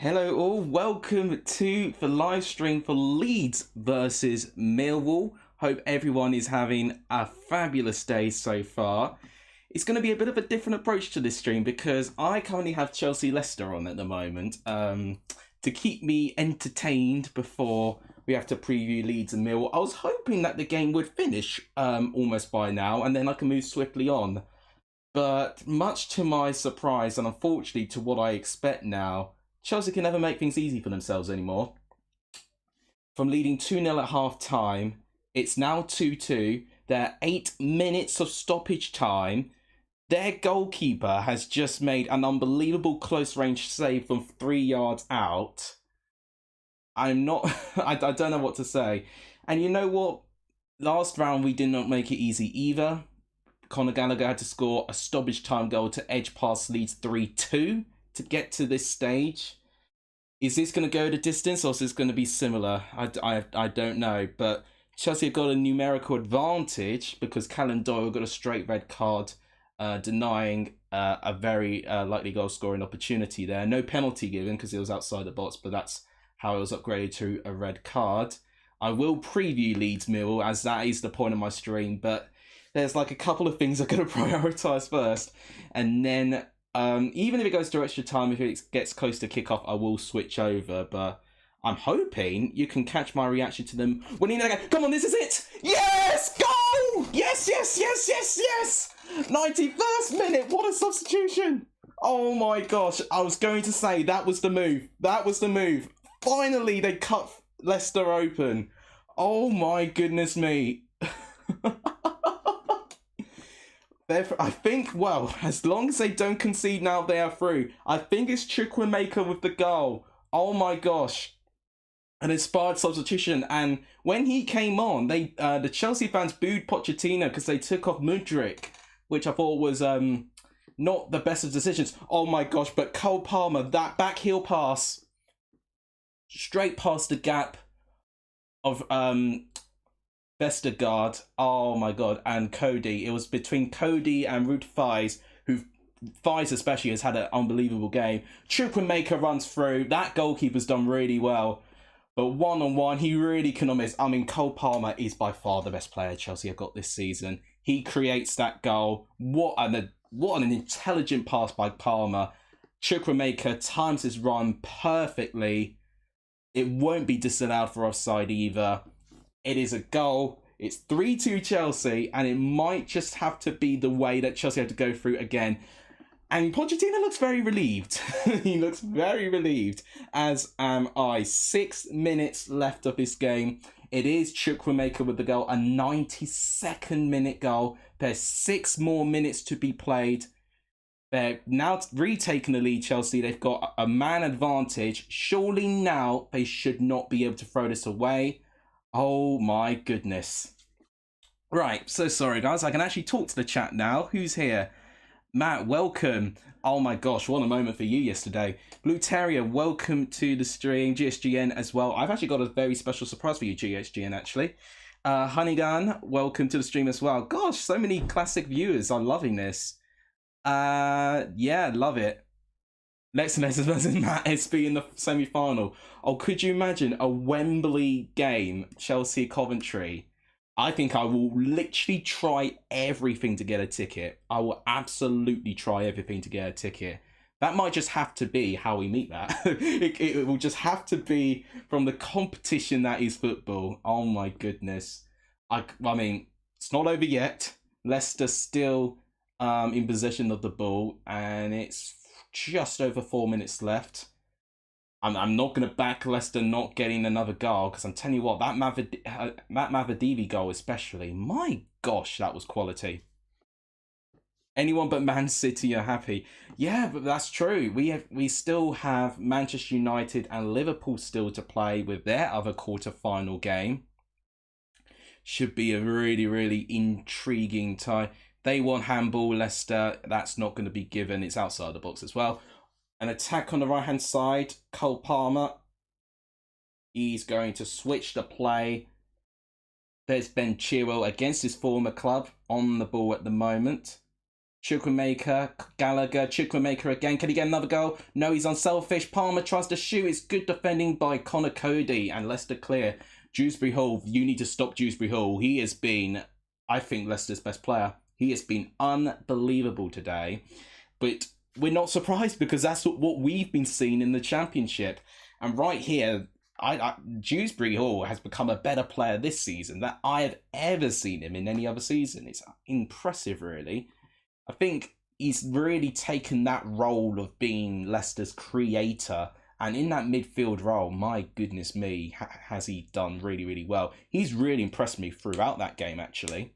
Hello all, welcome to the live stream for Leeds versus Millwall. Hope everyone is having a fabulous day so far. It's going to be a bit of a different approach to this stream because I currently have Chelsea-Leicester on at the moment to keep me entertained before we have to preview Leeds and Millwall. I was hoping that the game would finish almost by now and then I can move swiftly on. But much to my surprise and unfortunately to what I expect now, Chelsea can never make things easy for themselves anymore. From leading 2-0 at half-time, it's now 2-2. There are 8 minutes of stoppage time. Their goalkeeper has just made an unbelievable close-range save from 3 yards out. I don't know what to say. And you know what? Last round, we did not make it easy either. Conor Gallagher had to score a stoppage time goal to edge past Leeds 3-2 to get to this stage. Is this going to go the distance or is this going to be similar? I don't know. But Chelsea have got a numerical advantage because Callum Doyle got a straight red card denying a very likely goal scoring opportunity there. No penalty given because it was outside the box, but that's how it was upgraded to a red card. I will preview Leeds Millwall as that is the point of my stream, but there's like a couple of things I'm going to prioritise first. And then even if it goes to extra time, if it gets close to kickoff, I will switch over. But I'm hoping you can catch my reaction to them winning that game. Come on, this is it! Yes! Goal! Yes, yes, yes, yes, yes! 91st minute, what a substitution! Oh my gosh, I was going to say that was the move. That was the move. Finally, they cut Leicester open. Oh my goodness me. I think, well, as long as they don't concede now, they are through. I think it's Chukwuemeka with the goal. Oh my gosh. An inspired substitution. And when he came on, the Chelsea fans booed Pochettino because they took off Mudryk, which I thought was not the best of decisions. Oh my gosh, but Cole Palmer, that back heel pass, straight past the gap of Vestergaard, oh my god, and Cody. It was between Cody and Ruud Faiz, who Faiz especially has had an unbelievable game. Chukwuemeka runs through. That goalkeeper's done really well. But one-on-one, he really cannot miss. I mean, Cole Palmer is by far the best player Chelsea have got this season. He creates that goal. What an intelligent pass by Palmer. Chukwuemeka times his run perfectly. It won't be disallowed for offside either. It is a goal. It's 3-2 Chelsea, and it might just have to be the way that Chelsea have to go through again. And Pochettino looks very relieved. He looks very relieved, as am I. 6 minutes left of this game. It is Chukwuemeka with the goal, a 92nd minute goal. There's 6 more minutes to be played. They're now retaking the lead, Chelsea. They've got a man advantage. Surely now they should not be able to throw this away. Oh my goodness. Right, so sorry guys, I can actually talk to the chat now. Who's here? Matt, welcome. Oh my gosh, what a moment for you yesterday. Blue Terrier, welcome to the stream. GSGN as well. I've actually got a very special surprise for you, GSGN, actually. Honeygun, welcome to the stream as well. Gosh, so many classic viewers. I'm loving this. Yeah, love it. Leicester versus Matt SB in the semi-final. Oh, could you imagine a Wembley game, Chelsea Coventry? I think I will literally try everything to get a ticket. I will absolutely try everything to get a ticket. That might just have to be how we meet that. it will just have to be from the competition that is football. Oh my goodness. I mean, it's not over yet. Leicester still in possession of the ball, and it's just over 4 minutes left. I'm not going to back Leicester not getting another goal because I'm telling you what, that Matt Mavadivi goal especially, my gosh, that was quality. Anyone but Man City are happy. Yeah, but that's true. We still have Manchester United and Liverpool still to play with their other quarter-final game. Should be a really, really intriguing tie. They want handball, Leicester. That's not going to be given. It's outside the box as well. An attack on the right-hand side. Cole Palmer. He's going to switch the play. There's Ben Chilwell against his former club on the ball at the moment. Chukwuemeka, Gallagher, Chukwuemeka again. Can he get another goal? No, he's unselfish. Palmer tries to shoot. It's good defending by Connor Cody and Leicester clear. Dewsbury Hall, you need to stop Dewsbury Hall. He has been, I think, Leicester's best player. He has been unbelievable today. But we're not surprised because that's what we've been seeing in the Championship. And right here, Dewsbury Hall has become a better player this season than I have ever seen him in any other season. It's impressive, really. I think he's really taken that role of being Leicester's creator. And in that midfield role, my goodness me, has he done really, really well. He's really impressed me throughout that game, actually.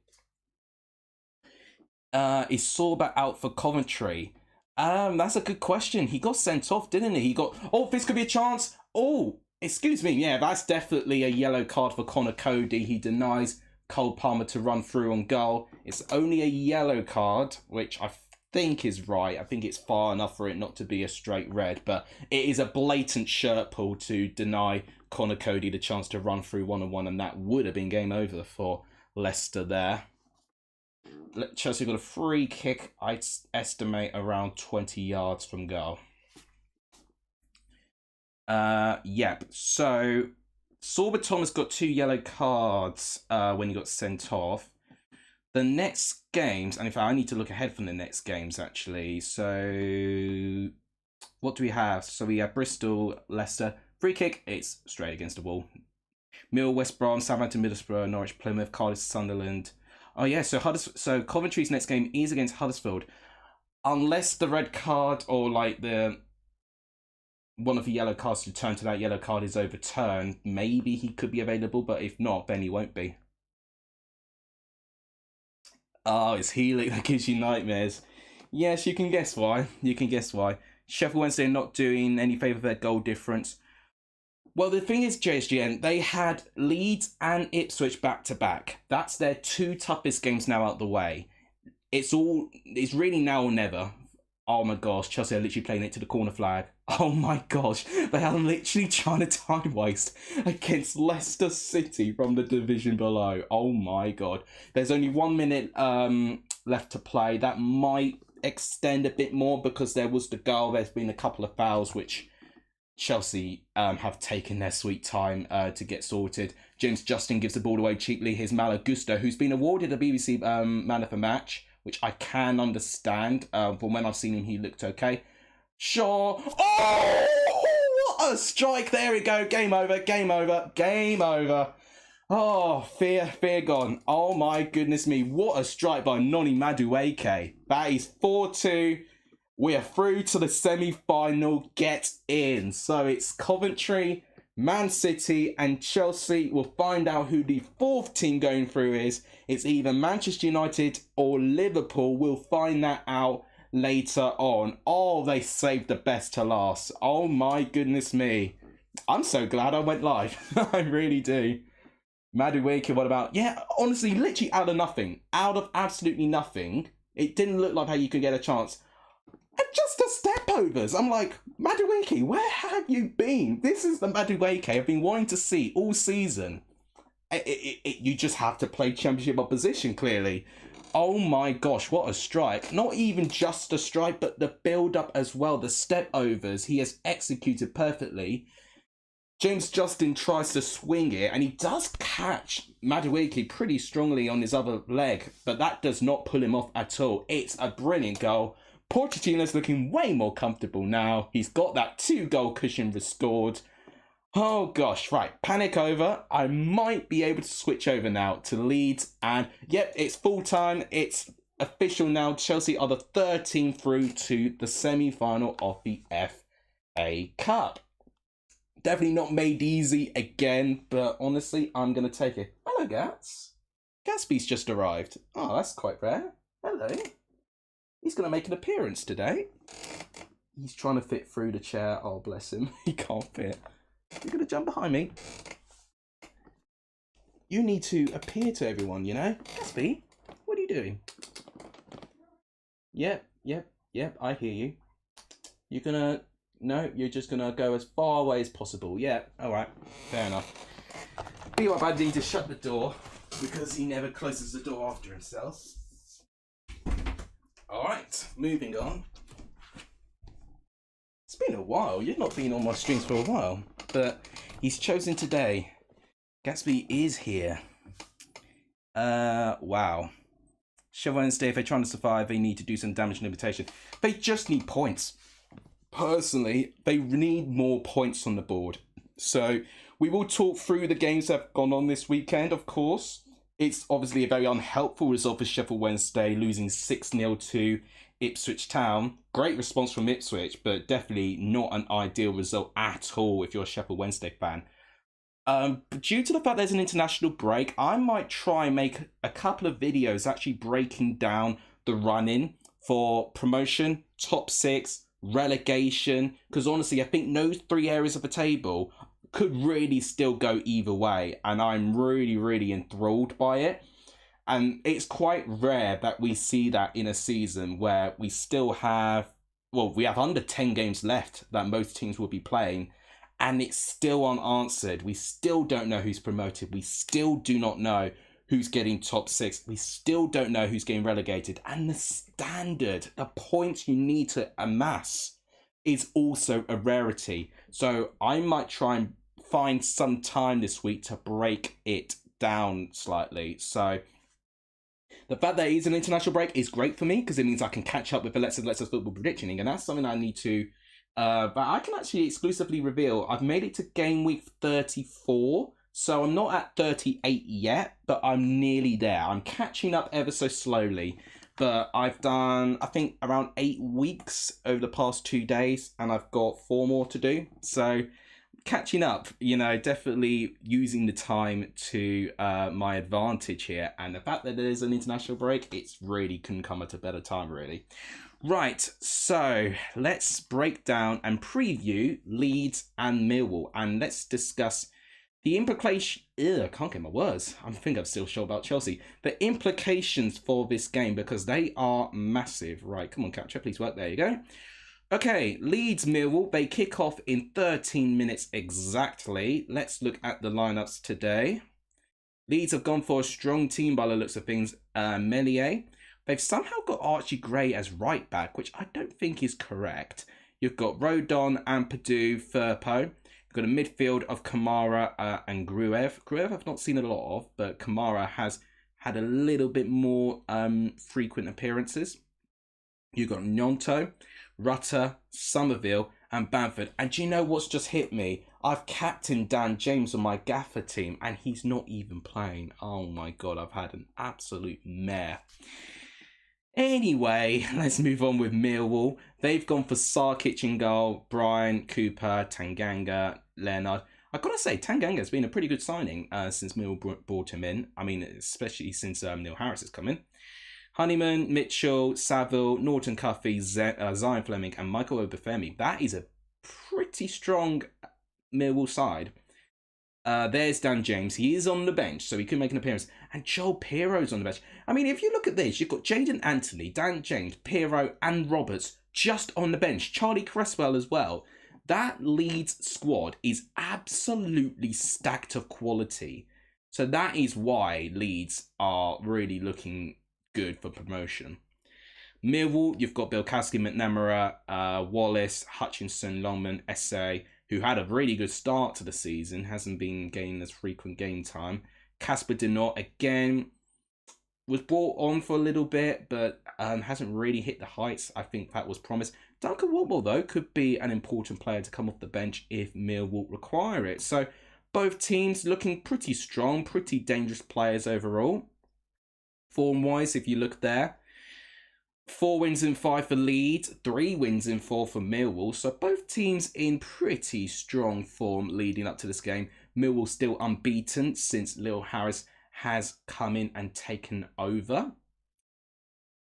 Is Sorba out for Coventry? That's a good question. He got sent off, didn't he? He got... Oh, this could be a chance. Oh, excuse me. Yeah, that's definitely a yellow card for Connor Cody. He denies Cole Palmer to run through on goal. It's only a yellow card, which I think is right. I think it's far enough for it not to be a straight red, but it is a blatant shirt pull to deny Connor Cody the chance to run through one-on-one, and that would have been game over for Leicester there. Chelsea got a free kick, I'd estimate around 20 yards from goal. Yep, so Sorba Thomas got 2 yellow cards when he got sent off. The next games, and in fact I need to look ahead from the next games actually. So what do we have? So we have Bristol, Leicester. Free kick, it's straight against the wall. Mill, West Brom, Southampton, Middlesbrough, Norwich, Plymouth, Cardiff, Sunderland. Oh yeah, so Coventry's next game is against Huddersfield. Unless the red card or like one of the yellow cards to turn to that yellow card is overturned, maybe he could be available, but if not, then he won't be. Oh, it's healing that gives you nightmares. Yes, you can guess why. You can guess why. Sheffield Wednesday not doing any favour of their goal difference. Well, the thing is, JSGN, they had Leeds and Ipswich back-to-back. That's their 2 toughest games now out the way. It's really now or never. Oh my gosh, Chelsea are literally playing it to the corner flag. Oh my gosh, they are literally trying to time waste against Leicester City from the division below. Oh my god. There's only 1 minute left to play. That might extend a bit more because there was the goal. There's been a couple of fouls which Chelsea have taken their sweet time to get sorted. James Justin gives the ball away cheaply. Here's Malo Gusto, who's been awarded a BBC Man of the Match, which I can understand. From when I've seen him, he looked okay. Sure. Oh, what a strike. There we go. Game over, game over, game over. Oh, fear gone. Oh my goodness me. What a strike by Noni Madueke. That is 4-2. We are through to the semi-final. Get in. So it's Coventry, Man City and Chelsea. We'll find out who the 4th team going through is. It's either Manchester United or Liverpool. We'll find that out later on. Oh, they saved the best to last. Oh my goodness me. I'm so glad I went live. I really do. Madueke, what about? Yeah, honestly, literally out of nothing. Out of absolutely nothing. It didn't look like how you could get a chance. And just the step overs. I'm like, Madueke, where have you been? This is the Madueke I've been wanting to see all season. You just have to play championship opposition, clearly. Oh my gosh, what a strike. Not even just a strike, but the build-up as well. The step overs, he has executed perfectly. James Justin tries to swing it, and he does catch Madueke pretty strongly on his other leg, but that does not pull him off at all. It's a brilliant goal. Pochettino's looking way more comfortable now. He's got that 2-goal cushion restored. Oh gosh, right, panic over. I might be able to switch over now to Leeds, and yep, it's full time. It's official now. Chelsea are the 3rd team through to the semi-final of the FA Cup. Definitely not made easy again, but honestly, I'm going to take it. Hello, Gats. Gatsby's just arrived. Oh, that's quite rare. Hello. He's going to make an appearance today. He's trying to fit through the chair. Oh, bless him. He can't fit. You're going to jump behind me. You need to appear to everyone, you know? Gatsby, what are you doing? Yep, I hear you. You're going to... No, you're just going to go as far away as possible. Yeah, all right. Fair enough. Be what, I need to shut the door because he never closes the door after himself. All right, moving on. It's been a while. You've not been on my streams for a while, but he's chosen today. Gatsby is here. Wow. Sheffield Wednesday, if they're trying to survive, they need to do some damage limitation. They just need points. Personally, they need more points on the board. So we will talk through the games that have gone on this weekend, of course. It's obviously a very unhelpful result for Sheffield Wednesday, losing 6-0 to Ipswich Town. Great response from Ipswich, but definitely not an ideal result at all if you're a Sheffield Wednesday fan. Due to the fact there's an international break, I might try and make a couple of videos actually breaking down the run-in for promotion, top 6, relegation, because honestly, I think those 3 areas of the table could really still go either way, and I'm really, really enthralled by it. And it's quite rare that we see that in a season where we still have, well, we have under 10 games left that most teams will be playing, and it's still unanswered. We still don't know who's promoted. We still do not know who's getting top 6. We still don't know who's getting relegated. And the standard, the points you need to amass is also a rarity. So I might try and find some time this week to break it down slightly. So the fact that it is an international break is great for me because it means I can catch up with the Let's Us Football predictioning, and that's something I need to. But I can actually exclusively reveal I've made it to game week 34, so I'm not at 38 yet, but I'm nearly there. I'm catching up ever so slowly, but I've done, I think, around 8 weeks over the past 2 days, and I've got 4 more to do. So catching up, you know, definitely using the time to my advantage here, and the fact that there's an international break, it's really couldn't come at a better time, really. Right, so let's break down and preview Leeds and Millwall, and let's discuss the implication. I can't get my words. I think I'm still sure about Chelsea. The implications for this game, because they are massive. Right, come on, capture, please work. There you go. Okay, Leeds Millwall, they kick off in 13 minutes exactly. Let's look at the lineups today. Leeds have gone for a strong team by the looks of things. Melier. They've somehow got Archie Gray as right back, which I don't think is correct. You've got Rodon, Ampadu, Firpo. You've got a midfield of Kamara and Gruev. Gruev I've not seen a lot of, but Kamara has had a little bit more frequent appearances. You've got Nyonto, Rutter, Somerville, and Bamford. And do you know what's just hit me? I've captained Dan James on my gaffer team, and he's not even playing. Oh my God, I've had an absolute mare. Anyway, let's move on with Millwall. They've gone for Sarkic in goal, Brian, Cooper, Tanganga, Leonard. I've got to say, Tanganga's been a pretty good signing since Millwall brought him in. I mean, especially since Neil Harris has come in. Honeyman, Mitchell, Saville, Norton Cuffy, Zion Fleming, and Michael Obafemi. That is a pretty strong Millwall side. There's Dan James. He is on the bench, so he could make an appearance. And Joel Piro's on the bench. I mean, if you look at this, you've got Jaden Anthony, Dan James, Piro, and Roberts just on the bench. Charlie Cresswell as well. That Leeds squad is absolutely stacked of quality. So that is why Leeds are really looking good for promotion. Millwall, you've got Bilkowski, McNamara, Wallace, Hutchinson, Longman, Essay, who had a really good start to the season, hasn't been gaining as frequent game time. Casper Denot, again, was brought on for a little bit, but hasn't really hit the heights I think that was promised. Duncan Watwell, though, could be an important player to come off the bench if Millwall require it. So both teams looking pretty strong, pretty dangerous players overall. Form-wise, if you look there, 4 wins in 5 for Leeds, 3 wins in 4 for Millwall. So both teams in pretty strong form leading up to this game. Millwall still unbeaten since Lil Harris has come in and taken over.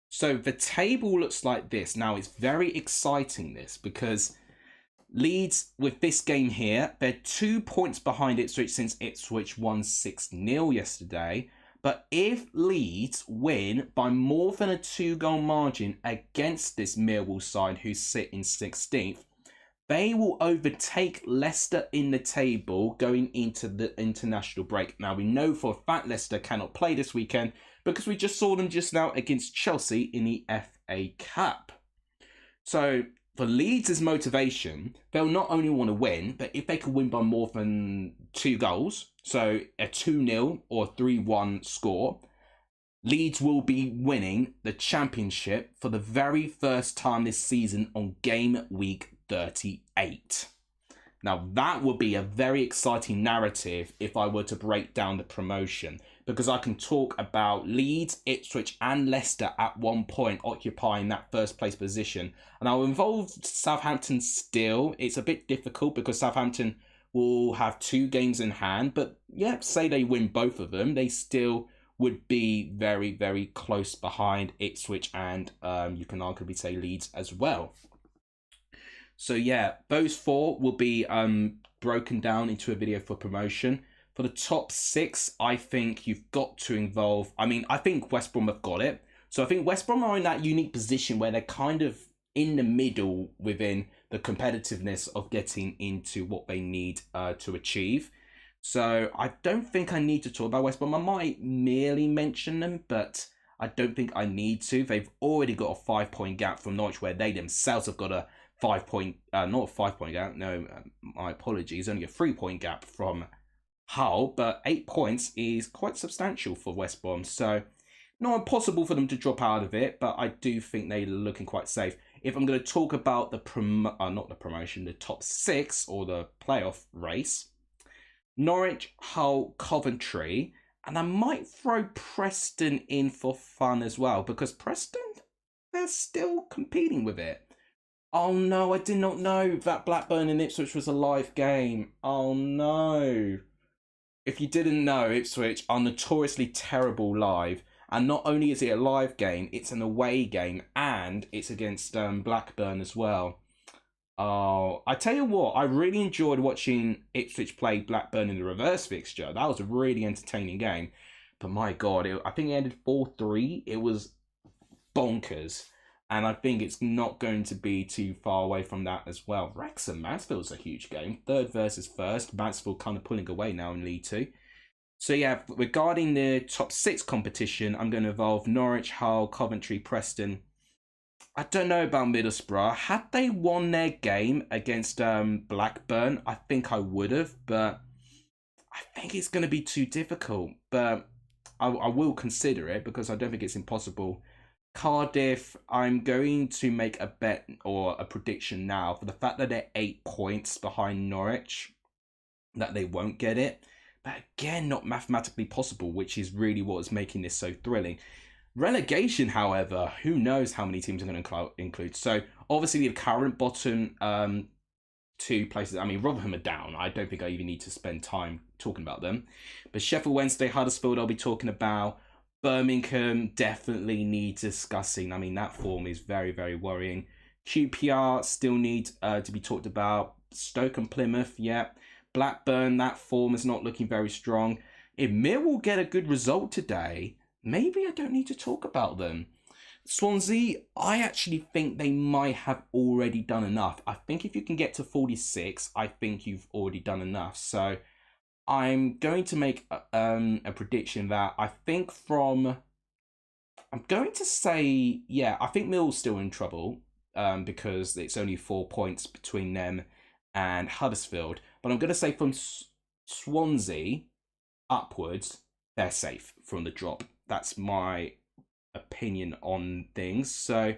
So the table looks like this. Now, it's very exciting, this, because Leeds, with this game here, they're 2 points behind Ipswich since Ipswich won 6-0 yesterday. But if Leeds win by more than a 2-goal margin against this Millwall side who sit in 16th, they will overtake Leicester in the table going into the international break. Now, we know for a fact Leicester cannot play this weekend because we just saw them just now against Chelsea in the FA Cup. So, for Leeds' motivation, they'll not only want to win, but if they can win by more than 2 goals, so a 2-0 or 3-1 score, Leeds will be winning the championship for the very first time this season on game week 38. Now, that would be a very exciting narrative if I were to break down the promotion, because I can talk about Leeds, Ipswich and Leicester at one point occupying that first place position. And I'll involve Southampton still. It's a bit difficult because Southampton will have 2 games in hand. But yeah, say they win both of them, they still would be very, very close behind Ipswich and you can arguably say Leeds as well. So yeah, those 4 will be broken down into a video for promotion. For the top 6, I think you've got to involve... I think West Brom have got it. So I think West Brom are in that unique position where they're kind of in the middle within the competitiveness of getting into what they need to achieve. So I don't think I need to talk about West Brom. I might merely mention them, but I don't think I need to. They've already got a 5-point gap from Norwich, where they themselves have got a 5-point, not a 5-point gap, no, my apologies, only a 3-point gap from Hull, but 8 points is quite substantial for West Brom, so not impossible for them to drop out of it, but I do think they're looking quite safe. If I'm going to talk about the the top 6 or the playoff race, Norwich, Hull, Coventry, and I might throw Preston in for fun as well, because Preston, they're still competing with it. Oh no, I did not know that Blackburn and Ipswich was a live game. Oh no. If you didn't know, Ipswich are notoriously terrible live. And not only is it a live game, it's an away game. And it's against Blackburn as well. Oh, I tell you what, I really enjoyed watching Ipswich play Blackburn in the reverse fixture. That was a really entertaining game. But my God, I think it ended 4-3. It was bonkers. And I think it's not going to be too far away from that as well. Wrexham, Mansfield's a huge game. 3rd versus 1st. Mansfield kind of pulling away now in League 2. So yeah, regarding the top 6 competition, I'm going to involve Norwich, Hull, Coventry, Preston. I don't know about Middlesbrough. Had they won their game against Blackburn, I think I would have. But I think it's going to be too difficult. But I will consider it because I don't think it's impossible. Cardiff, I'm going to make a bet or a prediction now for the fact that they're 8 points behind Norwich, that they won't get it. But again, not mathematically possible, which is really what is making this so thrilling. Relegation, however, who knows how many teams are going to include. So obviously the current bottom 2 places, Rotherham are down. I don't think I even need to spend time talking about them. But Sheffield Wednesday, Huddersfield, I'll be talking about. Birmingham definitely needs discussing. That form is very, very worrying. QPR still need to be talked about. Stoke and Plymouth, yeah. Blackburn, that form is not looking very strong. If Millwall get a good result today, maybe I don't need to talk about them. Swansea, I actually think they might have already done enough. I think if you can get to 46, I think you've already done enough. So I'm going to make a prediction that I think I'm going to say, yeah, I think Mill's still in trouble because it's only 4 points between them and Huddersfield. But I'm going to say from Swansea upwards, they're safe from the drop. That's my opinion on things. So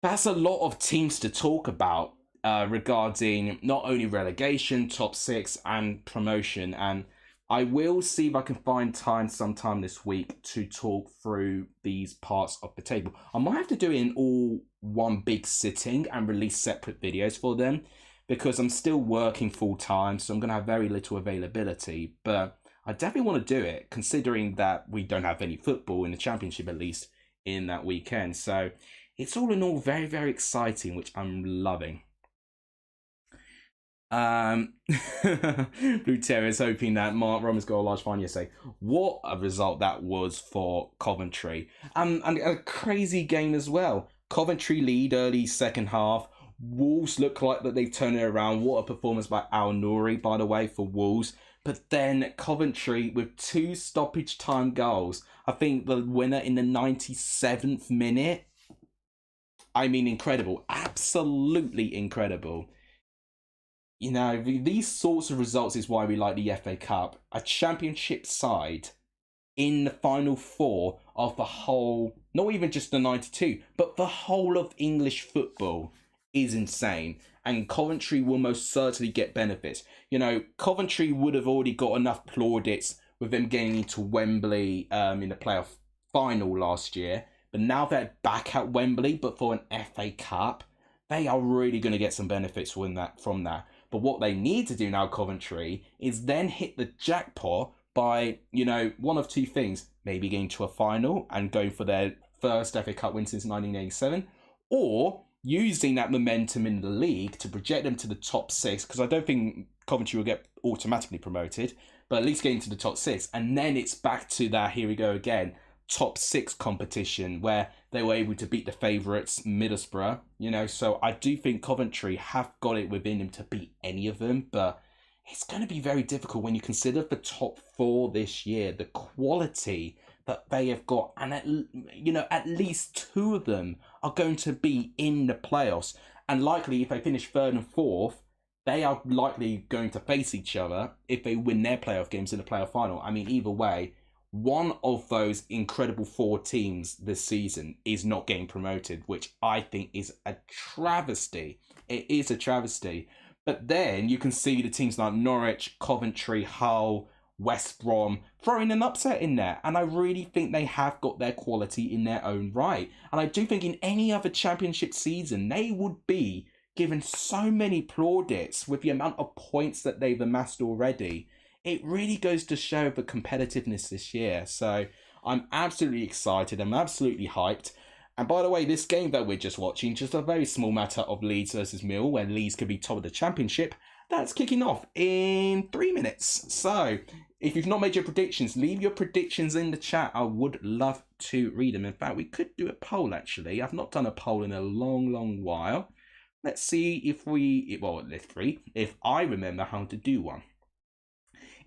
that's a lot of teams to talk about regarding not only relegation, top 6 and promotion. And I will see if I can find time sometime this week to talk through these parts of the table. I might have to do it in all one big sitting and release separate videos for them because I'm still working full time, so I'm going to have very little availability. But I definitely want to do it, considering that we don't have any football in the Championship, at least in that weekend. So it's all in all very, very exciting, which I'm loving. Blue Terror is hoping that Mark Romans got a large fine yesterday. What a result that was for Coventry. And a crazy game as well. Coventry lead early second half. Wolves look like that they've turned it around. What a performance by Al Nouri, by the way, for Wolves. But then Coventry with 2 stoppage time goals. I think the winner in the 97th minute. I mean, incredible. Absolutely incredible. You know, these sorts of results is why we like the FA Cup. A championship side in the final 4 of the whole, not even just the 92, but the whole of English football is insane. And Coventry will most certainly get benefits. You know, Coventry would have already got enough plaudits with them getting into Wembley in the playoff final last year. But now they're back at Wembley, but for an FA Cup, they are really going to get some benefits from that. But what they need to do now, Coventry, is then hit the jackpot by, you know, one of 2 things. Maybe getting to a final and going for their first FA Cup win since 1987. Or using that momentum in the league to project them to the top 6. Because I don't think Coventry will get automatically promoted. But at least getting to the top 6. And then it's back to that, here we go again, top 6 competition where they were able to beat the favourites Middlesbrough, you know. So I do think Coventry have got it within them to beat any of them, but it's going to be very difficult when you consider the top 4 this year, the quality that they have got, and at least 2 of them are going to be in the playoffs, and likely if they finish 3rd and 4th, they are likely going to face each other if they win their playoff games in the playoff final. I mean, either way, one of those incredible 4 teams this season is not getting promoted, which I think is a travesty. It is a travesty. But then you can see the teams like Norwich, Coventry, Hull, West Brom throwing an upset in there. And I really think they have got their quality in their own right. And I do think in any other championship season, they would be given so many plaudits with the amount of points that they've amassed already. It really goes to show the competitiveness this year. So I'm absolutely excited. I'm absolutely hyped. And by the way, this game that we're just watching, just a very small matter of Leeds versus Millwall, where Leeds could be top of the championship, that's kicking off in 3 minutes. So if you've not made your predictions, leave your predictions in the chat. I would love to read them. In fact, we could do a poll, actually. I've not done a poll in a long, long while. Let's see if I remember how to do one.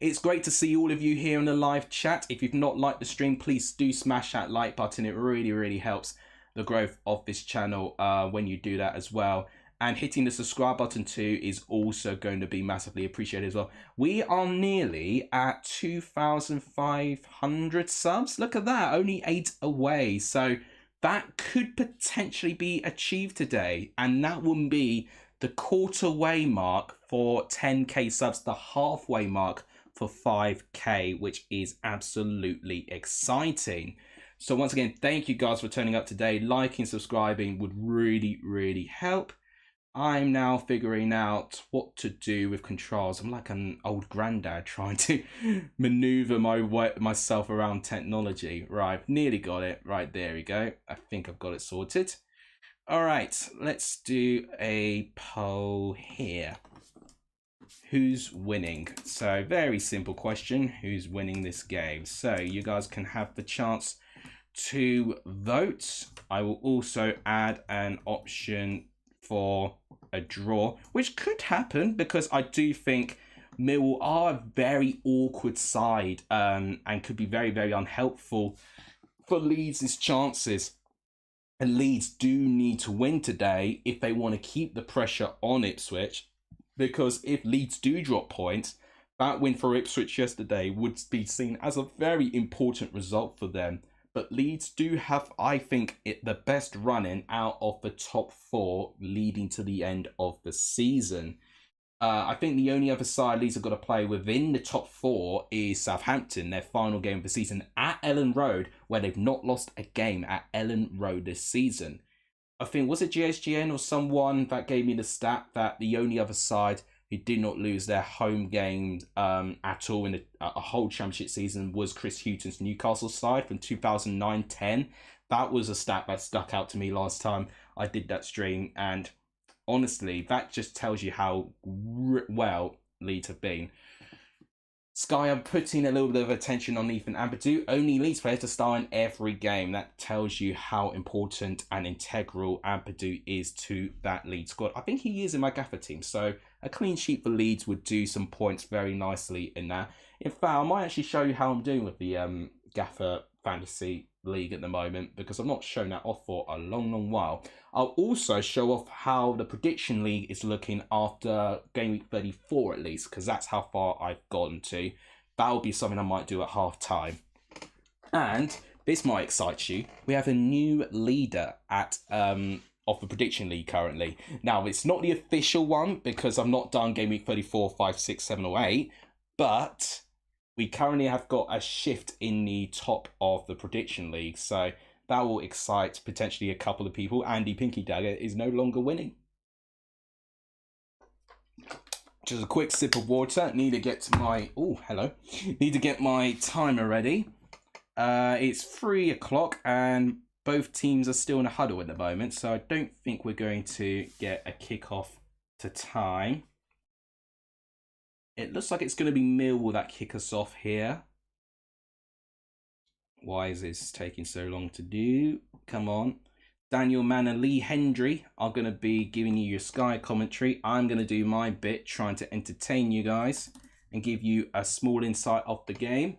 It's great to see all of you here in the live chat. If you've not liked the stream, please do smash that like button. It really, really helps the growth of this channel when you do that as well. And hitting the subscribe button too is also going to be massively appreciated as well. We are nearly at 2,500 subs. Look at that, only 8 away. So that could potentially be achieved today. And that will be the quarter way mark for 10k subs, the halfway mark for 5k, which is absolutely exciting. So once again, thank you guys for turning up today. Liking, subscribing would really, really help. I'm now figuring out what to do with controls. I'm like an old granddad trying to maneuver myself around technology. Right, nearly got it. Right, there we go. I think I've got it sorted. All right, let's do a poll here. Who's winning? So very simple question. Who's winning this game? So you guys can have the chance to vote. I will also add an option for a draw, which could happen because I do think Millwall are a very awkward side and could be very, very unhelpful for Leeds' chances. And Leeds do need to win today if they want to keep the pressure on Ipswich, because if Leeds do drop points, that win for Ipswich yesterday would be seen as a very important result for them. But Leeds do have, I think, the best running out of the top 4 leading to the end of the season. I think the only other side Leeds have got to play within the top 4 is Southampton, their final game of the season at Ellen Road, where they've not lost a game at Ellen Road this season. I think, was it GSGN or someone that gave me the stat that the only other side who did not lose their home game at all in a whole championship season was Chris Hughton's Newcastle side from 2009-10. That was a stat that stuck out to me last time I did that stream, and honestly, that just tells you how well Leeds have been. Sky are putting a little bit of attention on Ethan Ampadu. Only Leeds players to start in every game. That tells you how important and integral Ampadu is to that Leeds squad. I think he is in my gaffer team, so a clean sheet for Leeds would do some points very nicely in that. In fact, I might actually show you how I'm doing with the gaffer fantasy league at the moment, because I've not shown that off for a long while. I'll also show off how the prediction league is looking after game week 34 at least, because that's how far I've gotten to. That'll be something I might do at half time. And this might excite you. We have a new leader at of the prediction league currently. Now, it's not the official one because I've not done game week 34, 5, 6, 7 or 8, but we currently have got a shift in the top of the prediction league, so that will excite potentially a couple of people. Andy Pinky Dagger is no longer winning. Just a quick sip of water. Need to get my Need to get my timer ready. It's 3 o'clock and both teams are still in a huddle at the moment, so I don't think we're going to get a kickoff to time. It looks like it's going to be Millwall that kick us off here. Why is this taking so long to do? Come on. Daniel Mann and Lee Hendry are going to be giving you your Sky commentary. I'm going to do my bit, trying to entertain you guys and give you a small insight of the game.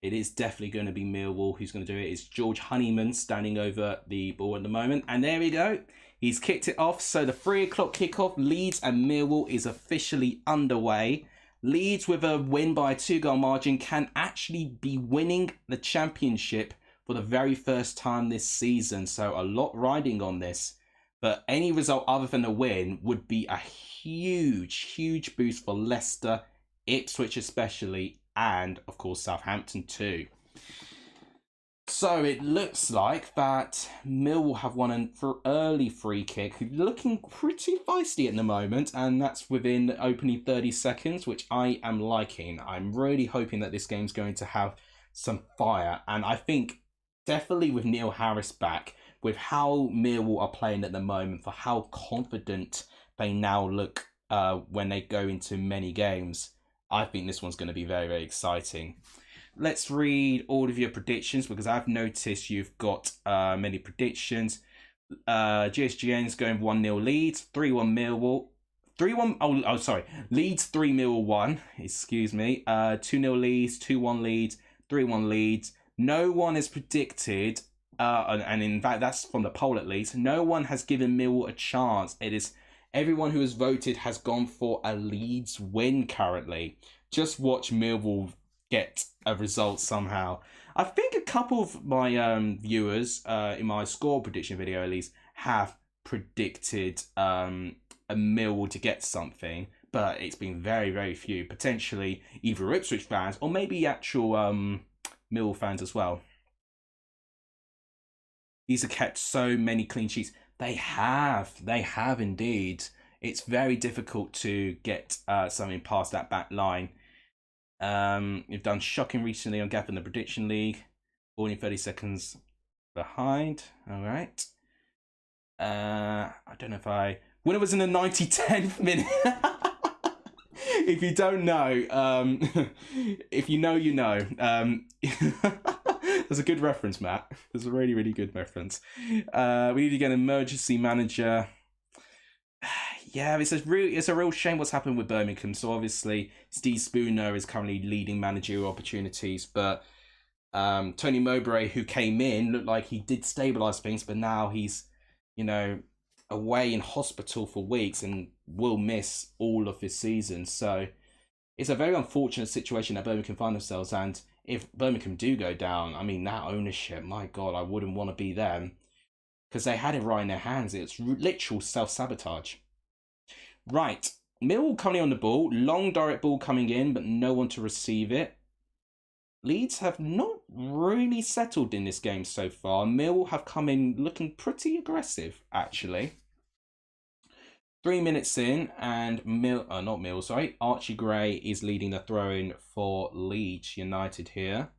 It is definitely going to be Millwall who's going to do it. It's George Honeyman standing over the ball at the moment. And there we go. He's kicked it off. So the 3 o'clock kickoff, Leeds and Millwall is officially underway. Leeds, with a win by a 2-goal margin, can actually be winning the championship for the very first time this season. So a lot riding on this. But any result other than a win would be a huge boost for Leicester, Ipswich especially, and of course Southampton too. So it looks like that Millwall have won an early free kick, looking pretty feisty at the moment, and that's within the opening 30 seconds, which I am liking. I'm really hoping that this game's going to have some fire, and I think definitely with Neil Harris back, with how Millwall are playing at the moment, for how confident they now look when they go into many games, I think this one's going to be very exciting. Let's read all of your predictions, because I've noticed you've got many predictions. GSGN's going 1-0 Leeds, 3-1 Millwall, 3-1. Leeds 3 Millwall 1. Excuse me. 2-0 Leeds, 2-1 Leeds, 3-1 Leeds. No one has predicted, and in fact that's from the poll at least. No one has given Millwall a chance. It is everyone who has voted has gone for a Leeds win currently. Just watch Millwall get a result somehow. I think a couple of my viewers in my score prediction video at least have predicted a Millwall to get something, but it's been very few. Potentially either Ipswich fans or maybe actual Millwall fans as well. These have kept so many clean sheets. They have indeed. It's very difficult to get something past that back line. You've done shocking recently on Gap in the Prediction League. Only 30 seconds behind. All right. I don't know if when it was in the 10th minute. If you don't know, if you know, you know. That's a good reference, Matt. That's a really good reference. We need to get an emergency manager. Yeah, it's a real shame what's happened with Birmingham. So obviously Steve Spooner is currently leading managerial opportunities, but Tony Mowbray, who came in, looked like he did stabilise things, but now he's, away in hospital for weeks and will miss all of this season. So it's a very unfortunate situation that Birmingham find themselves, and if Birmingham do go down, I mean, that ownership, my God, I wouldn't want to be them, because they had it right in their hands. It's literal self-sabotage. Right, Millwall currently on the ball. Long direct ball coming in, but no one to receive it. Leeds have not really settled in this game so far. Millwall have come in looking pretty aggressive, actually. 3 minutes in, and Archie Gray is leading the throw-in for Leeds United here.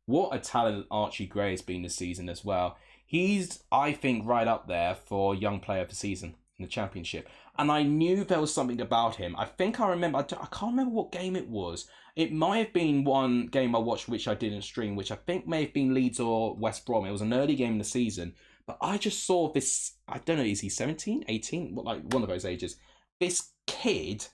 What a talent Archie Gray has been this season as well. He's, I think, right up there for young player of the season in the Championship. and I knew there was something about him. I think I remember. I can't remember what game it was. It might have been one game I watched which I didn't stream, which I think may have been Leeds or West Brom. It was an early game in the season, but I just saw this. I don't know. Is he 17, 18? Like one of those ages. This kid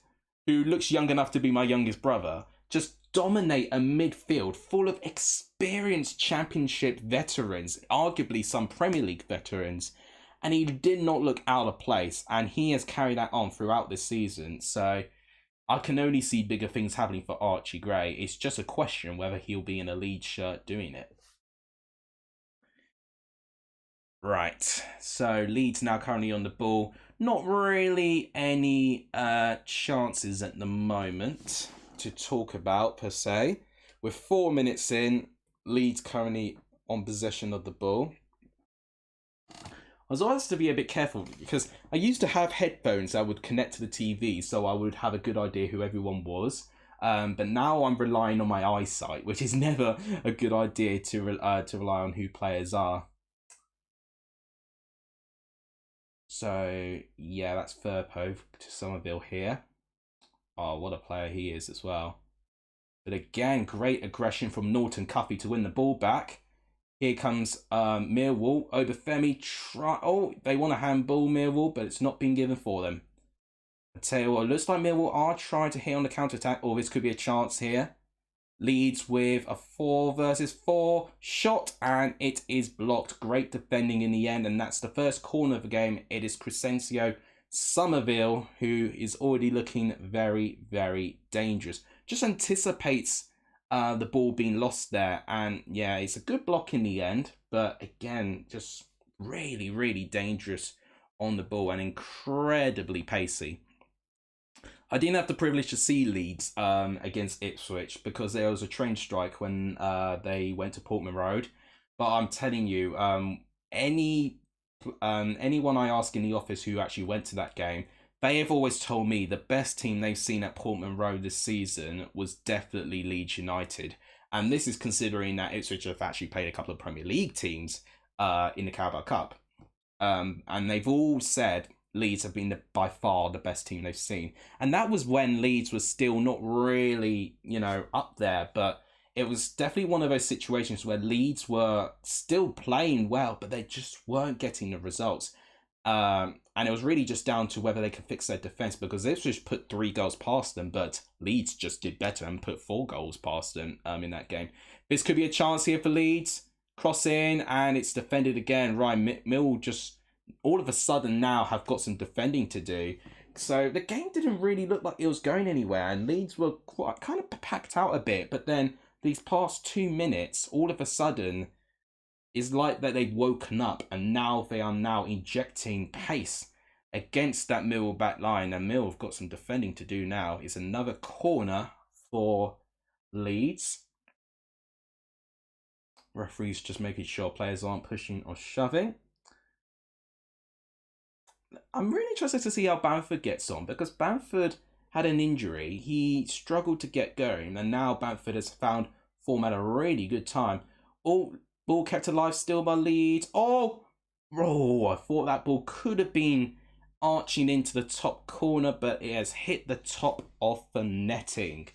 who looks young enough to be my youngest brother just dominate a midfield full of experienced Championship veterans, arguably some Premier League veterans, and he did not look out of place, and he has carried that on throughout this season. So I can only see bigger things happening for Archie Gray. It's just a question whether he'll be in a Leeds shirt doing it. Right, so Leeds now currently on the ball. Not really any chances at the moment to talk about per se. With 4 minutes in, Leeds currently on possession of the ball. I was always to be a bit careful because I used to have headphones that would connect to the TV, so I would have a good idea who everyone was. But now I'm relying on my eyesight, which is never a good idea to rely on who players are. So yeah, that's Firpo to Somerville here. Oh, what a player he is as well. But again, great aggression from Norton Cuffy to win the ball back. Here comes Millwall. Obafemi they want a handball, Millwall, but it's not been given for them. I tell you what, it looks like Millwall are trying to hit on the counter-attack, or this could be a chance here. Leeds with a 4 versus 4 shot, and it is blocked. Great defending in the end, and that's the first corner of the game. It is Crescencio Somerville, who is already looking very, very dangerous. Just anticipates the ball being lost there, and yeah, it's a good block in the end, but again, just really, really dangerous on the ball and incredibly pacey. I didn't have the privilege to see Leeds against Ipswich because there was a train strike when they went to Portman Road. But I'm telling you, anyone I ask in the office who actually went to that game, they have always told me the best team they've seen at Portman Road this season was definitely Leeds United. And this is considering that Ipswich have actually played a couple of Premier League teams in the Carabao Cup. And they've all said Leeds have been by far the best team they've seen. And that was when Leeds was still not really, up there. But it was definitely one of those situations where Leeds were still playing well, but they just weren't getting the results. And it was really just down to whether they could fix their defence, because Ipswich put 3 goals past them, but Leeds just did better and put 4 goals past them in that game. This could be a chance here for Leeds. Cross in, and it's defended again. Ryan Mill just all of a sudden now have got some defending to do. So the game didn't really look like it was going anywhere, and Leeds were quite kind of packed out a bit. But then these past 2 minutes, all of a sudden, is like that they've woken up, and now they are now injecting pace against that Mill back line. And Mill have got some defending to do now. It's another corner for Leeds. Referees just making sure players aren't pushing or shoving. I'm really interested to see how Bamford gets on, because Bamford had an injury. He struggled to get going, and now Bamford has found form at a really good time. Oh, ball kept alive still by Leeds. Oh, I thought that ball could have been arching into the top corner, but it has hit the top of the netting.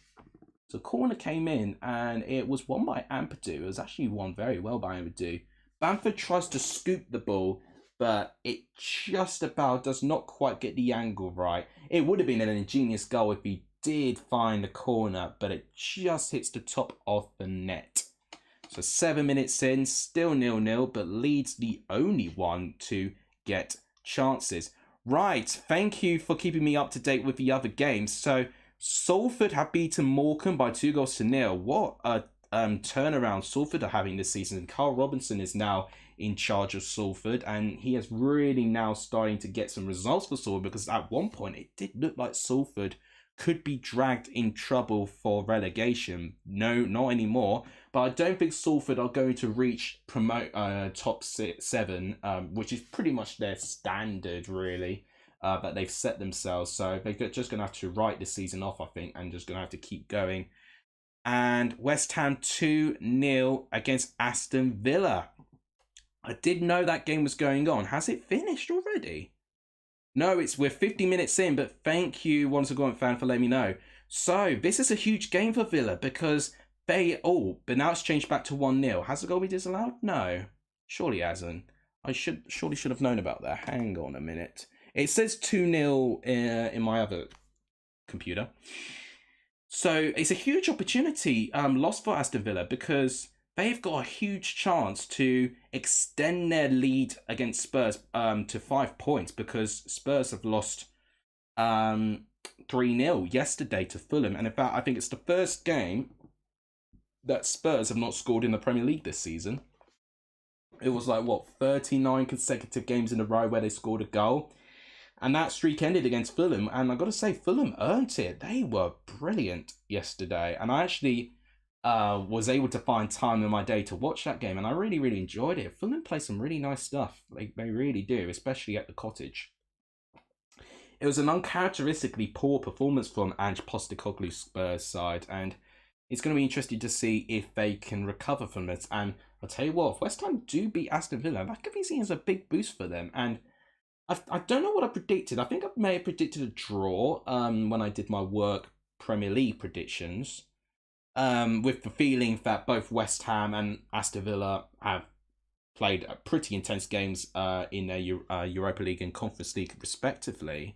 So corner came in, and it was won by Ampadu. It was actually won very well by Ampadu. Bamford tries to scoop the ball, but it just about does not quite get the angle right. It would have been an ingenious goal if he did find the corner, but it just hits the top of the net. So 7 minutes in, still 0-0, but Leeds the only one to get chances. Right, thank you for keeping me up to date with the other games. So Salford have beaten Morecambe by 2-0. What a turnaround Salford are having this season. Carl Robinson is now in charge of Salford, and he is really now starting to get some results for Salford, because at one point it did look like Salford could be dragged in trouble for relegation. No, not anymore. But I don't think Salford are going to reach top 7, which is pretty much their standard, really, that they've set themselves. So they're just going to have to write this season off, I think, and just going to have to keep going. And West Ham 2-0 against Aston Villa. I didn't know that game was going on. Has it finished already? No, we're 50 minutes in, but thank you, Once a Gaunt fan, for letting me know. So this is a huge game for Villa because but now it's changed back to 1-0. Has the goal been disallowed? No, surely it hasn't. I surely should have known about that. Hang on a minute. It says 2-0 in my other computer. So it's a huge opportunity lost for Aston Villa because they've got a huge chance to extend their lead against Spurs to 5 points because Spurs have lost 3-0 yesterday to Fulham. And in fact, I think it's the first game that Spurs have not scored in the Premier League this season. It was 39 consecutive games in a row where they scored a goal. And that streak ended against Fulham. And I've got to say, Fulham earned it. They were brilliant yesterday. And I actually was able to find time in my day to watch that game. And I really, really enjoyed it. Fulham play some really nice stuff. They really do, especially at the Cottage. It was an uncharacteristically poor performance from Ange Postecoglou's Spurs side. And it's going to be interesting to see if they can recover from it. And I'll tell you what, if West Ham do beat Aston Villa, that could be seen as a big boost for them. And I don't know what I predicted. I think I may have predicted a draw when I did my work Premier League predictions, with the feeling that both West Ham and Aston Villa have played pretty intense games in their Europa League and Conference League respectively.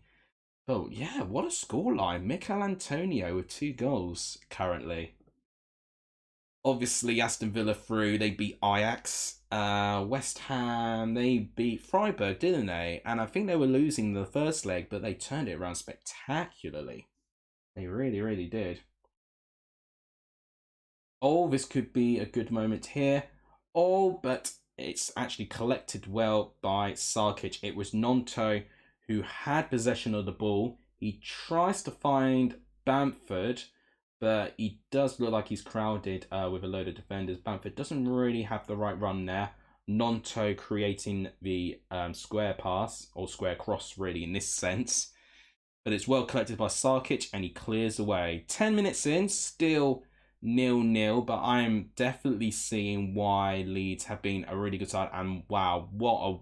Oh yeah, what a scoreline. Mikel Antonio with 2 goals currently. Obviously, Aston Villa through. They beat Ajax. West Ham, they beat Freiburg, didn't they? And I think they were losing the first leg, but they turned it around spectacularly. They really, really did. Oh, this could be a good moment here. Oh, but it's actually collected well by Sarkic. It was Nonto who had possession of the ball. He tries to find Bamford, but he does look like he's crowded with a load of defenders. Bamford doesn't really have the right run there. Nonto creating the square pass, or square cross really in this sense. But it's well collected by Sarkic and he clears away. 10 minutes in, still 0-0, but I am definitely seeing why Leeds have been a really good side. And wow, what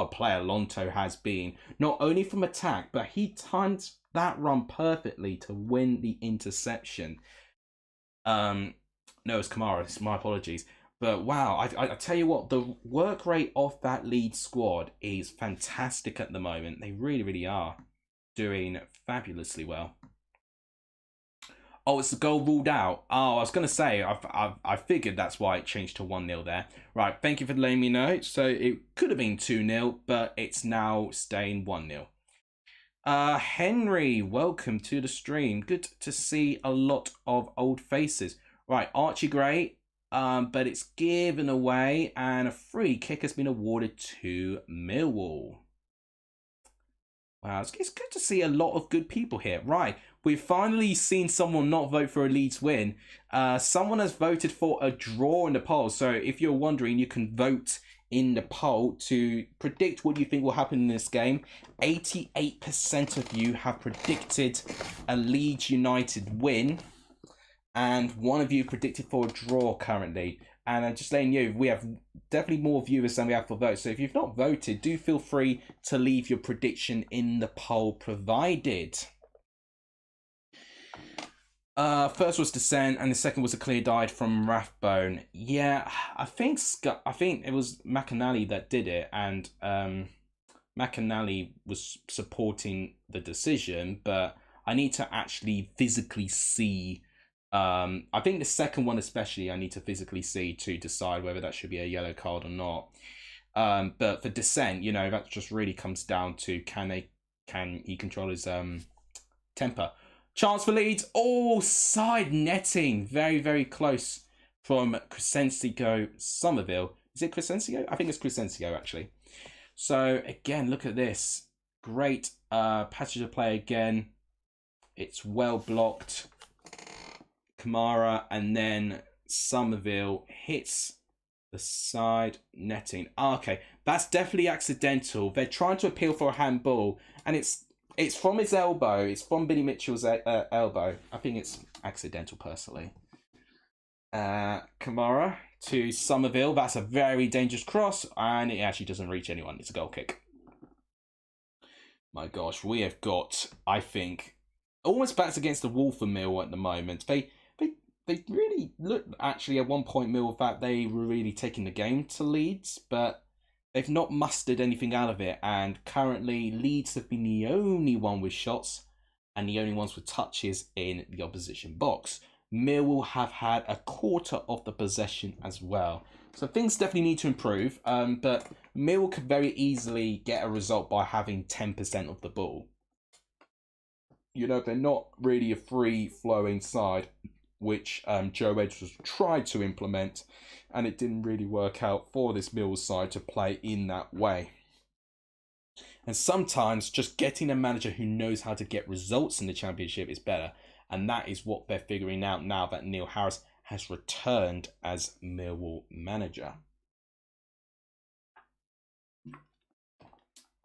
a player Lonto has been. Not only from attack, but he timed that run perfectly to win the interception. No, it's Kamara. My apologies. But wow, I tell you what, the work rate of that Leeds squad is fantastic at the moment. They really, really are doing fabulously well. Oh, it's the goal ruled out. Oh, I was going to say, I figured that's why it changed to 1-0 there. Right, thank you for letting me know. So it could have been 2-0, but it's now staying 1-0. Henry, welcome to the stream. Good to see a lot of old faces. Right, Archie Gray, but it's given away and a free kick has been awarded to Millwall. Wow, it's good to see a lot of good people here. Right, we've finally seen someone not vote for a Leeds win. Someone has voted for a draw in the poll. So if you're wondering, you can vote in the poll to predict what you think will happen in this game. 88% of you have predicted a Leeds United win. And one of you predicted for a draw currently. And I'm just letting you, we have definitely more viewers than we have for votes. So if you've not voted, do feel free to leave your prediction in the poll provided. First was Descent, and the second was a clear dive from Rathbone. Yeah, I think it was McAnally that did it, and McAnally was supporting the decision, but I need to actually physically see. I think the second one especially I need to physically see to decide whether that should be a yellow card or not. But for Descent, you know, that just really comes down to can he control his temper. Chance for Leeds. Oh, side netting. Very, very close from Crescencio Somerville. Is it Crescencio? I think it's Crescencio actually. So again, look at this. Great passage of play again. It's well blocked. Kamara, and then Somerville hits the side netting. Okay, that's definitely accidental. They're trying to appeal for a handball, and it's from his elbow. It's from Billy Mitchell's elbow. I think it's accidental, personally. Kamara to Somerville. That's a very dangerous cross, and it actually doesn't reach anyone. It's a goal kick. My gosh, we have got, I think, almost backs against the wall for Millwall at the moment. They really looked, actually, at one point, Millwall, that they were really taking the game to Leeds, but they've not mustered anything out of it. And currently, Leeds have been the only one with shots and the only ones with touches in the opposition box. Millwall have had a quarter of the possession as well. So things definitely need to improve, but Millwall could very easily get a result by having 10% of the ball. You know, they're not really a free-flowing side, which Joe Edwards tried to implement, and it didn't really work out for this Millwall side to play in that way. And sometimes just getting a manager who knows how to get results in the Championship is better, and that is what they're figuring out now that Neil Harris has returned as Millwall manager.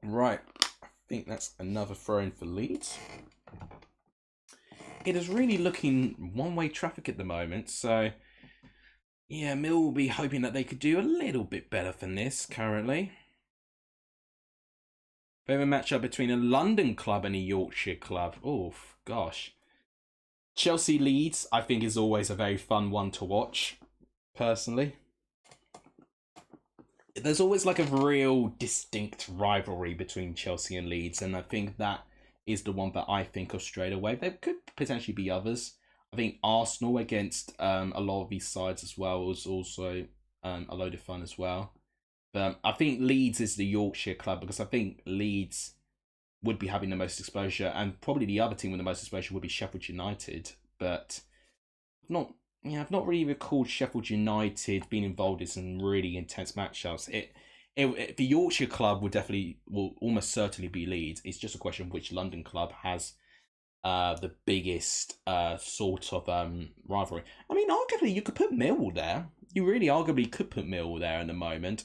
Right, I think that's another throw-in for Leeds. It is really looking one-way traffic at the moment, so yeah, Mill will be hoping that they could do a little bit better than this currently. We have a matchup between a London club and a Yorkshire club. Oh, gosh. Chelsea Leeds, I think, is always a very fun one to watch, personally. There's always like a real distinct rivalry between Chelsea and Leeds, and I think that is the one that I think of straight away. There could potentially be others. I think Arsenal against a lot of these sides as well was also a load of fun as well. But I think Leeds is the Yorkshire club because I think Leeds would be having the most exposure, and probably the other team with the most exposure would be Sheffield United. But I've not really recalled Sheffield United being involved in some really intense matchups. The Yorkshire club will almost certainly be Leeds. It's just a question of which London club has the biggest sort of rivalry. I mean, arguably you could put Millwall there. You really arguably could put Millwall there in the moment.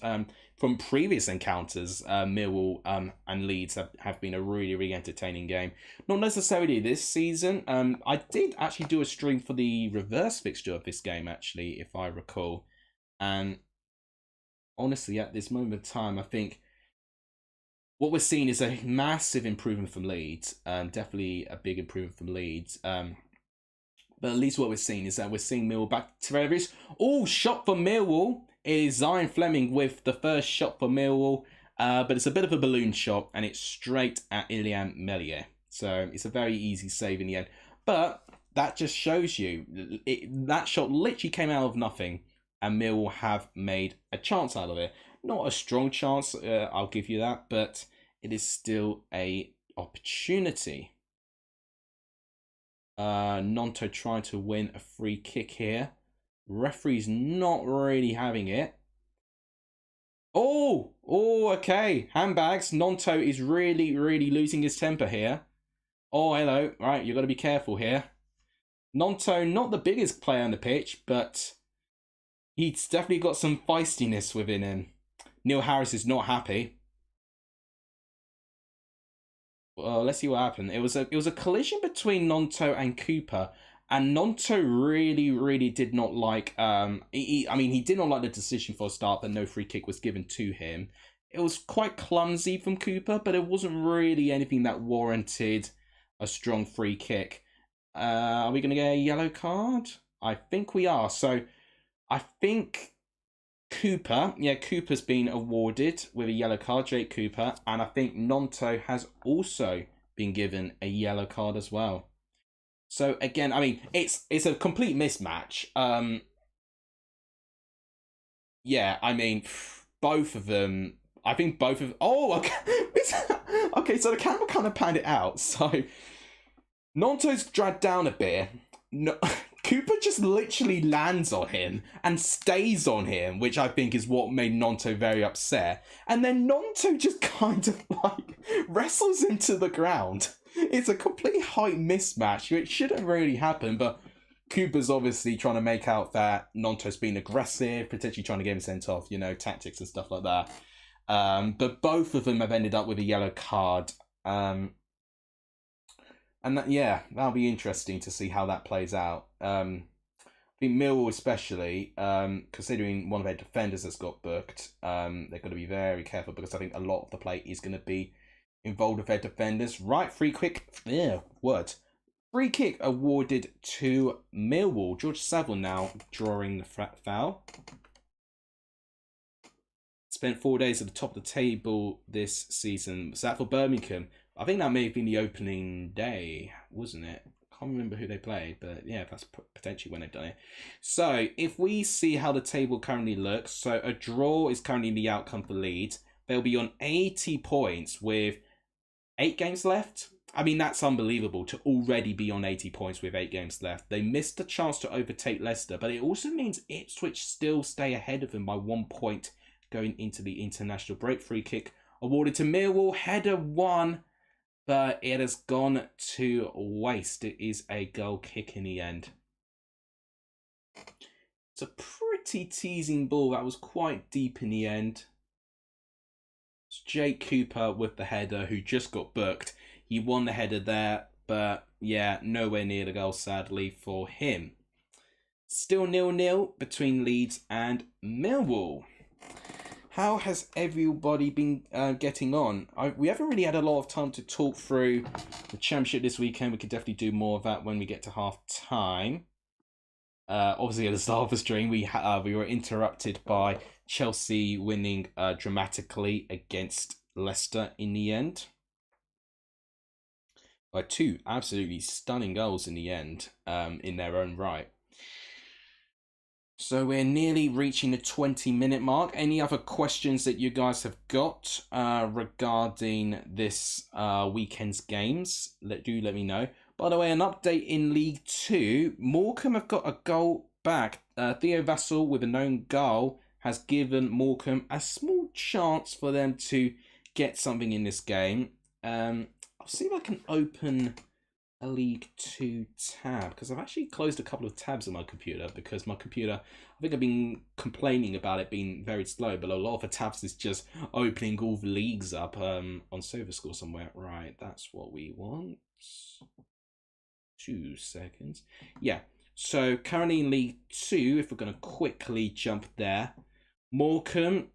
From previous encounters, Millwall and Leeds have been a really, really entertaining game. Not necessarily this season. I did actually do a stream for the reverse fixture of this game, actually, if I recall. And honestly, at this moment in time, I think what we're seeing is a massive improvement from Leeds. Definitely a big improvement from Leeds. But at least what we're seeing is that we're seeing Millwall back to various. Oh, shot for Millwall. It is Zion Fleming with the first shot for Millwall. But it's a bit of a balloon shot, and it's straight at Ilian Melier. So it's a very easy save in the end. But that just shows you, that shot literally came out of nothing, and Millwall have made a chance out of it. Not a strong chance, I'll give you that, but it is still a opportunity. Nonto trying to win a free kick here. Referee's not really having it. Oh, okay. Handbags. Nonto is really, really losing his temper here. Oh, hello. Right, you've got to be careful here. Nonto, not the biggest player on the pitch, but he's definitely got some feistiness within him. Neil Harris is not happy. Well, let's see what happened. It was a collision between Nonto and Cooper, and Nonto really, really did not like. He did not like the decision for a start that no free kick was given to him. It was quite clumsy from Cooper, but it wasn't really anything that warranted a strong free kick. Are we going to get a yellow card? I think we are. So, I think Cooper's been awarded with a yellow card, Jake Cooper, and I think Nonto has also been given a yellow card as well. So again, I mean, it's a complete mismatch. Yeah, I mean, both of them. I think both of. Oh, okay. Okay, so the camera kind of panned it out. So Nonto's dragged down a bit. No. Cooper just literally lands on him and stays on him, which I think is what made Nonto very upset. And then Nonto just kind of like wrestles him to the ground. It's a complete height mismatch, which shouldn't really happen, but Cooper's obviously trying to make out that Nonto's being aggressive, potentially trying to get him sent off, tactics and stuff like that. But both of them have ended up with a yellow card. And that'll be interesting to see how that plays out. I think Millwall especially, considering one of their defenders has got booked, they're going to be very careful because I think a lot of the play is going to be involved with their defenders. Right, free kick. Yeah, word. Free kick awarded to Millwall. George Saville now drawing the foul. Spent 4 days at the top of the table this season. Was that for Birmingham? I think that may have been the opening day, wasn't it? Can't remember who they played, but yeah, that's potentially when they've done it. So if we see how the table currently looks, so a draw is currently the outcome for Leeds. They'll be on 80 points with 8 games left. I mean, that's unbelievable to already be on 80 points with 8 games left. They missed a chance to overtake Leicester, but it also means Ipswich still stay ahead of them by 1 point going into the international break. Free kick awarded to Millwall. Header won, but it has gone to waste. It is a goal kick in the end. It's a pretty teasing ball that was quite deep in the end. It's Jake Cooper with the header, who just got booked. He won the header there, but yeah, nowhere near the goal, sadly, for him. Still 0-0 between Leeds and Millwall. How has everybody been getting on? We haven't really had a lot of time to talk through the Championship this weekend. We could definitely do more of that when we get to half time. Obviously, at the start of the stream, we were interrupted by Chelsea winning dramatically against Leicester in the end. By 2 absolutely stunning goals in the end, in their own right. So we're nearly reaching the 20-minute mark. Any other questions that you guys have got regarding this weekend's games? Do let me know. By the way, an update in League 2. Morecambe have got a goal back. Theo Vassell with a known goal has given Morecambe a small chance for them to get something in this game. I'll see if I can open a League 2 tab, because I've actually closed a couple of tabs on my computer, because my computer, I think I've been complaining about it being very slow, but a lot of the tabs is just opening all the leagues up on SofaScore somewhere. Right, that's what we want. 2 seconds. Yeah, so currently in League 2, if we're going to quickly jump there, Morecambe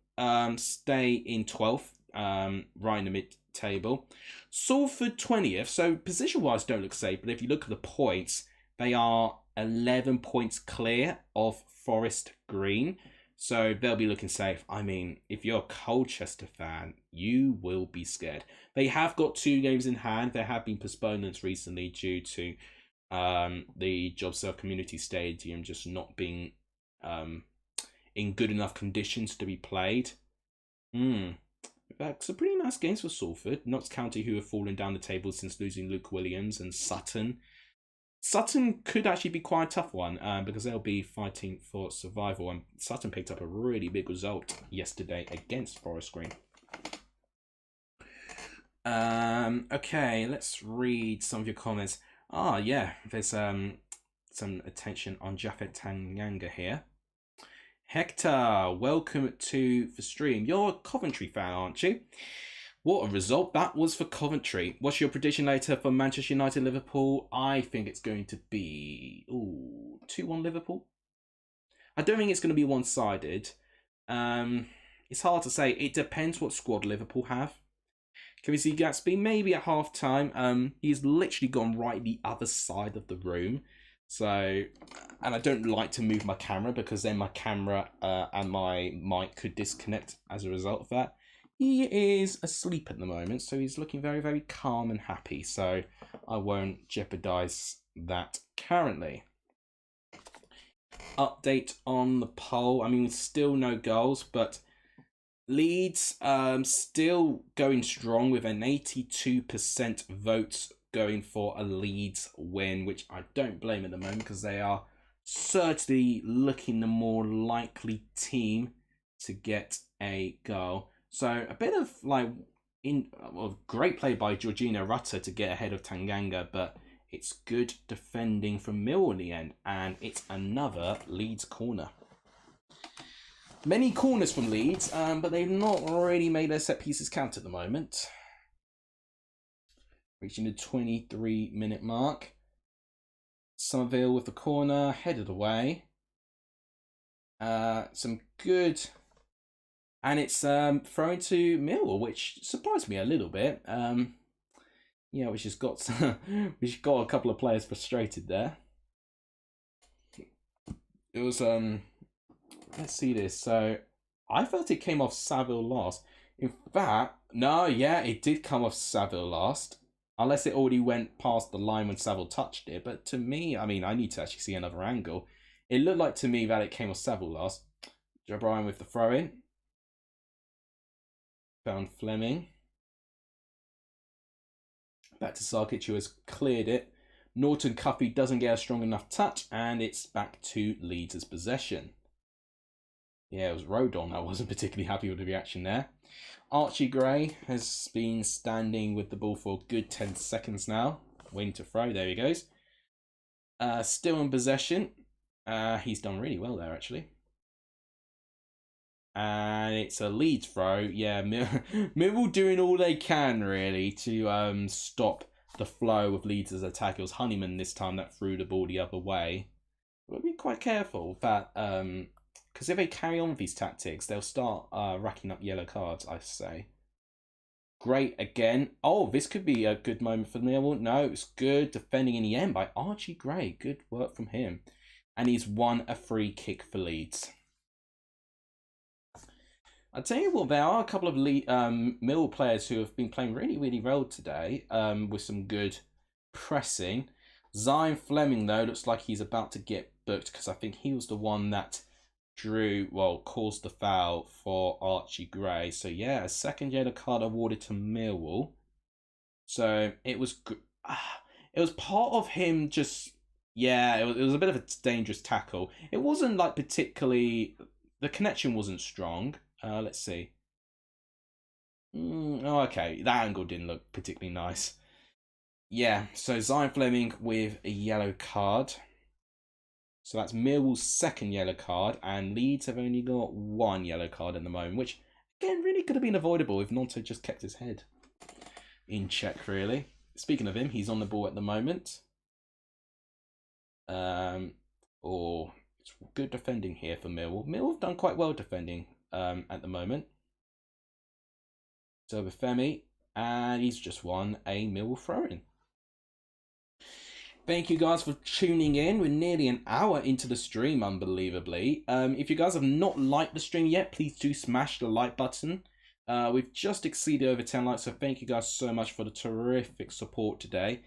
stay in 12th, right in the mid-table. Salford 20th, so position-wise don't look safe, but if you look at the points, they are 11 points clear of Forest Green, so they'll be looking safe. I mean, if you're a Colchester fan, you will be scared. They have got 2 games in hand. There have been postponements recently due to the JobServe Community Stadium just not being in good enough conditions to be played. Some pretty nice games for Salford. Notts County, who have fallen down the table since losing Luke Williams, and Sutton. Sutton could actually be quite a tough one because they'll be fighting for survival. And Sutton picked up a really big result yesterday against Forest Green. Okay, let's read some of your comments. Yeah, there's some attention on Japhet Tanganga here. Hector, welcome to the stream. You're a Coventry fan, aren't you? What a result that was for Coventry. What's your prediction later for Manchester United Liverpool? I think it's going to be 2-1 Liverpool. I don't think it's going to be one-sided. It's hard to say. It depends what squad Liverpool have. Can we see Gatsby? Maybe at half time. He's literally gone right the other side of the room. So, and I don't like to move my camera because then my camera and my mic could disconnect as a result of that. He is asleep at the moment, so he's looking very, very calm and happy. So I won't jeopardize that currently. Update on the poll. I mean, still no goals, but Leeds still going strong with an 82% votes going for a Leeds win, which I don't blame at the moment because they are certainly looking the more likely team to get a goal. So a bit of great play by Georgina Rutter to get ahead of Tanganga, but it's good defending from Millwall in the end, and it's another Leeds corner. Many corners from Leeds, but they've not already made their set pieces count at the moment. Reaching the 23-minute mark. Somerville with the corner, headed away. Some good And it's thrown to Millwall, which surprised me a little bit. Yeah, which has got which got a couple of players frustrated there. It was let's see this. So I felt it came off Saville last. In fact, no, yeah, it did come off Saville last. Unless it already went past the line when Saville touched it. But to me, I mean, I need to actually see another angle. It looked like to me that it came off Saville last. Joe Bryan with the throw in. Found Fleming. Back to Sarkic, who has cleared it. Norton Cuffy doesn't get a strong enough touch, and it's back to Leeds' possession. Yeah, it was Rodon. I wasn't particularly happy with the reaction there. Archie Gray has been standing with the ball for a good 10 seconds now. Waiting to throw. There he goes. Still in possession. He's done really well there, actually. And it's a Leeds throw. Yeah, Millwall doing all they can, really, to stop the flow of Leeds' attack. It was Honeyman this time that threw the ball the other way. We'll be quite careful that... because if they carry on with these tactics, they'll start racking up yellow cards, I say. Great again. Oh, this could be a good moment for Millwall. No, it's good defending in the end by Archie Gray. Good work from him. And he's won a free kick for Leeds. I'll tell you what, there are a couple of Millwall players who have been playing really, really well today with some good pressing. Zion Fleming, though, looks like he's about to get booked because I think he was the one that caused the foul for Archie Gray. So yeah, a second yellow card awarded to Millwall. So it was part of him just, yeah, it was a bit of a dangerous tackle. It wasn't like particularly, the connection wasn't strong. Let's see. Oh, okay, that angle didn't look particularly nice. Yeah, so Zion Fleming with a yellow card. So that's Millwall's second yellow card, and Leeds have only got one yellow card at the moment, which, again, really could have been avoidable if Nonto just kept his head in check, really. Speaking of him, he's on the ball at the moment. It's good defending here for Millwall. Millwall have done quite well defending at the moment. So with Femi, and he's just won a Millwall throw-in. Thank you guys for tuning in. We're nearly an hour into the stream, unbelievably. If you guys have not liked the stream yet, please do smash the like button. We've just exceeded over 10 likes, so thank you guys so much for the terrific support today.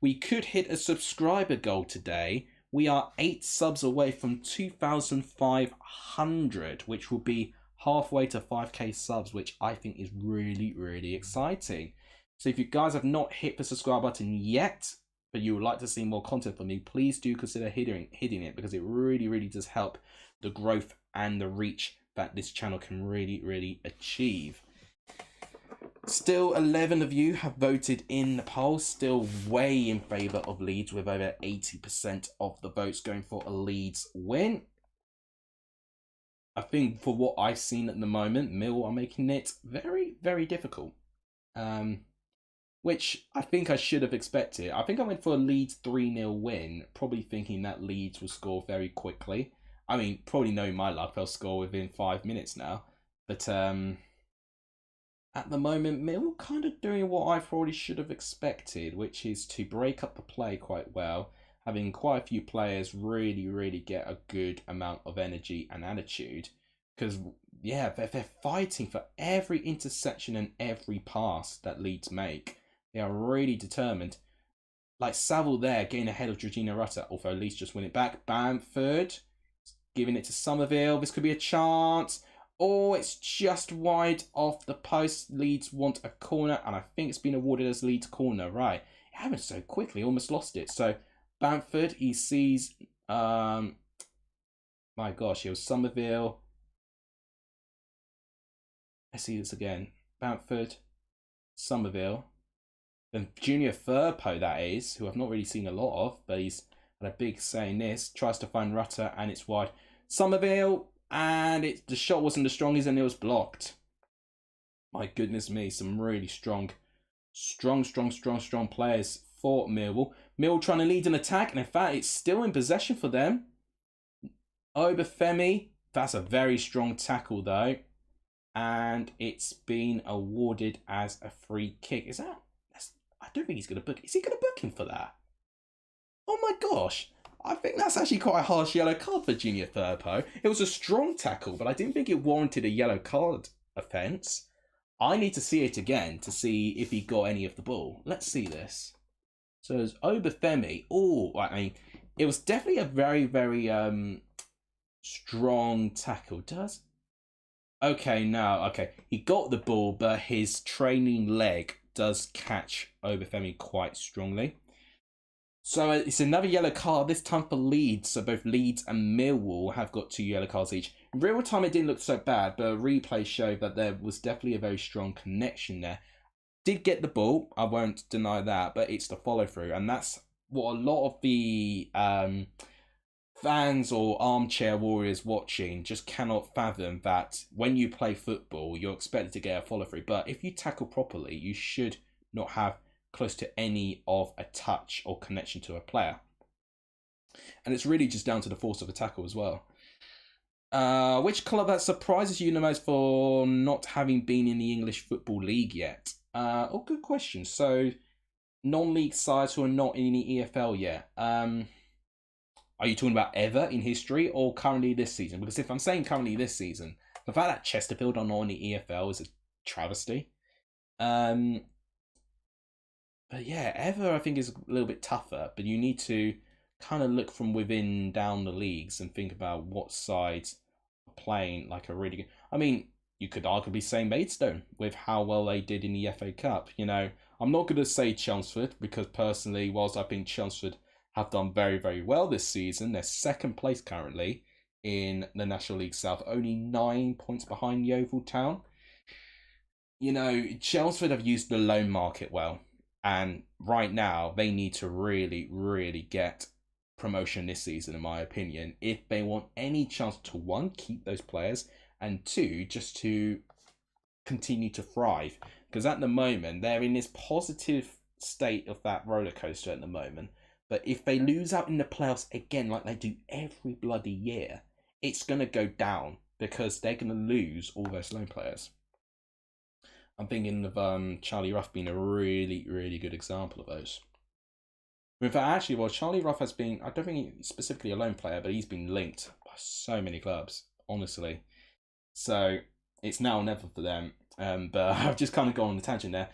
We could hit a subscriber goal today. We are 8 subs away from 2,500, which will be halfway to 5k subs, which I think is really, really exciting. So if you guys have not hit the subscribe button yet, but you would like to see more content from me, please do consider hitting it, because it really, really does help the growth and the reach that this channel can really, really achieve. Still 11 of you have voted in the poll, still way in favour of Leeds, with over 80% of the votes going for a Leeds win. I think for what I've seen at the moment, Millwall are making it very, very difficult. Which I think I should have expected. I think I went for a Leeds 3-0 win, probably thinking that Leeds will score very quickly. I mean, probably knowing my luck, they'll score within 5 minutes now. But at the moment, Millwall kind of doing what I probably should have expected, which is to break up the play quite well, having quite a few players really, really get a good amount of energy and attitude. Because, yeah, they're fighting for every interception and every pass that Leeds make. They are really determined. Like Saville there, getting ahead of Georgina Rutter, although Leeds just win it back. Bamford, giving it to Somerville. This could be a chance. Oh, it's just wide off the post. Leeds want a corner, and I think it's been awarded as Leeds corner. Right. It happened so quickly, almost lost it. So, Bamford, he sees... my gosh, it was Somerville. Let's see this again. Bamford, Somerville. Then Junior Firpo, that is, who I've not really seen a lot of, but he's had a big say in this. Tries to find Rutter, and it's wide. Somerville, and the shot wasn't the strongest, and it was blocked. My goodness me, some really strong players for Millwall. Millwall trying to lead an attack, and in fact, it's still in possession for them. Obafemi, that's a very strong tackle, though. and it's been awarded as a free kick. Is that? I don't think he's going to book. Is he going to book him for that? Oh my gosh. I think that's actually quite a harsh yellow card for Junior Firpo. It was a strong tackle, but I didn't think it warranted a yellow card offence. I need to see it again to see if he got any of the ball. Let's see this. So it's Obafemi. Oh, I mean, it was definitely a very, very strong tackle. Okay. He got the ball, but his training leg does catch Obafemi quite strongly. So it's another yellow card, this time for Leeds. So both Leeds and Millwall have got 2 yellow cards each. In real time, it didn't look so bad, but replay showed that there was definitely a very strong connection there. Did get the ball, I won't deny that, but it's the follow through. And that's what a lot of the fans or armchair warriors watching just cannot fathom, that when you play football, you're expected to get a follow through. But if you tackle properly, you should not have close to any of a touch or connection to a player. And it's really just down to the force of a tackle as well. Which club that surprises you the most for not having been in the English Football League yet? Good question. So, non-league sides who are not in the EFL yet. Are you talking about ever in history or currently this season? Because if I'm saying currently this season, the fact that Chesterfield are not in the EFL is a travesty. But yeah, ever I think is a little bit tougher, but you need to kind of look from within down the leagues and think about what sides are playing like a really good... I mean, you could arguably say Maidstone with how well they did in the FA Cup. You know, I'm not going to say Chelmsford because personally, whilst I think Chelmsford have done very, very well this season, they're second place currently in the National League South, only 9 points behind Yeovil Town. You know, Chelmsford have used the loan market well. And right now, they need to really, really get promotion this season, in my opinion, if they want any chance to, 1, keep those players, and 2, just to continue to thrive. Because at the moment, they're in this positive state of that roller coaster at the moment. But if they lose out in the playoffs again, like they do every bloody year, it's going to go down because they're going to lose all those loan players. I'm thinking of Charlie Ruff being a really, really good example of those. In fact, actually, well, Charlie Ruff has been, I don't think he's specifically a lone player, but he's been linked by so many clubs, honestly. So it's now or never for them. But I've just kind of gone on the tangent there.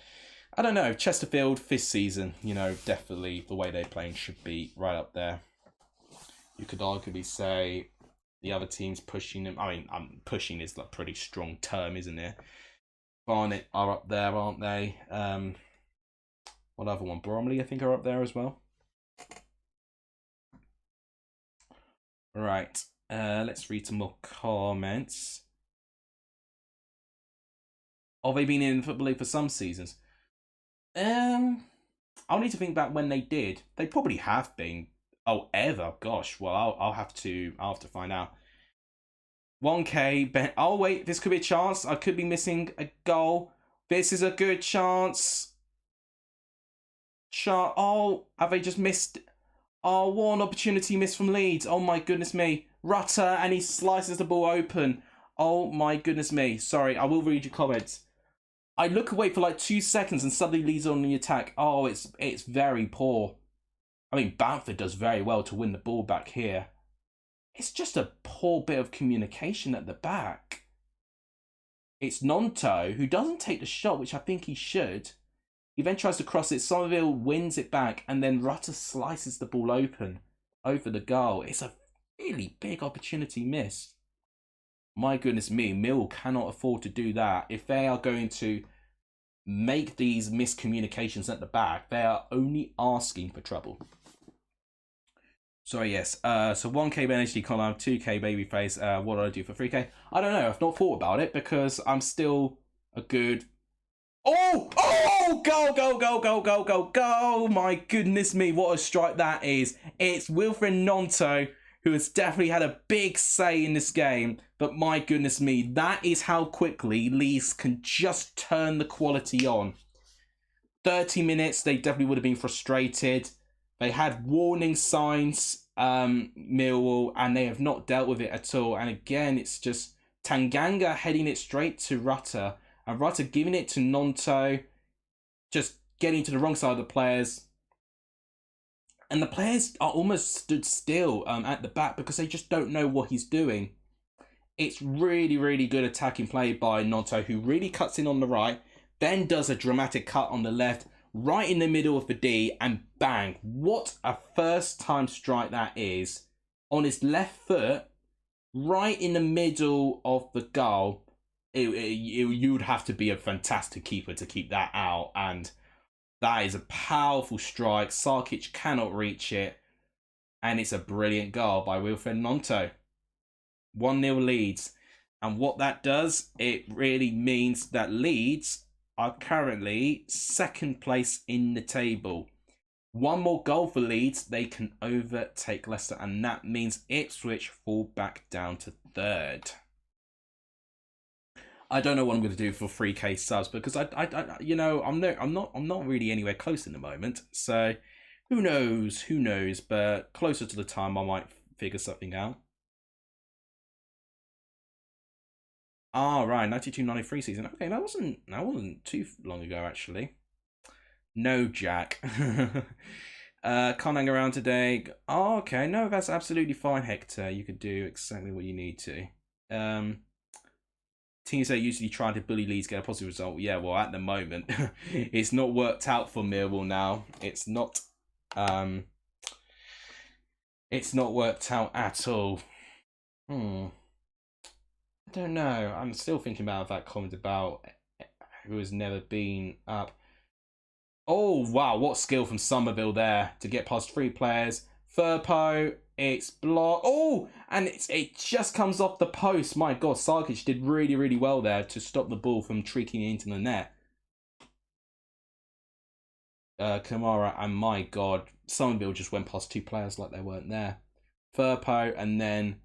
I don't know, Chesterfield, 5th season, you know, definitely the way they're playing should be right up there. You could arguably say the other teams pushing them. I mean, pushing is a pretty strong term, isn't it? Barnet are up there, aren't they? What other one? Bromley, I think, are up there as well. Right. Let's read some more comments. Have they been in Football League for some seasons? I'll need to think back when they did. They probably have been. Oh, ever? Gosh. Well, I'll have to find out. 1K, Ben. Oh, wait, this could be a chance. I could be missing a goal. This is a good chance. Oh, have they just missed? Oh, what an opportunity missed from Leeds. Oh, my goodness me. Rutter, and he slices the ball open. Oh, my goodness me. Sorry, I will read your comments. I look away for like 2 seconds and suddenly Leeds on the attack. Oh, it's very poor. I mean, Bamford does very well to win the ball back here. It's just a poor bit of communication at the back. It's Nonto, who doesn't take the shot, which I think he should. He then tries to cross it. Somerville wins it back, and then Rutter slices the ball open over the goal. It's a really big opportunity missed. My goodness me, Mill cannot afford to do that. If they are going to make these miscommunications at the back, they are only asking for trouble. Sorry, yes. So 1K energy column, 2K babyface. What do I do for 3K? I don't know. I've not thought about it because I'm still a good... Oh! Go! My goodness me, what a strike that is. It's Wilfred Nonto, who has definitely had a big say in this game. But my goodness me, that is how quickly Leeds can just turn the quality on. 30 minutes, they definitely would have been frustrated. They had warning signs, Millwall, and they have not dealt with it at all. And again, it's just Tanganga heading it straight to Rutter, and Rutter giving it to Nonto, just getting to the wrong side of the players. And the players are almost stood still at the back because they just don't know what he's doing. It's really, really good attacking play by Nonto, who really cuts in on the right, then does a dramatic cut on the left, right in the middle of the D, and bang. What a first time strike that is. On his left foot, right in the middle of the goal. You'd have to be a fantastic keeper to keep that out, and that is a powerful strike. Sarkic cannot reach it, and it's a brilliant goal by Wilfred Nonto. 1-0 Leeds, and what that does, it really means that Leeds are currently second place in the table. One more goal for Leeds, they can overtake Leicester, and that means Ipswich fall back down to third. I don't know what I'm going to do for 3K subs because I'm not really anywhere close in the moment. So who knows? But closer to the time, I might figure something out. Ah, right, 92-93 season. Okay, that wasn't too long ago actually. No, Jack. Can't hang around today. Oh, okay, no, that's absolutely fine, Hector. You could do exactly what you need to. Teams that usually try to bully Leeds get a positive result. Yeah, well, at the moment, it's not worked out for Millwall now. It's not worked out at all. I don't know. I'm still thinking about that comment about who has never been up. Oh, wow, what skill from Somerville there to get past 3 players. Firpo, it's blocked. Oh, and it just comes off the post. My God, Sarkic did really, really well there to stop the ball from treaking into the net. Kamara, and my God, Somerville just went past 2 players like they weren't there. Firpo, and then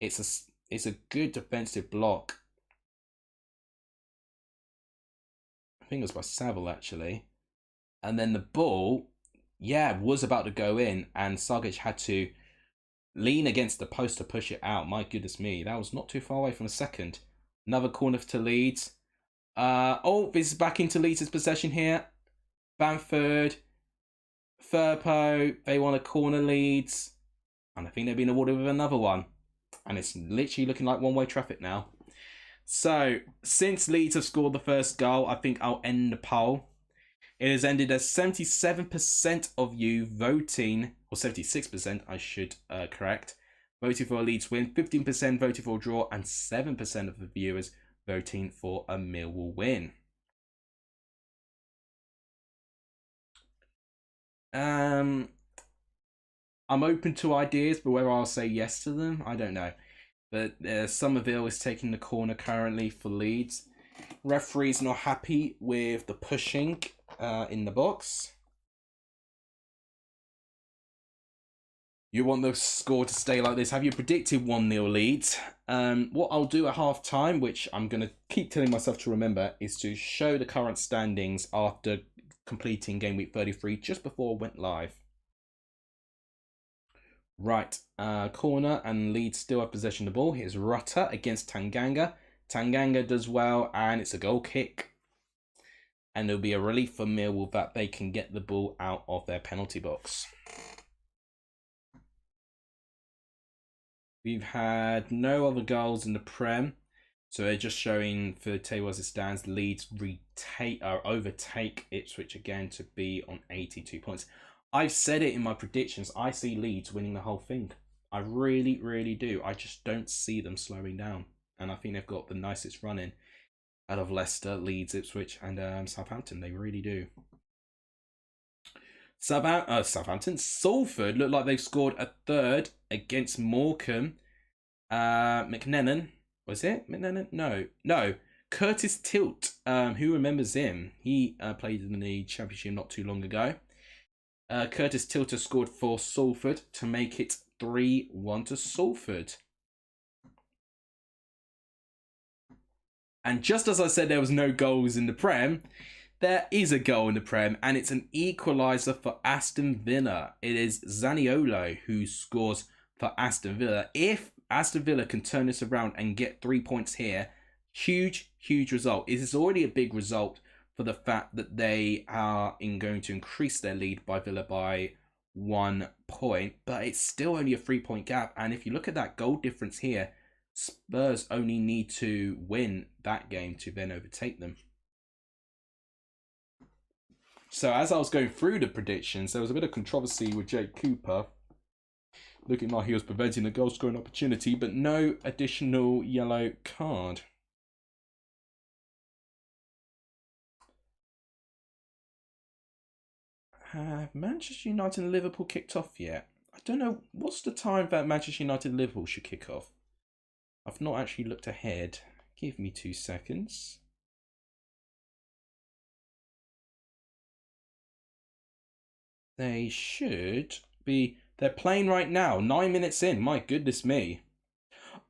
it's a good defensive block. I think it was by Saville, actually. And then the ball, yeah, was about to go in, and Sarkic had to lean against the post to push it out. My goodness me, that was not too far away from a second. Another corner to Leeds. Oh, this is back into Leeds' possession here. Bamford, Firpo, they want a corner Leeds. And I think they've been awarded with another one. And it's literally looking like one-way traffic now. So, since Leeds have scored the first goal, I think I'll end the poll. It has ended as 77% of you voting, or 76% I should correct, voting for a Leeds win, 15% voting for a draw, and 7% of the viewers voting for a Millwall win. I'm open to ideas, but whether I'll say yes to them, I don't know. But Somerville is taking the corner currently for Leeds. Referee's not happy with the pushing in the box. You want the score to stay like this. Have you predicted 1-0 Leeds? What I'll do at half time, which I'm going to keep telling myself to remember, is to show the current standings after completing game week 33 just before it went live. Right, corner, and Leeds still have possession of the ball. Here's Rutter against Tanganga. Tanganga does well, and it's a goal kick. And there'll be a relief for Millwall that they can get the ball out of their penalty box. We've had no other goals in the Prem. So they're just showing for the table as it stands, Leeds overtake Ipswich again to be on 82 points. I've said it in my predictions. I see Leeds winning the whole thing. I really, really do. I just don't see them slowing down. And I think they've got the nicest run in out of Leicester, Leeds, Ipswich, and Southampton. They really do. Southampton, Salford look like they've scored a third against Morecambe. McNennan, was it McNennan? No. Curtis Tilt. Who remembers him? He played in the Championship not too long ago. Curtis Tilter scored for Salford to make it 3-1 to Salford. And just as I said there was no goals in the Prem, there is a goal in the Prem, and it's an equaliser for Aston Villa. It is Zaniolo who scores for Aston Villa. If Aston Villa can turn this around and get 3 points here, huge result. It is already a big result for the fact that they are going to increase their lead by Villa by 1 point, but it's still only a 3-point gap. And if you look at that goal difference here, Spurs only need to win that game to then overtake them. So as I was going through the predictions, there was a bit of controversy with Jake Cooper, looking like he was preventing the goal scoring opportunity, but no additional yellow card. Have Manchester United and Liverpool kicked off yet? I don't know. What's the time that Manchester United and Liverpool should kick off? I've not actually looked ahead. Give me 2 seconds. They should be... They're playing right now. 9 minutes in. My goodness me.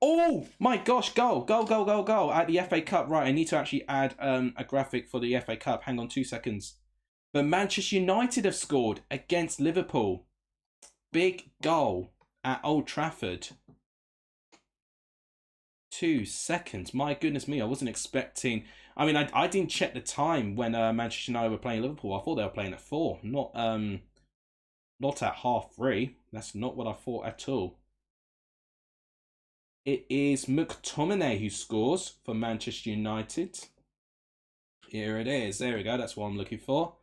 Oh my gosh, goal at the FA Cup. Right, I need to actually add a graphic for the FA Cup. Hang on 2 seconds. But Manchester United have scored against Liverpool. Big goal at Old Trafford. 2 seconds. My goodness me, I wasn't expecting... I mean, I didn't check the time when Manchester United were playing Liverpool. I thought they were playing at 4, not at 3:30. That's not what I thought at all. It is McTominay who scores for Manchester United. Here it is. There we go. That's what I'm looking for.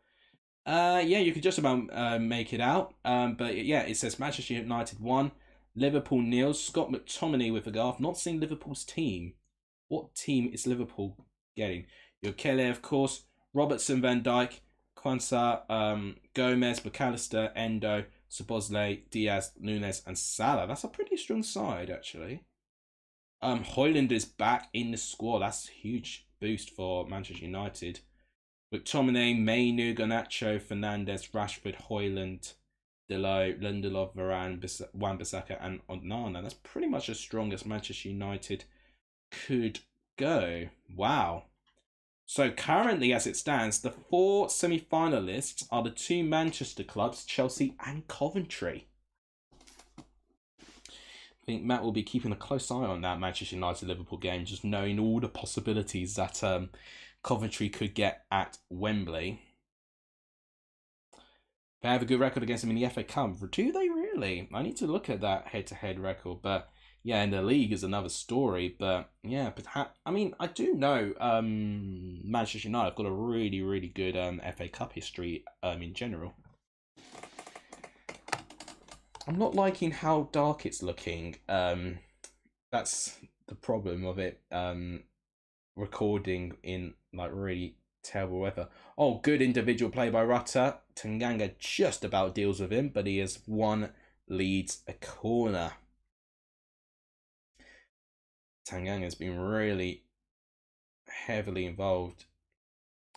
Yeah, you could just about make it out. But yeah, it says Manchester United 1, Liverpool 0. Scott McTominay with a goal. I've not seen Liverpool's team. What team is Liverpool getting? Yokele, of course. Robertson, Van Dijk, Quansah, Gomez, McAllister, Endo, Szoboszlai, Diaz, Nunes, and Salah. That's a pretty strong side, actually. Højlund is back in the squad. That's a huge boost for Manchester United. McTominay, Mainu, Garnacho, Fernandes, Rashford, Højlund, Delo, Lindelof, Varane, Wan-Bissaka, and Onana. That's pretty much as strong as Manchester United could go. Wow. So currently, as it stands, the 4 semi-finalists are the 2 Manchester clubs, Chelsea and Coventry. I think Matt will be keeping a close eye on that Manchester United-Liverpool game, just knowing all the possibilities that Coventry could get at Wembley. They have a good record against them in the FA Cup. Do they really? I need to look at that head-to-head record, but... Yeah, in the league is another story, but yeah, I mean, I do know Manchester United have got a really good FA Cup history in general. I'm not liking how dark it's looking. That's the problem of it recording in like really terrible weather. Oh, good individual play by Rutter. Tanganga just about deals with him, but he has won Leeds a corner. Tanganga's been really heavily involved.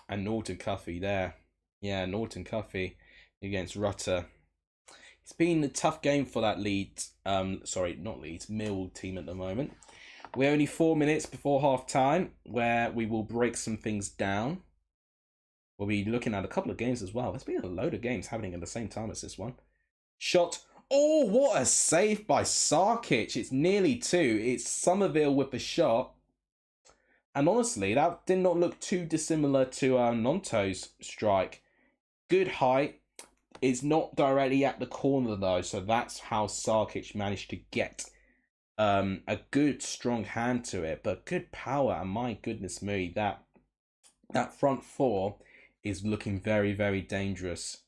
And Norton Cuffy there. Yeah, Norton Cuffy against Rutter. It's been a tough game for that Leeds, Millwall team at the moment. We're only 4 minutes before half time, where we will break some things down. We'll be looking at a couple of games as well. There's been a load of games happening at the same time as this one. Shot. Oh, what a save by Sarkic. It's nearly 2. It's Somerville with the shot. And honestly, that did not look too dissimilar to Nonto's strike. Good height. It's not directly at the corner though, so that's how Sarkic managed to get a good strong hand to it. But good power, and my goodness me, that front 4 is looking very dangerous.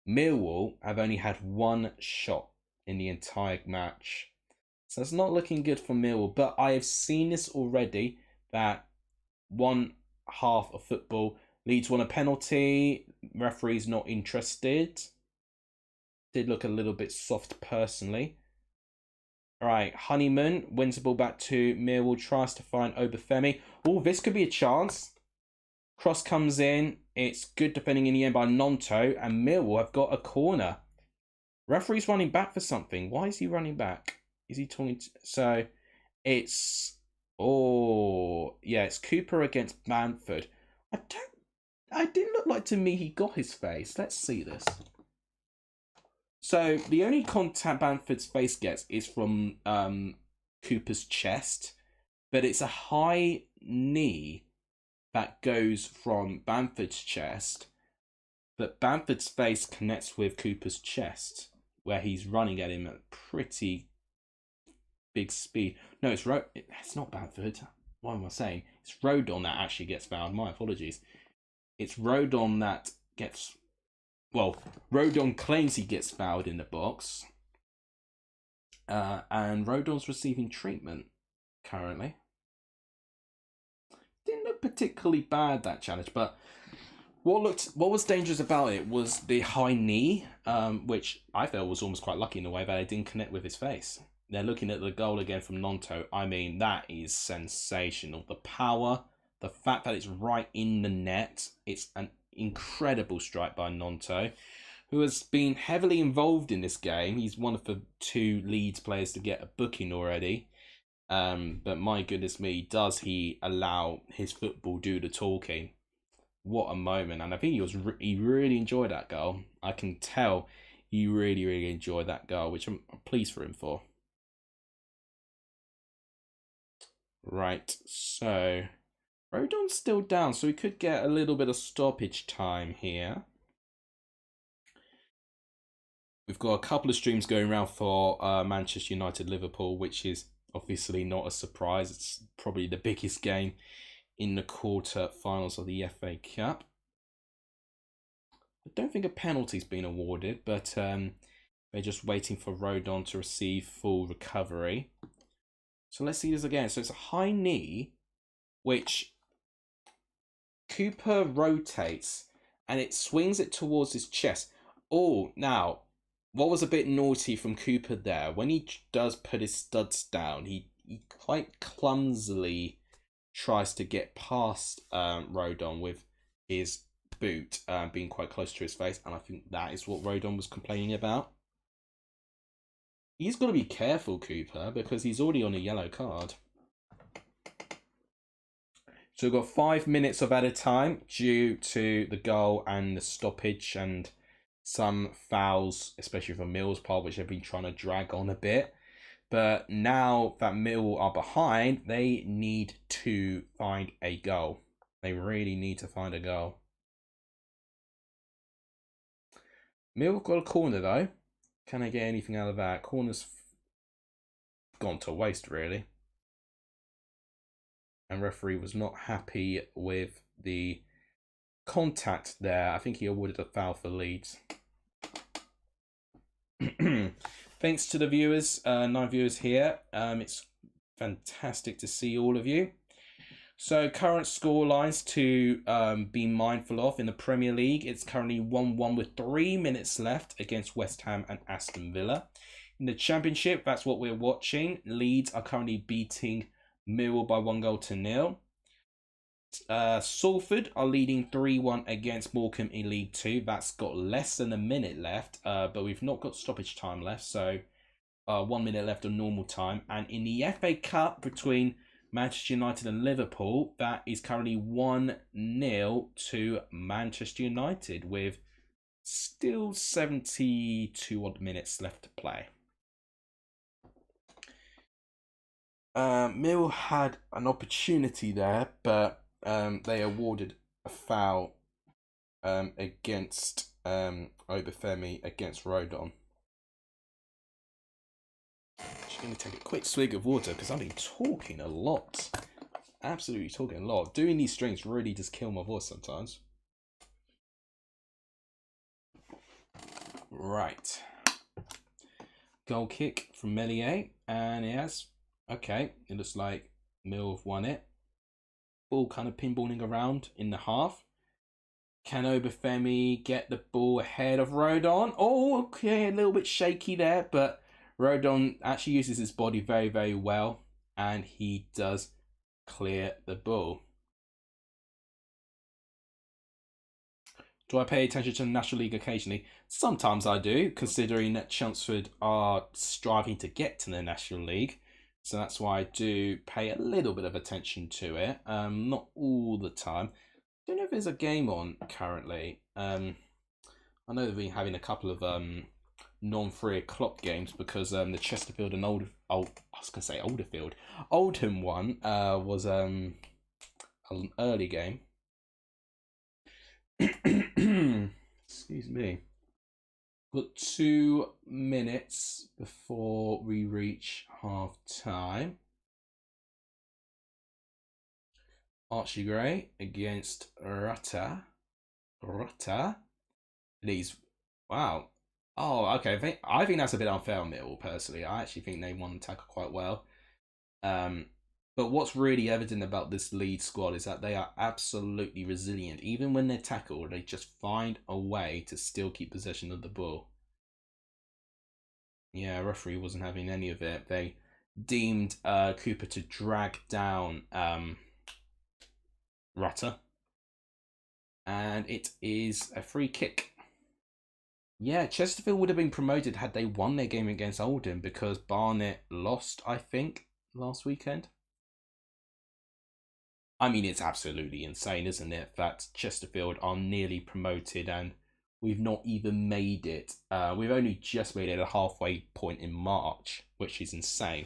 Millwall have only had 1 shot in the entire match. So it's not looking good for Millwall. But I have seen this already, that one half of football, Leeds won a penalty, referee's not interested. Did look a little bit soft personally. Alright, Honeyman wins the ball back to Millwall, tries to find Obafemi. Oh, this could be a chance. Cross comes in. It's good defending in the end by Nonto, and Millwall have got a corner. Referee's running back for something. Why is he running back? Is he talking to... So, it's... Oh, yeah, it's Cooper against Bamford. I didn't look like to me he got his face. Let's see this. So, the only contact Bamford's face gets is from Cooper's chest, but it's a high knee that goes from Bamford's chest, but Bamford's face connects with Cooper's chest, where he's running at him at pretty big speed. No, it's not Bamford. What am I saying? It's Rodon that actually gets fouled. My apologies. It's Rodon that gets... Well, Rodon claims he gets fouled in the box. And Rodon's receiving treatment currently. Didn't look particularly bad, that challenge, but what was dangerous about it was the high knee, which I felt was almost quite lucky in a way that it didn't connect with his face. They're looking at the goal again from Nonto. I mean, that is sensational. The power, the fact that it's right in the net. It's an incredible strike by Nonto, who has been heavily involved in this game. He's one of the 2 Leeds players to get a booking already. But my goodness me, does he allow his football do the talking? What a moment. And I think he really enjoyed that goal. I can tell he really enjoyed that goal, which I'm pleased for him for. Right, so Rodon's still down, so we could get a little bit of stoppage time here. We've got a couple of streams going around for Manchester United Liverpool, which is obviously not a surprise. It's probably the biggest game in the quarter-finals of the FA Cup. I don't think a penalty's been awarded, but they're just waiting for Rodon to receive full recovery. So let's see this again. So it's a high knee, which Cooper rotates, and it swings it towards his chest. Oh, now, what was a bit naughty from Cooper there, when he does put his studs down, he quite clumsily tries to get past Rodon with his boot being quite close to his face, and I think that is what Rodon was complaining about. He's got to be careful, Cooper, because he's already on a yellow card. So we've got 5 minutes of added time due to the goal and the stoppage and some fouls, especially from Mill's part, which they've been trying to drag on a bit. But now that Millwall are behind, they need to find a goal. They really need to find a goal. Mill got a corner though. Can they get anything out of that? Corner's gone to waste really. And referee was not happy with the contact there. I think he awarded a foul for Leeds. Thanks to the viewers, 9 viewers here. It's fantastic to see all of you. So current score lines to be mindful of in the Premier League. It's currently 1-1 with 3 minutes left against West Ham and Aston Villa. In the Championship, that's what we're watching. Leeds are currently beating Millwall by 1-0. Salford are leading 3-1 against Morecambe in League 2. That's got less than a minute left, but we've not got stoppage time left, so 1 minute left of normal time. And in the FA Cup between Manchester United and Liverpool, that is currently 1-0 to Manchester United with still 72 odd minutes left to play. Mill had an opportunity there, but they awarded a foul against Obafemi against Rodon. Just going to take a quick swig of water because I've been talking a lot. Absolutely talking a lot. Doing these streams really does kill my voice sometimes. Right. Goal kick from Melier, and it has... Okay, it looks like Mill have won it. Ball kind of pinballing around in the half. Can Obafemi get the ball ahead of Rodon? Oh, okay, a little bit shaky there, but Rodon actually uses his body very well, and he does clear the ball. Do I pay attention to the National League occasionally? Sometimes I do, considering that Chelmsford are striving to get to the National League. So that's why I do pay a little bit of attention to it. Not all the time. Don't know if there's a game on currently. I know they've been having a couple of non-3 o'clock games because the Chesterfield and Oldham one was an early game. Excuse me. Got 2 minutes before we reach half time. Archie Gray against Rutter. Leeds. Wow. Oh, okay. I think that's a bit unfair on Millwall, personally. I actually think they won the tackle quite well. But what's really evident about this Leeds squad is that they are absolutely resilient. Even when they're tackled, they just find a way to still keep possession of the ball. Yeah, referee wasn't having any of it. They deemed Cooper to drag down Rutter. And it is a free kick. Yeah, Chesterfield would have been promoted had they won their game against Oldham because Barnet lost, I think, last weekend. I mean, it's absolutely insane, isn't it, that Chesterfield are nearly promoted and we've not even made it. We've only just made it a halfway point in March, which is insane.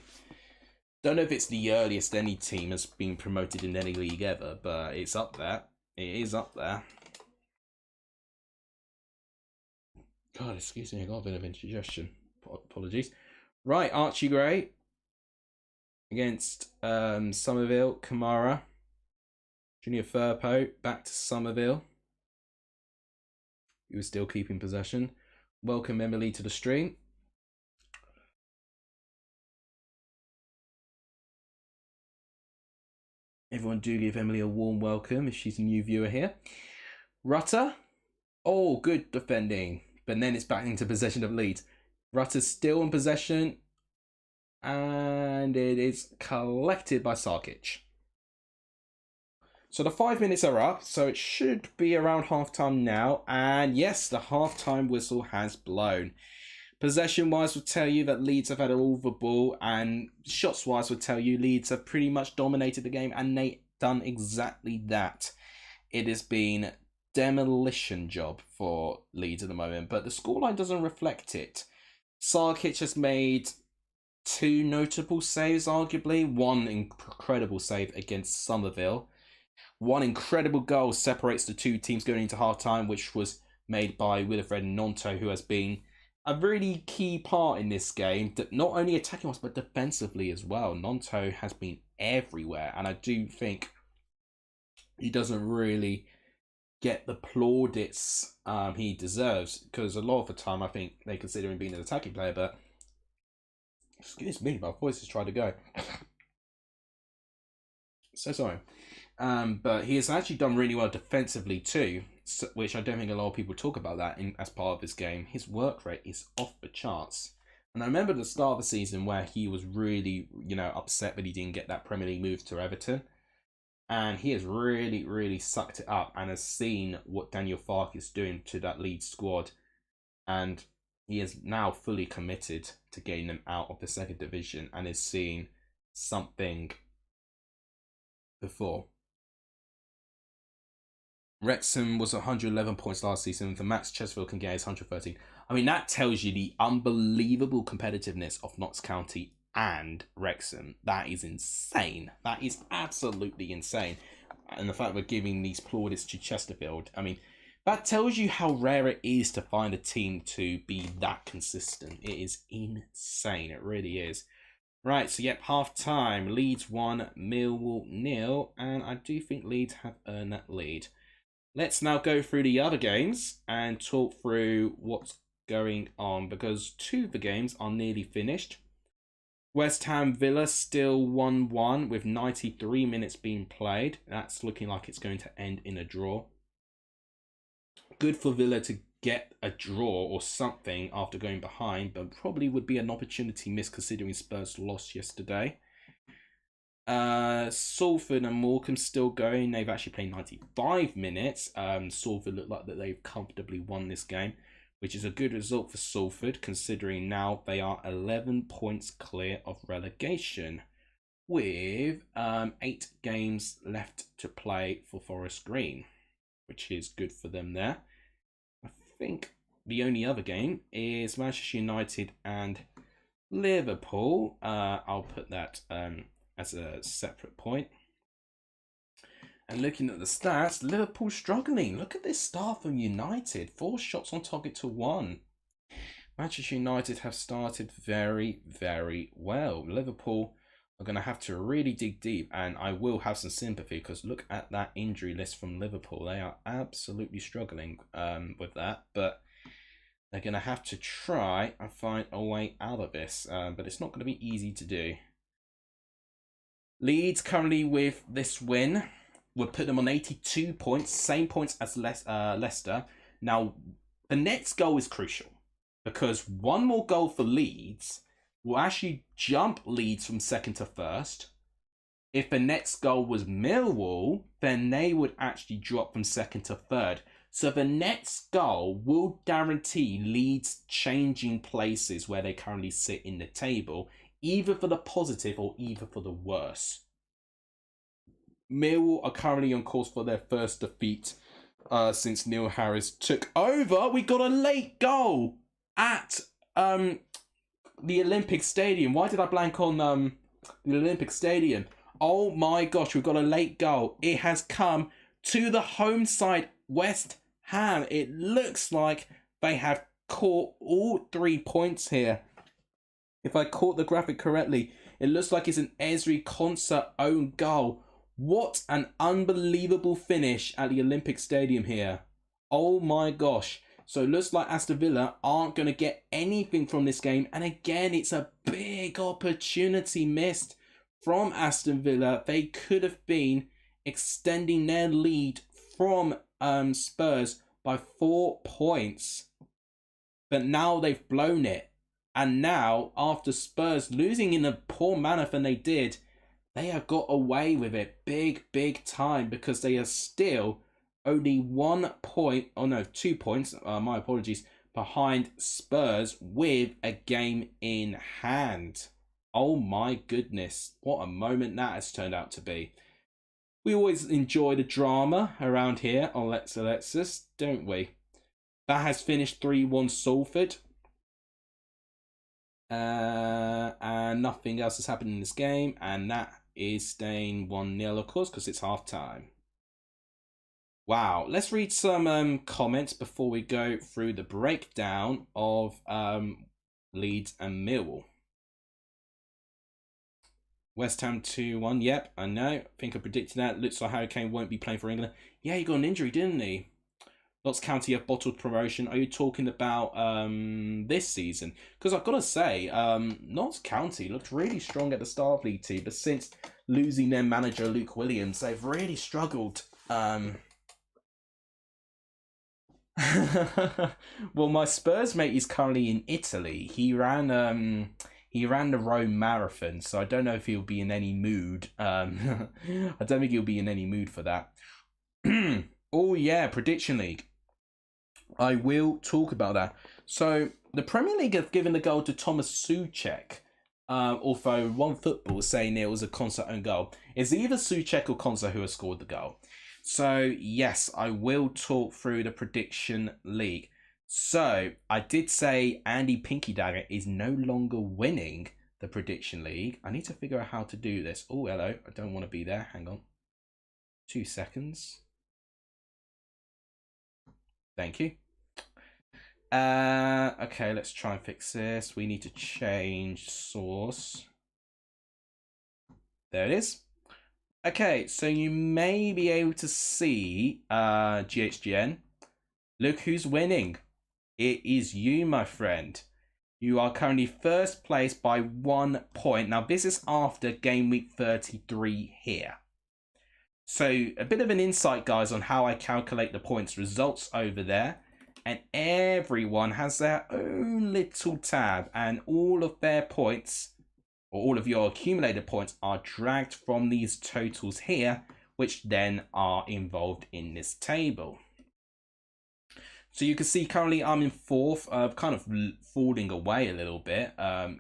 Don't know if it's the earliest any team has been promoted in any league ever, but it's up there. It is up there. God, excuse me, I got a bit of indigestion. Apologies. Right, Archie Gray against Somerville. Kamara. Junior Firpo back to Somerville. He was still keeping possession. Welcome Emily to the stream. Everyone do give Emily a warm welcome if she's a new viewer here. Rutter. Oh, good defending. But then it's back into possession of Leeds. Rutter's still in possession. And it is collected by Sarkic. So the 5 minutes are up, so it should be around half-time now. And yes, the half-time whistle has blown. Possession-wise will tell you that Leeds have had all the ball, and shots-wise will tell you Leeds have pretty much dominated the game, and they done exactly that. It has been demolition job for Leeds at the moment, but the scoreline doesn't reflect it. Sarkic has made 2 notable saves, arguably. One incredible save against Somerville. One incredible goal separates the 2 teams going into half-time, which was made by Wilfred Gnonto, who has been a really key part in this game, not only attacking-wise, but defensively as well. Gnonto has been everywhere, and I do think he doesn't really get the plaudits he deserves, because a lot of the time I think they consider him being an attacking player, but excuse me, my voice has tried to go. So sorry. But he has actually done really well defensively too, which I don't think a lot of people talk about that as part of his game. His work rate is off the charts. And I remember the start of the season where he was really, upset that he didn't get that Premier League move to Everton. And he has really, really sucked it up and has seen what Daniel Farke is doing to that Leeds squad. And he is now fully committed to getting them out of the second division and is seeing something before. Wrexham was 111 points last season. The max Chesterfield can get is 113. I mean, that tells you the unbelievable competitiveness of Notts County and Wrexham. That is insane. That is absolutely insane. And the fact we're giving these plaudits to Chesterfield, I mean, that tells you how rare it is to find a team to be that consistent. It is insane. It really is. Right, so yep, half-time. Leeds 1, Millwall 0. And I do think Leeds have earned that lead. Let's now go through the other games and talk through what's going on, because 2 of the games are nearly finished. West Ham Villa still 1-1 with 93 minutes being played. That's looking like it's going to end in a draw. Good for Villa to get a draw or something after going behind, but probably would be an opportunity missed considering Spurs lost yesterday. Salford and Morecambe still going. They've actually played 95 minutes. Salford look like that they've comfortably won this game, which is a good result for Salford considering now they are 11 points clear of relegation with 8 games left to play for Forest Green, which is good for them there. I think the only other game is Manchester United and Liverpool. I'll put that as a separate point. And looking at the stats, Liverpool struggling. Look at this start from United. 4 shots on target to 1. Manchester United have started very, very well. Liverpool are going to have to really dig deep, and I will have some sympathy because look at that injury list from Liverpool. They are absolutely struggling with that, but they're going to have to try and find a way out of this, but it's not going to be easy to do. Leeds currently with this win would put them on 82 points, same points as Leicester. Now, the next goal is crucial because one more goal for Leeds will actually jump Leeds from second to first. If the next goal was Millwall, then they would actually drop from second to third. So the next goal will guarantee Leeds changing places where they currently sit in the table, either for the positive or either for the worse. Millwall are currently on course for their first defeat since Neil Harris took over. We got a late goal at the Olympic Stadium. Why did I blank on the Olympic Stadium? Oh my gosh, we've got a late goal. It has come to the home side, West Ham. It looks like they have caught all 3 points here. If I caught the graphic correctly, it looks like it's an Ezri Konsa own goal. What an unbelievable finish at the Olympic Stadium here. Oh my gosh. So it looks like Aston Villa aren't going to get anything from this game. And again, it's a big opportunity missed from Aston Villa. They could have been extending their lead from Spurs by 4 points. But now they've blown it. And now, after Spurs losing in a poor manner than they did, they have got away with it big time because they are still only 1 point, 2 points, my apologies, behind Spurs with a game in hand. Oh my goodness, what a moment that has turned out to be. We always enjoy the drama around here on Let's Alexis, don't we? That has finished 3-1 Salford. And nothing else has happened in this game, and that is staying 1-0, of course, because it's half time. Wow, let's read some comments before we go through the breakdown of Leeds and Millwall. West Ham 2-1, yep, I know. I think I predicted that. Looks like Harry Kane won't be playing for England. Yeah, he got an injury, didn't he? Notts County have bottled promotion. Are you talking about this season? Because I've got to say, Notts County looked really strong at the start of League 2, but since losing their manager Luke Williams, they've really struggled. Well, my Spurs mate is currently in Italy. He ran the Rome Marathon, so I don't know if he'll be in any mood. I don't think he'll be in any mood for that. Oh yeah, Prediction League. I will talk about that. So the Premier League have given the goal to Thomas Souček, although One Football is saying it was a Konsa own goal. It's either Souček or Konsa who has scored the goal. So yes, I will talk through the Prediction League. So I did say Andy Pinky Dagger is no longer winning the Prediction League. I need to figure out how to do this. Oh, hello. I don't want to be there. Hang on. 2 seconds. Thank you. Okay, let's try and fix this. We need to change source. There it is. Okay, so you may be able to see GHGN. Look who's winning. It is you, my friend. You are currently first place by 1 point. Now, this is after game week 33 here. So, a bit of an insight, guys, on how I calculate the points results over there. And everyone has their own little tab. And all of their points, or all of your accumulated points, are dragged from these totals here, which then are involved in this table. So you can see currently I'm in 4th, kind of falling away a little bit,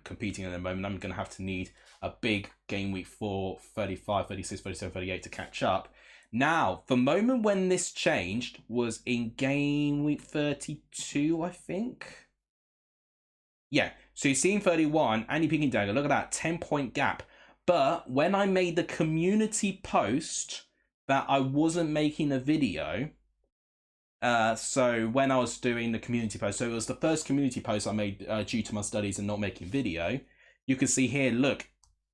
competing at the moment. I'm going to have to need a big game week 4, 35, 36, 37, 38 to catch up. Now, the moment when this changed was in game week 32, I think. Yeah, so you see in 31, Andy Pinky Dagger, look at that, 10-point gap. But when I made the community post that I wasn't making a video, so when I was doing the community post, so it was the first community post I made due to my studies and not making video, you can see here, look,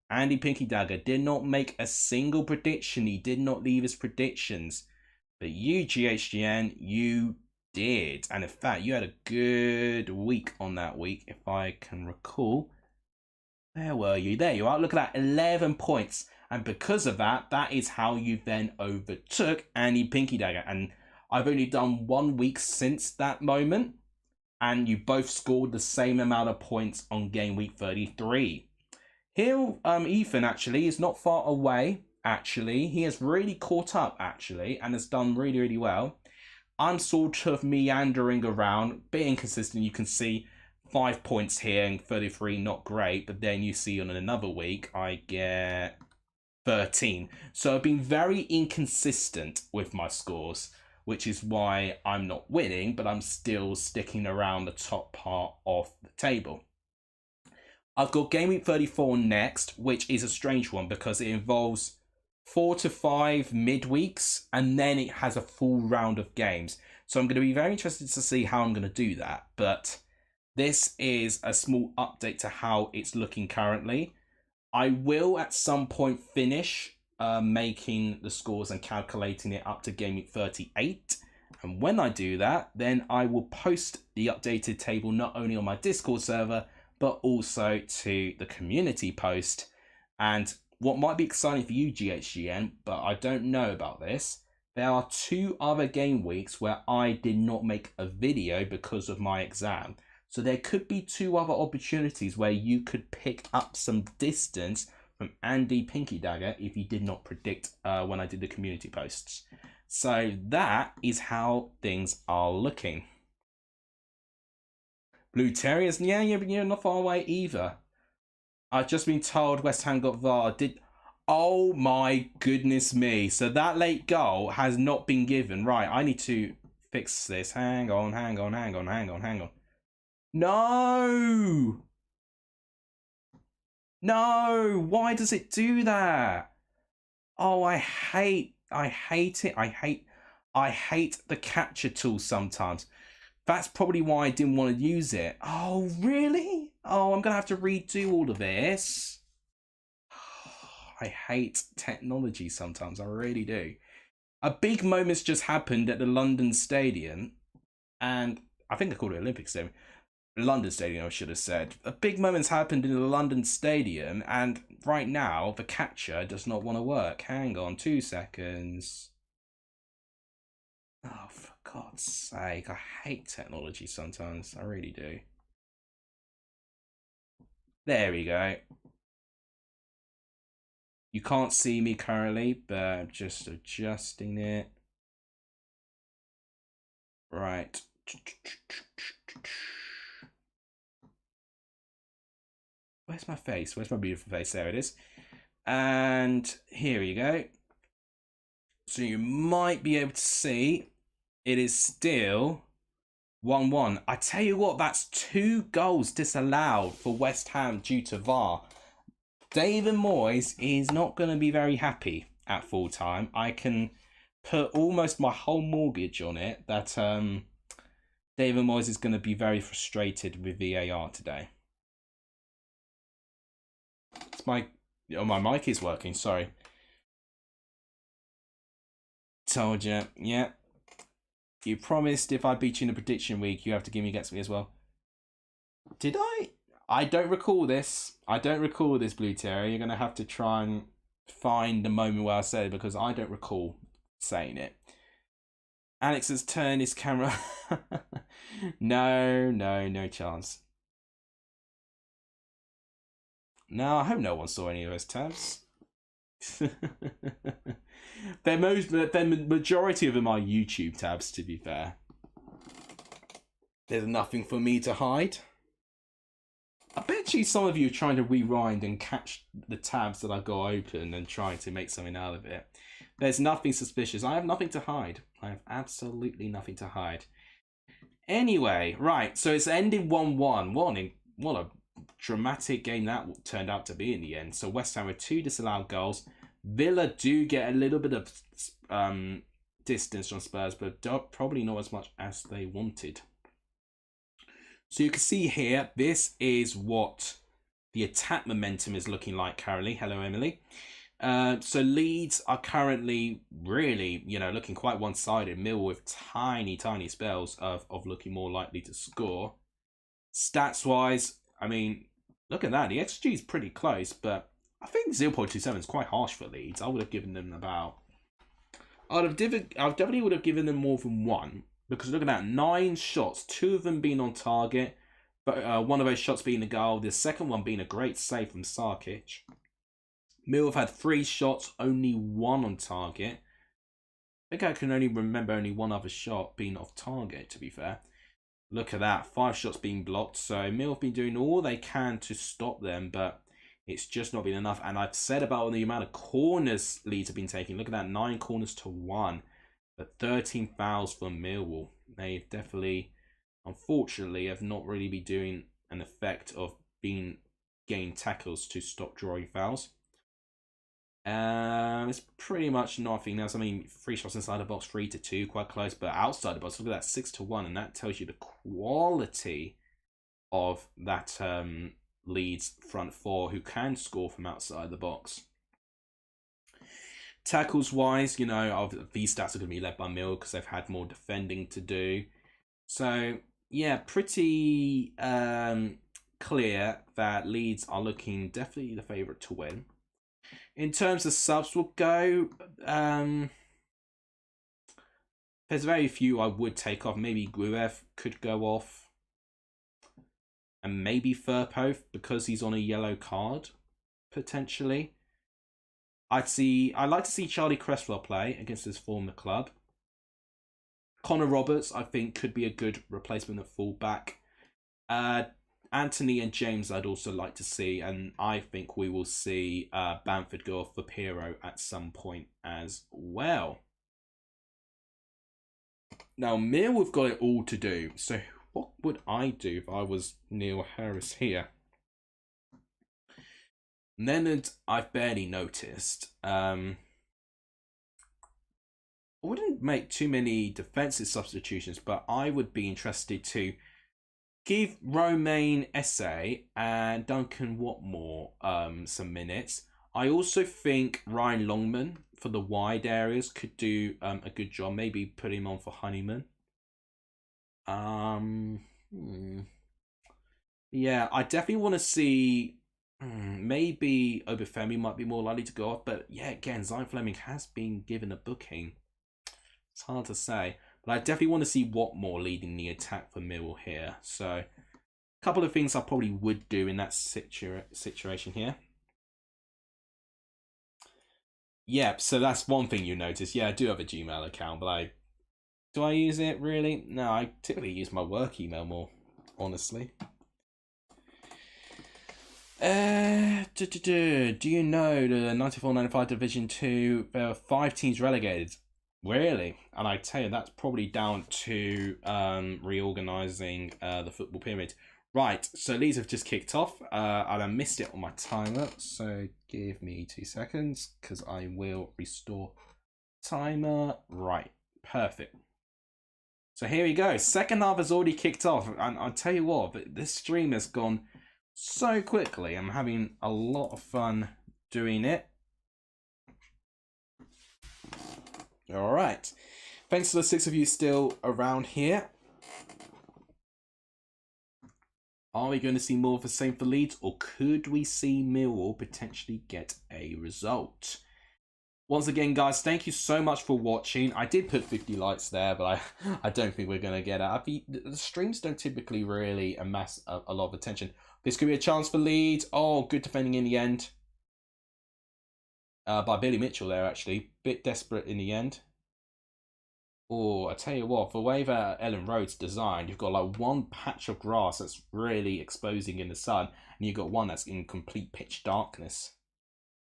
Andy Pinky Dagger did not make a single prediction. He did not leave his predictions. But you, GHGN, you did. And in fact, you had a good week on that week, if I can recall. Where were you? There you are. Look at that, 11 points. And because of that, that is how you then overtook Andy Pinky Dagger. And I've only done 1 week since that moment. And you both scored the same amount of points on game week 33. Here, Ethan, actually, is not far away, actually. He has really caught up, actually, and has done really, really well. I'm sort of meandering around, bit inconsistent. You can see 5 points here and 33, not great. But then you see on another week, I get 13. So I've been very inconsistent with my scores, which is why I'm not winning, but I'm still sticking around the top part of the table. I've got game week 34 next, which is a strange one because it involves 4 to 5 midweeks and then it has a full round of games. So I'm going to be very interested to see how I'm going to do that. But this is a small update to how it's looking currently. I will at some point finish making the scores and calculating it up to game week 38. And when I do that, then I will post the updated table not only on my Discord server, but also to the community post. And what might be exciting for you, GHGN, but I don't know about this, there are 2 other game weeks where I did not make a video because of my exam. So there could be 2 other opportunities where you could pick up some distance from Andy Pinky Dagger if you did not predict when I did the community posts. So that is how things are looking. Blue Terriers, yeah, you're not far away either. I've just been told West Ham got VAR. Oh my goodness me. So that late goal has not been given. Right, I need to fix this. Hang on. No! No! Why does it do that? Oh, I hate it. I hate the capture tool sometimes. That's probably why I didn't want to use it. Oh, really? Oh, I'm going to have to redo all of this. I hate technology sometimes. I really do. A big moment's just happened at the London Stadium. And I think I called it Olympic Stadium. London Stadium, I should have said. A big moment's happened in the London Stadium. And right now, the capture does not want to work. Hang on 2 seconds. Oh, for God's sake, I hate technology sometimes. I really do. There we go. You can't see me currently, but I'm just adjusting it. Right. Where's my face? Where's my beautiful face? There it is. And here we go. So you might be able to see it is still 1-1. I tell you what, that's 2 goals disallowed for West Ham due to VAR. David Moyes is not going to be very happy at full time. I can put almost my whole mortgage on it that David Moyes is going to be very frustrated with VAR today. It's my mic is working, sorry. Told you, yeah. You promised if I beat you in the prediction week, you have to give me against me as well. Did I? I don't recall this. Blue Terry. You're going to have to try and find the moment where I said it because I don't recall saying it. Alex has turned his camera. No chance. No, I hope no one saw any of those tabs. The majority of them are YouTube tabs, to be fair. There's nothing for me to hide. I bet you some of you are trying to rewind and catch the tabs that I got open and trying to make something out of it. There's nothing suspicious. I have nothing to hide. I have absolutely nothing to hide. Anyway, right, so it's ending 1-1. What a dramatic game that turned out to be in the end. So West Ham with 2 disallowed goals. Villa do get a little bit of distance from Spurs, but probably not as much as they wanted. So you can see here, this is what the attack momentum is looking like currently. Hello, Emily. So Leeds are currently really, looking quite one-sided. Millwall with tiny spells of looking more likely to score. Stats-wise, I mean, look at that. The XG is pretty close, but I think 0.27 is quite harsh for Leeds. I would have given them about... I definitely would have given them more than 1. Because look at that, 9 shots, 2 of them being on target. But one of those shots being a goal. The second one being a great save from Sarkic. Mill have had 3 shots, only 1 on target. I think I can only remember only 1 other shot being off target, to be fair. Look at that, 5 shots being blocked. So Mill have been doing all they can to stop them, but it's just not been enough. And I've said about the amount of corners Leeds have been taking. Look at that, 9 corners to 1. But 13 fouls for Millwall. They've definitely, unfortunately, have not really been doing an effect of getting tackles to stop drawing fouls. It's pretty much nothing else. I mean, 3 shots inside the box, 3-2, quite close. But outside the box, look at that, 6-1. And that tells you the quality of that Leeds front 4 who can score from outside the box. Tackles wise, these stats are going to be led by Mill because they've had more defending to do. So, yeah, pretty clear that Leeds are looking definitely the favourite to win. In terms of subs, we'll go. There's very few I would take off. Maybe Gruev could go off. And maybe Firpo because he's on a yellow card, potentially. I'd like to see Charlie Cresswell play against his former club. Connor Roberts, I think, could be a good replacement at fullback. Anthony and James I'd also like to see, and I think we will see Bamford go off for Pirro at some point as well. Now, Mill, we've got it all to do. So what would I do if I was Neil Harris here? Leonard, I've barely noticed. I wouldn't make too many defensive substitutions, but I would be interested to give Romain Esse and Duncan Watmore some minutes. I also think Ryan Longman for the wide areas could do a good job. Maybe put him on for Honeyman. Yeah, I definitely want to see... maybe Obafemi might be more likely to go off, but yeah, again, Zion Fleming has been given a booking. It's hard to say, but I definitely want to see Watmore leading the attack for Millwall here. So, a couple of things I probably would do in that situation here. Yeah, so that's one thing you notice. Yeah, I do have a Gmail account, but do I use it really? No, I typically use my work email more, honestly. Do you know the 94-95 Division 2, there were 5 teams relegated? Really? And I tell you, that's probably down to reorganising the football pyramid. Right, so Leeds have just kicked off, and I missed it on my timer, so give me 2 seconds, because I will restore timer. Right, perfect. So here we go, second half has already kicked off, and I'll tell you what, this stream has gone so quickly. I'm having a lot of fun doing it. All right. Thanks to the 6 of you still around here. Are we going to see more of the same for Leeds, or could we see Millwall potentially get a result? Once again, guys, thank you so much for watching. I did put 50 likes there, but I don't think we're going to get it. The streams don't typically really amass a lot of attention. This could be a chance for Leeds. Oh, good defending in the end. By Billy Mitchell there, actually. Bit desperate in the end. Oh, I tell you what, the way that Ellen Road's designed, you've got like one patch of grass that's really exposing in the sun, and you've got one that's in complete pitch darkness.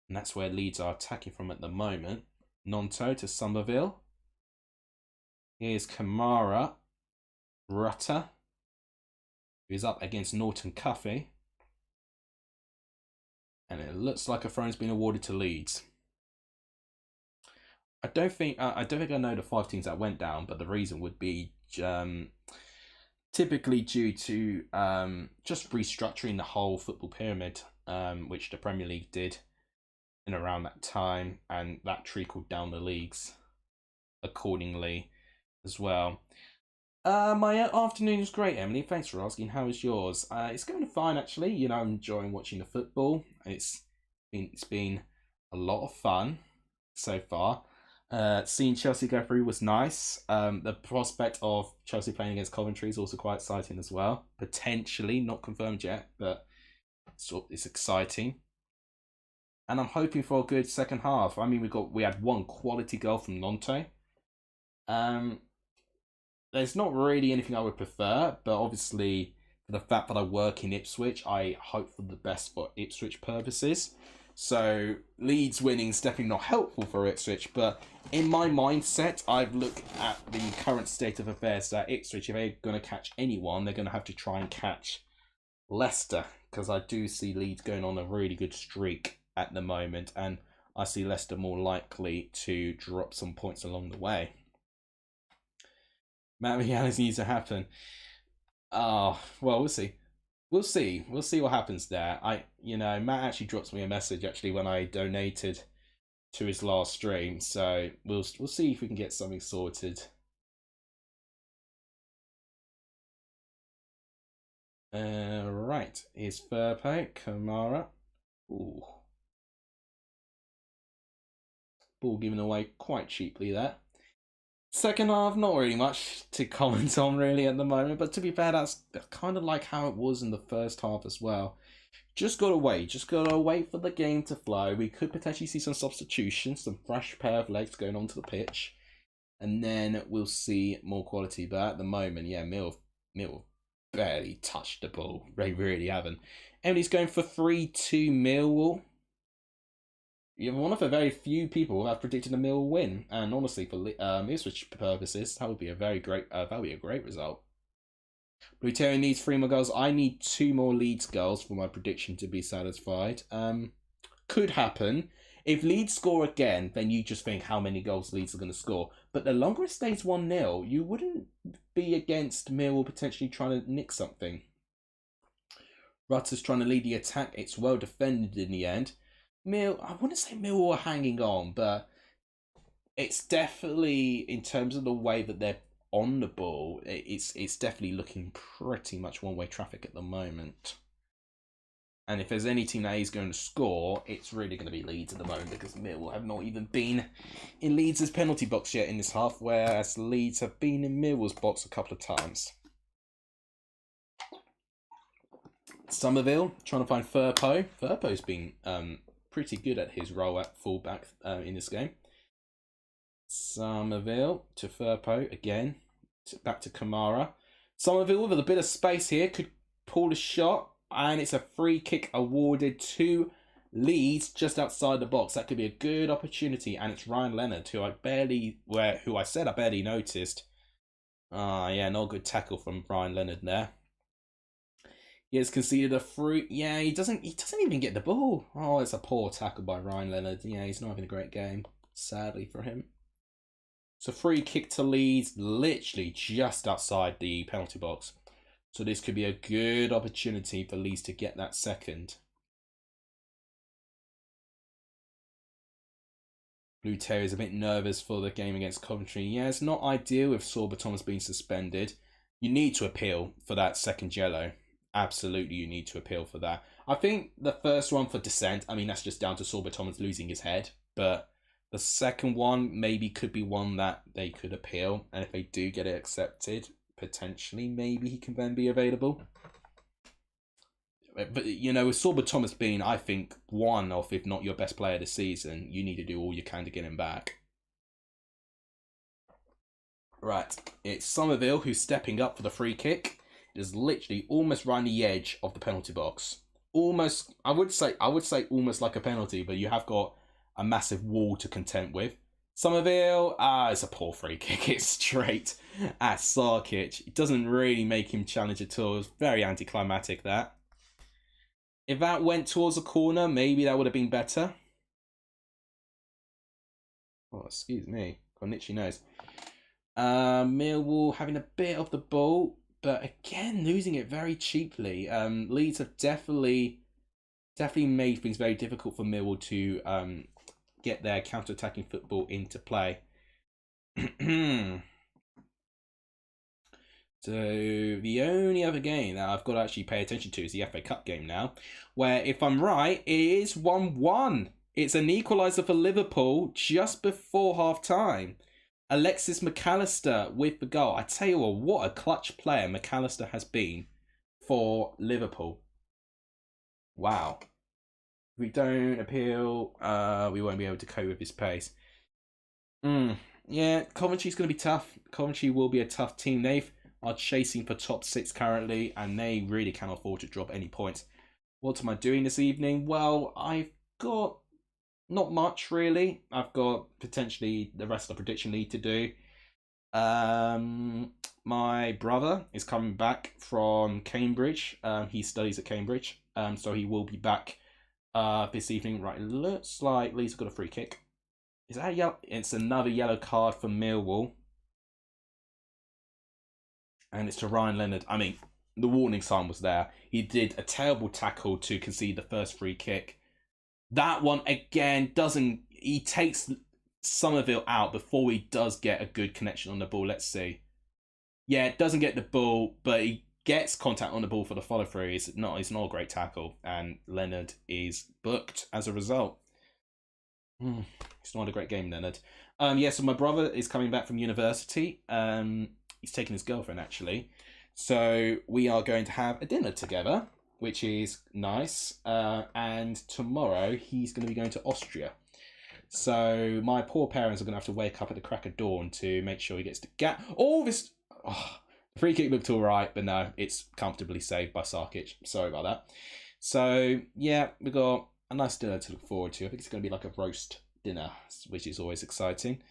And that's where Leeds are attacking from at the moment. Nonto to Somerville. Here's Kamara. Rutter, who's up against Norton Cuffy. And it looks like a throne's been awarded to Leeds. I don't think I know the 5 teams that went down, but the reason would be typically due to just restructuring the whole football pyramid, which the Premier League did in around that time, and that trickled down the leagues accordingly as well. My afternoon is great, Emily. Thanks for asking. How is yours? It's going fine, actually. You know, I'm enjoying watching the football. It's been a lot of fun so far. Seeing Chelsea go through was nice. The prospect of Chelsea playing against Coventry is also quite exciting as well. Potentially, not confirmed yet, but it's exciting. And I'm hoping for a good second half. I mean, we had one quality goal from Nonto. There's not really anything I would prefer, but obviously, for the fact that I work in Ipswich, I hope for the best for Ipswich purposes. So Leeds winning is definitely not helpful for Ipswich, but in my mindset, I've looked at the current state of affairs that Ipswich, if they're going to catch anyone, they're going to have to try and catch Leicester, because I do see Leeds going on a really good streak at the moment, and I see Leicester more likely to drop some points along the way. Matt reality needs to happen. Well, we'll see. We'll see what happens there. Matt actually drops me a message actually when I donated to his last stream, so we'll see if we can get something sorted. Right, here's Furpo, Kamara. Ooh. Ball given away quite cheaply there. Second half, not really much to comment on really at the moment, but to be fair, that's kind of like how it was in the first half as well. Just gotta wait for the game to flow. We could potentially see some substitutions, some fresh pair of legs going onto the pitch, and then we'll see more quality. But at the moment, yeah, Mill barely touched the ball. They really haven't. Emily's going for 3-2 Millwall. You're one of the very few people who have predicted a Millwall win, and honestly, for Ipswich purposes, that would be a great result. Blue Terry needs 3 more goals. I need 2 more Leeds goals for my prediction to be satisfied. Could happen. If Leeds score again, then you just think how many goals Leeds are going to score. But the longer it stays 1-0, you wouldn't be against Millwall potentially trying to nick something. Rutter's trying to lead the attack. It's well defended in the end. I wouldn't say Millwall are hanging on, but it's definitely, in terms of the way that they're on the ball, it's definitely looking pretty much one-way traffic at the moment. And if there's any team that is going to score, it's really going to be Leeds at the moment, because Millwall have not even been in Leeds' penalty box yet in this half, whereas Leeds have been in Millwall's box a couple of times. Somerville trying to find Furpo. Furpo's been pretty good at his role at fullback in this game. Somerville to Furpo again. Back to Kamara. Somerville with a bit of space here could pull a shot, and it's a free kick awarded to Leeds just outside the box. That could be a good opportunity, and it's Ryan Leonard, who I barely noticed. Yeah, not a good tackle from Ryan Leonard there. He has conceded a free. Yeah, he doesn't even get the ball. Oh, it's a poor tackle by Ryan Leonard. Yeah, he's not having a great game, sadly for him. So free kick to Leeds, literally just outside the penalty box. So this could be a good opportunity for Leeds to get that second. Blue Terry is a bit nervous for the game against Coventry. Yeah, it's not ideal with Sorba Thomas being suspended. You need to appeal for that second yellow. Absolutely, you need to appeal for that. I think the first one for dissent, I mean, that's just down to Sorba Thomas losing his head. But the second one maybe could be one that they could appeal. And if they do get it accepted, potentially, maybe he can then be available. But, you know, with Sorba Thomas being, I think, one of, if not your best player this season, you need to do all you can to get him back. Right, it's Somerville who's stepping up for the free kick. It is literally almost right on the edge of the penalty box. Almost, I would say almost like a penalty, but you have got a massive wall to contend with. Somerville, it's a poor free kick. It's straight at Sarkic. It doesn't really make him challenge at all. It's very anticlimactic, that. If that went towards a corner, maybe that would have been better. Oh, excuse me. Got an itchy nose. Millwall having a bit of the ball, but again, losing it very cheaply. Leeds have definitely made things very difficult for Millwall to get their counter-attacking football into play. So the only other game that I've got to actually pay attention to is the FA Cup game now, where, if I'm right, it is 1-1. It's an equaliser for Liverpool just before half-time. Alexis McAllister with the goal. I tell you what a clutch player McAllister has been for Liverpool. Wow. If we don't appeal, we won't be able to cope with his pace. Yeah, Coventry's going to be tough. Coventry will be a tough team. They are chasing for top 6 currently, and they really cannot afford to drop any points. What am I doing this evening? Well, I've got not much, really. I've got potentially the rest of the prediction league to do. My brother is coming back from Cambridge. He studies at Cambridge, so he will be back this evening. Right, it looks like Leeds have got a free kick. Is that yellow? It's another yellow card for Millwall. And it's to Ryan Leonard. I mean, the warning sign was there. He did a terrible tackle to concede the first free kick. That one, again, doesn't... He takes Somerville out before he does get a good connection on the ball. Let's see. Yeah, it doesn't get the ball, but he gets contact on the ball for the follow-through. It's not a great tackle, and Leonard is booked as a result. It's not a great game, Leonard. Yeah, so my brother is coming back from university. He's taking his girlfriend, actually. So we are going to have a dinner together, which is nice. And tomorrow he's going to be going to Austria. So my poor parents are going to have to wake up at the crack of dawn to make sure he gets to get all this. Oh, the free kick looked all right, but no, it's comfortably saved by Sarkic. Sorry about that. So yeah, we got a nice dinner to look forward to. I think it's going to be like a roast dinner, which is always exciting.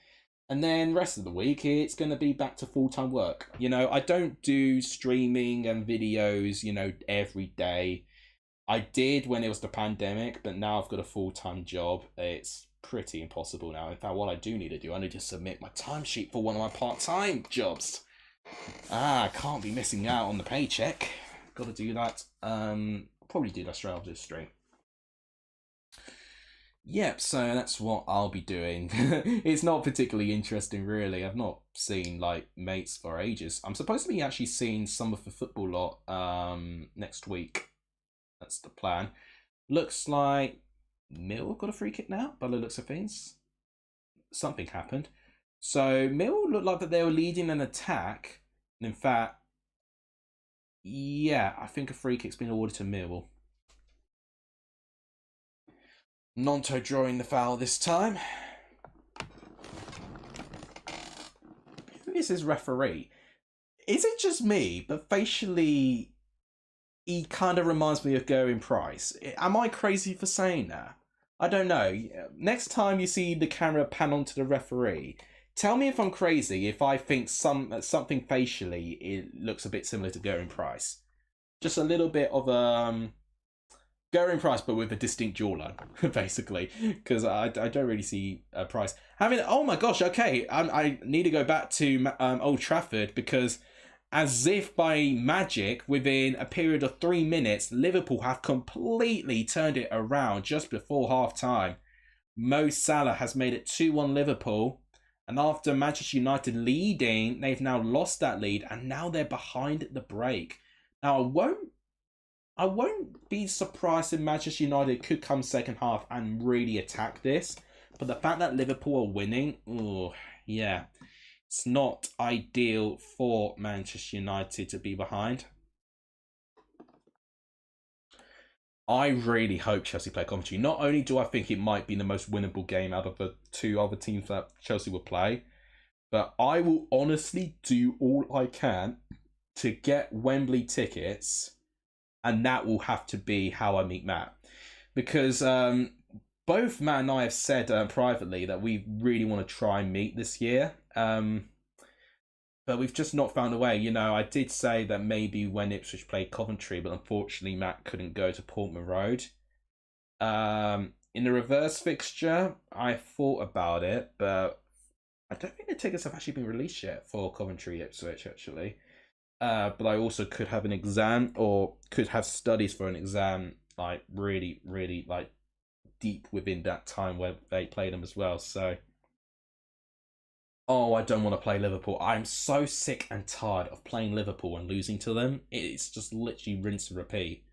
And then rest of the week, it's going to be back to full-time work. You know, I don't do streaming and videos, you know, every day. I did when it was the pandemic, but now I've got a full-time job. It's pretty impossible now. In fact, what I do need to do, I need to submit my timesheet for one of my part-time jobs. I can't be missing out on the paycheck. Got to do that. I'll probably do that straight after this stream. Yep, so that's what I'll be doing. It's not particularly interesting, really. I've not seen, like, mates for ages. I'm supposed to be actually seeing some of the football lot next week. That's the plan. Looks like Mill got a free kick now, by the looks of things. Something happened. So Mill looked like that they were leading an attack. And in fact, yeah, I think a free kick's been awarded to Millwall. Nonto drawing the foul this time. Who is his referee? Is it just me, but facially he kind of reminds me of Gerwyn Price? Am I crazy for saying that? I don't know. Next time you see the camera pan onto the referee, tell me if I'm crazy, if I think something facially it looks a bit similar to Gerwyn Price. Just a little bit of Gerwyn Price, but with a distinct jawline, basically, because I don't really see Price having. Oh my gosh! Okay, I need to go back to Old Trafford, because as if by magic, within a period of 3 minutes, Liverpool have completely turned it around just before half time. Mo Salah has made it 2-1 Liverpool, and after Manchester United leading, they've now lost that lead, and now they're behind at the break. Now I won't be surprised if Manchester United could come second half and really attack this. But the fact that Liverpool are winning, oh yeah, it's not ideal for Manchester United to be behind. I really hope Chelsea play Coventry. Not only do I think it might be the most winnable game out of the 2 other teams that Chelsea will play, but I will honestly do all I can to get Wembley tickets. And that will have to be how I meet Matt. Because both Matt and I have said privately that we really want to try and meet this year. But we've just not found a way. You know, I did say that maybe when Ipswich played Coventry, but unfortunately Matt couldn't go to Portman Road. In the reverse fixture, I thought about it, but I don't think the tickets have actually been released yet for Coventry Ipswich, actually. But I also could have an exam or could have studies for an exam, like really, really like deep within that time where they played them as well. So, oh, I don't want to play Liverpool. I'm so sick and tired of playing Liverpool and losing to them. It's just literally rinse and repeat.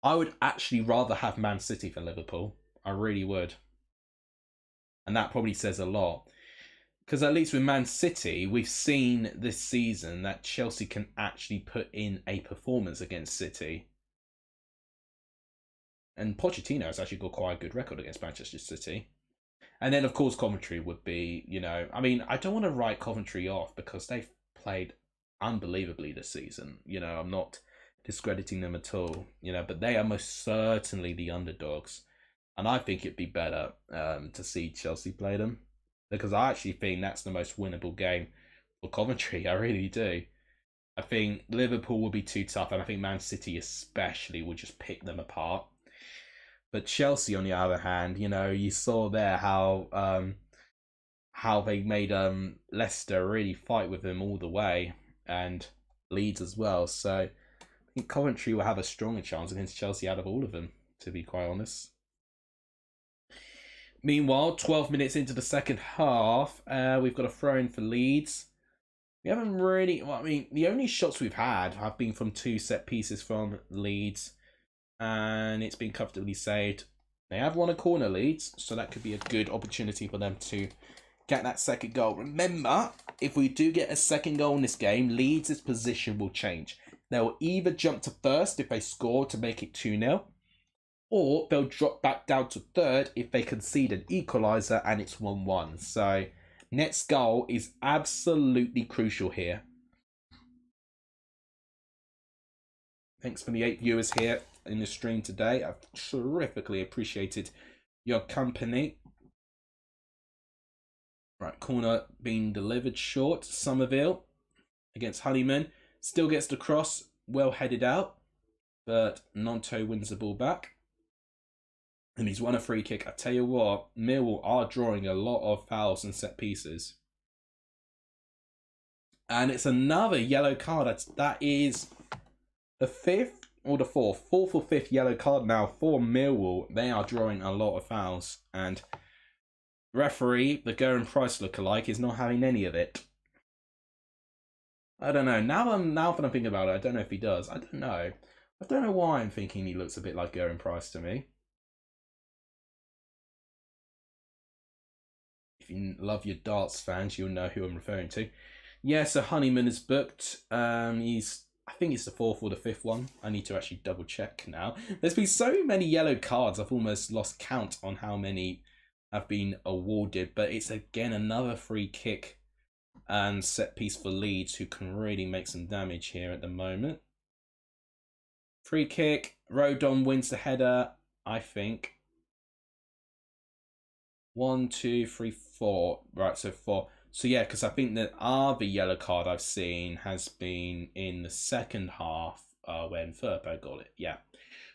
I would actually rather have Man City than Liverpool. I really would. And that probably says a lot. Because at least with Man City, we've seen this season that Chelsea can actually put in a performance against City. And Pochettino has actually got quite a good record against Manchester City. And then, of course, Coventry would be, you know... I mean, I don't want to write Coventry off because they've played unbelievably this season. You know, I'm not discrediting them at all. You know, but they are most certainly the underdogs. And I think it'd be better to see Chelsea play them. Because I actually think that's the most winnable game for Coventry. I really do. I think Liverpool will be too tough, and I think Man City especially will just pick them apart. But Chelsea, on the other hand, you know, you saw there how they made Leicester really fight with them all the way, and Leeds as well. So I think Coventry will have a stronger chance against Chelsea out of all of them, to be quite honest. Meanwhile, 12 minutes into the second half, we've got a throw-in for Leeds. We haven't really... Well, I mean, the only shots we've had have been from 2 set pieces from Leeds. And it's been comfortably saved. They have won a corner, Leeds, so that could be a good opportunity for them to get that second goal. Remember, if we do get a second goal in this game, Leeds' position will change. They'll either jump to first if they score to make it 2-0. Or they'll drop back down to third if they concede an equaliser and it's 1-1. So, next goal is absolutely crucial here. Thanks for the 8 viewers here in the stream today. I've terrifically appreciated your company. Right, corner being delivered short. Somerville against Honeyman. Still gets the cross. Well headed out. But Nonto wins the ball back. And he's won a free kick. I tell you what, Millwall are drawing a lot of fouls and set pieces. And it's another yellow card. That is the 5th or the 4th. 4th or 5th yellow card now for Millwall. They are drawing a lot of fouls. And referee, the Gerwyn Price lookalike, is not having any of it. I don't know. Now that I'm thinking about it, I don't know if he does. I don't know. I don't know why I'm thinking he looks a bit like Gerwyn Price to me. If you love your darts fans, you'll know who I'm referring to. Yeah, so Honeyman is booked. I think it's the 4th or the 5th one. I need to actually double check now. There's been so many yellow cards, I've almost lost count on how many have been awarded. But it's again another free kick and set piece for Leeds, who can really make some damage here at the moment. Free kick. Rodon wins the header, I think. 1, 2, 3, 4. Right, so 4. So yeah, because I think the other yellow card I've seen has been in the second half when Firpo got it. Yeah.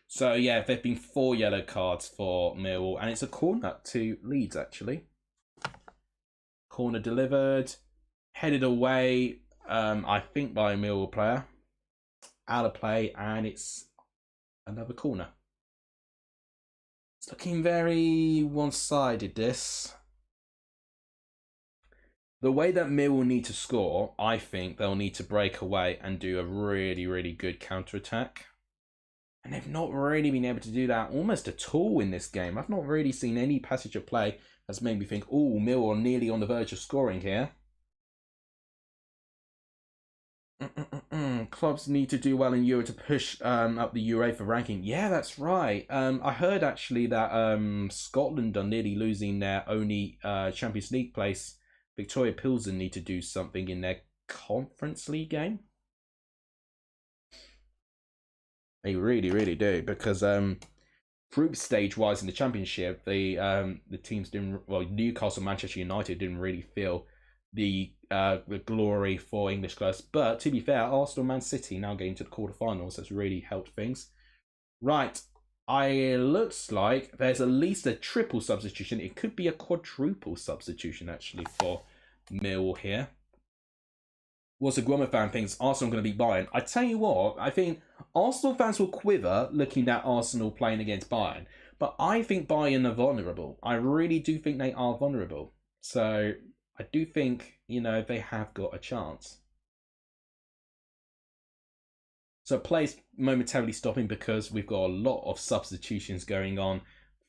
So yeah, there've been 4 yellow cards for Millwall, and it's a corner to Leeds actually. Corner delivered, headed away, I think by a Millwall player. Out of play, and it's another corner. It's looking very one-sided, this. The way that Millwall need to score, I think they'll need to break away and do a really, really good counter-attack. And they've not really been able to do that almost at all in this game. I've not really seen any passage of play that's made me think, oh, Millwall are nearly on the verge of scoring here. Clubs need to do well in Euro to push up the UEFA ranking. Yeah, that's right. I heard actually that Scotland are nearly losing their only Champions League place. Victoria Pilsen need to do something in their Conference League game. They really, really do, because group stage wise in the Championship, the teams didn't. Well, Newcastle, Manchester United didn't really feel the glory for English clubs. But to be fair, Arsenal, Man City now getting to the quarterfinals has really helped things. Right, it looks like there's at least a triple substitution. It could be a quadruple substitution actually for Millwall here. What's the Grummer fan thinks Arsenal going to beat Bayern? I tell you what, I think Arsenal fans will quiver looking at Arsenal playing against Bayern. But I think Bayern are vulnerable. I really do think they are vulnerable. So I do think, they have got a chance. So play's momentarily stopping because we've got a lot of substitutions going on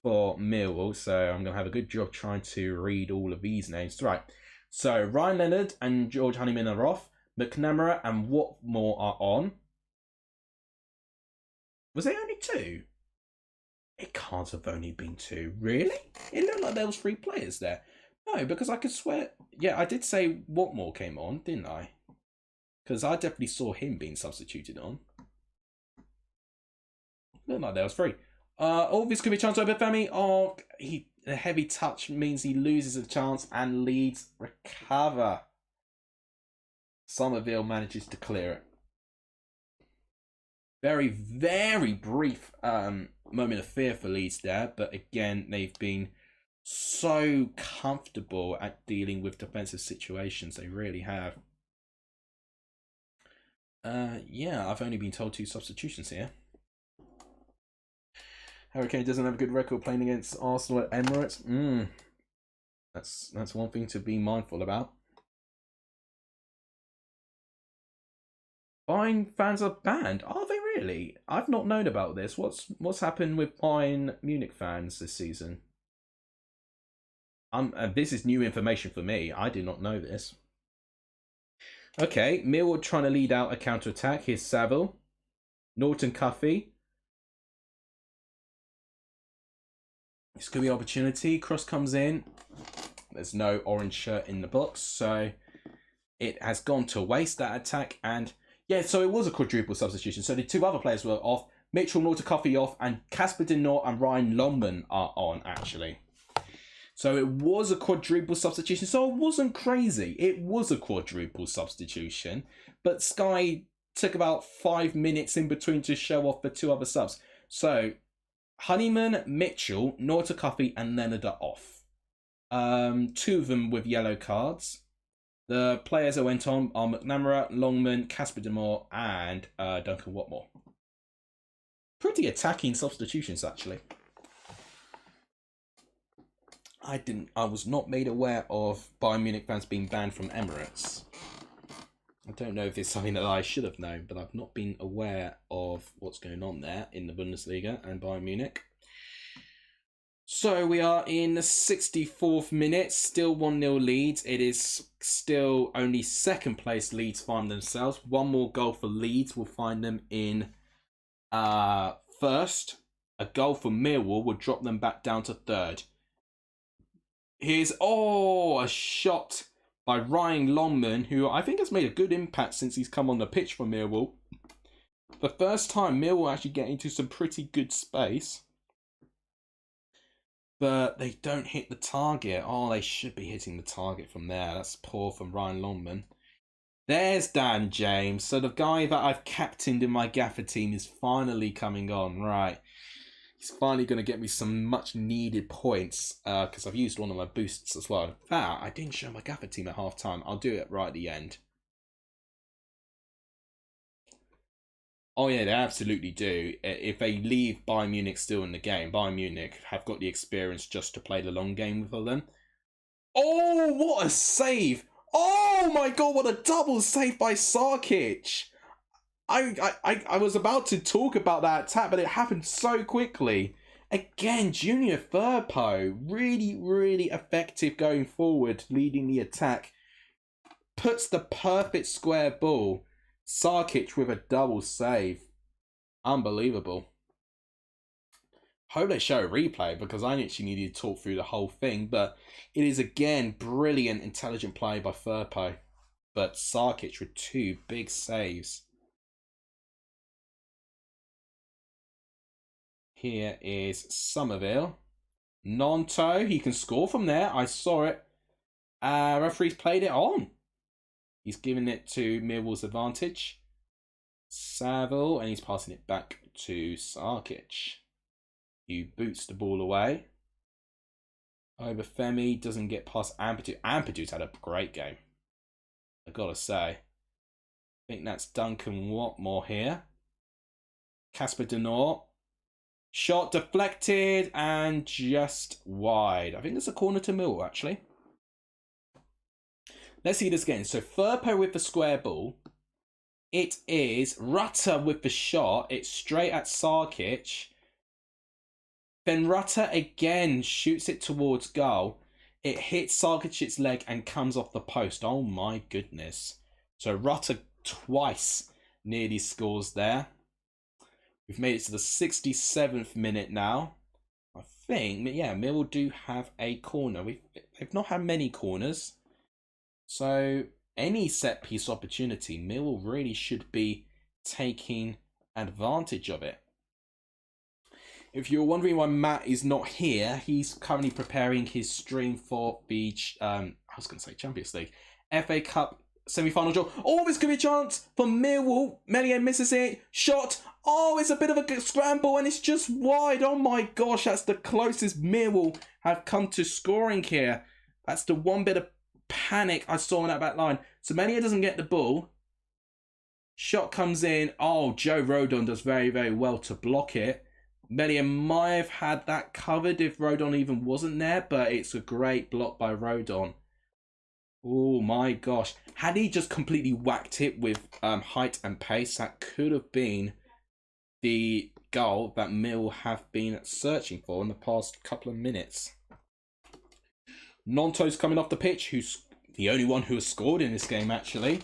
for Millwall. So I'm going to have a good job trying to read all of these names. Right. So Ryan Leonard and George Honeyman are off. McNamara and Watmore are on. Was there only 2? It can't have only been 2. Really? It looked like there was 3 players there. No, because I could swear... Yeah, I did say Watmore came on, didn't I? Because I definitely saw him being substituted on. Looked like there was 3. Oh, this could be a chance to open Femi. Oh, a heavy touch means he loses a chance and Leeds recover. Somerville manages to clear it. Very, very brief moment of fear for Leeds there, but again, they've been so comfortable at dealing with defensive situations. They really have. Yeah, I've only been told 2 substitutions here. Harry Kane doesn't have a good record playing against Arsenal at Emirates. That's one thing to be mindful about. Bayern fans are banned. Are they really? I've not known about this. What's happened with Bayern Munich fans this season? This is new information for me. I did not know this. Okay, Millwall trying to lead out a counter-attack. Here's Saville. Norton Cuffy. This could be an opportunity. Cross comes in. There's no orange shirt in the box, so it has gone to waste, that attack. And yeah, so it was a quadruple substitution. So the 2 other players were off. Mitchell, Norton Cuffy off, and Casper De Noort and Ryan Longman are on, actually. So it was a quadruple substitution. So it wasn't crazy. It was a quadruple substitution. But Sky took about 5 minutes in between to show off the 2 other subs. So Honeyman, Mitchell, Norton Cuffy, and Leonard are off. 2 of them with yellow cards. The players that went on are McNamara, Longman, Casper De Noort, and Duncan Watmore. Pretty attacking substitutions, actually. I was not made aware of Bayern Munich fans being banned from Emirates. I don't know if it's something that I should have known, but I've not been aware of what's going on there in the Bundesliga and Bayern Munich. So we are in the 64th minute, still 1-0 Leeds. It is still only second place Leeds find themselves. 1 more goal for Leeds will find them in first. A goal for Millwall will drop them back down to 3rd. Here's, a shot by Ryan Longman, who I think has made a good impact since he's come on the pitch for Millwall. The first time Millwall actually get into some pretty good space. But they don't hit the target. Oh, they should be hitting the target from there. That's poor from Ryan Longman. There's Dan James. So the guy that I've captained in my Gaffer team is finally coming on. Right. He's finally going to get me some much needed points. Because I've used one of my boosts as well. In fact, I didn't show my Gaffer team at half time. I'll do it right at the end. Oh yeah, they absolutely do. If they leave Bayern Munich still in the game, Bayern Munich have got the experience just to play the long game with them. Oh, what a save! Oh my god, what a double save by Sarkic! I was about to talk about that attack, but it happened so quickly. Again, Junior Firpo, really, really effective going forward, leading the attack. Puts the perfect square ball. Sarkic with a double save. Unbelievable. Hope they show a replay because I actually needed to talk through the whole thing. But it is again brilliant, intelligent play by Firpo. But Sarkic with 2 big saves. Here is Somerville. Nonto, he can score from there. I saw it. Referee's played it on. He's giving it to Millwall's advantage. Saville, and he's passing it back to Sarkic. He boots the ball away. Obafemi doesn't get past Ampadu. Ampadu's had a great game, I gotta say. I think that's Duncan Watmore here. Casper Denor. Shot deflected and just wide. I think it's a corner to Millwall, actually. Let's see this again. So Firpo with the square ball. It is Rutter with the shot. It's straight at Sarkic. Then Rutter again shoots it towards goal. It hits Sarkic's leg and comes off the post. Oh my goodness. So Rutter twice nearly scores there. We've made it to the 67th minute now. I think, yeah, Millwall do have a corner. They've not had many corners. So any set piece opportunity, Millwall really should be taking advantage of it. If you're wondering why Matt is not here, he's currently preparing his stream for the Champions League, FA Cup semi-final draw. Oh, this could be a chance for Millwall. Meslier misses it. Shot. Oh, it's a bit of a scramble and it's just wide. Oh my gosh, that's the closest Millwall have come to scoring here. That's the one bit of panic I saw in that back line. So Meslier doesn't get the ball. Shot comes in. Oh, Joe Rodon does very, very well to block it. Meslier might have had that covered if Rodon even wasn't there, but it's a great block by Rodon. Oh my gosh. Had he just completely whacked it with height and pace, that could have been the goal that Mill have been searching for in the past couple of minutes. Nonto's coming off the pitch, who's the only one who has scored in this game, actually.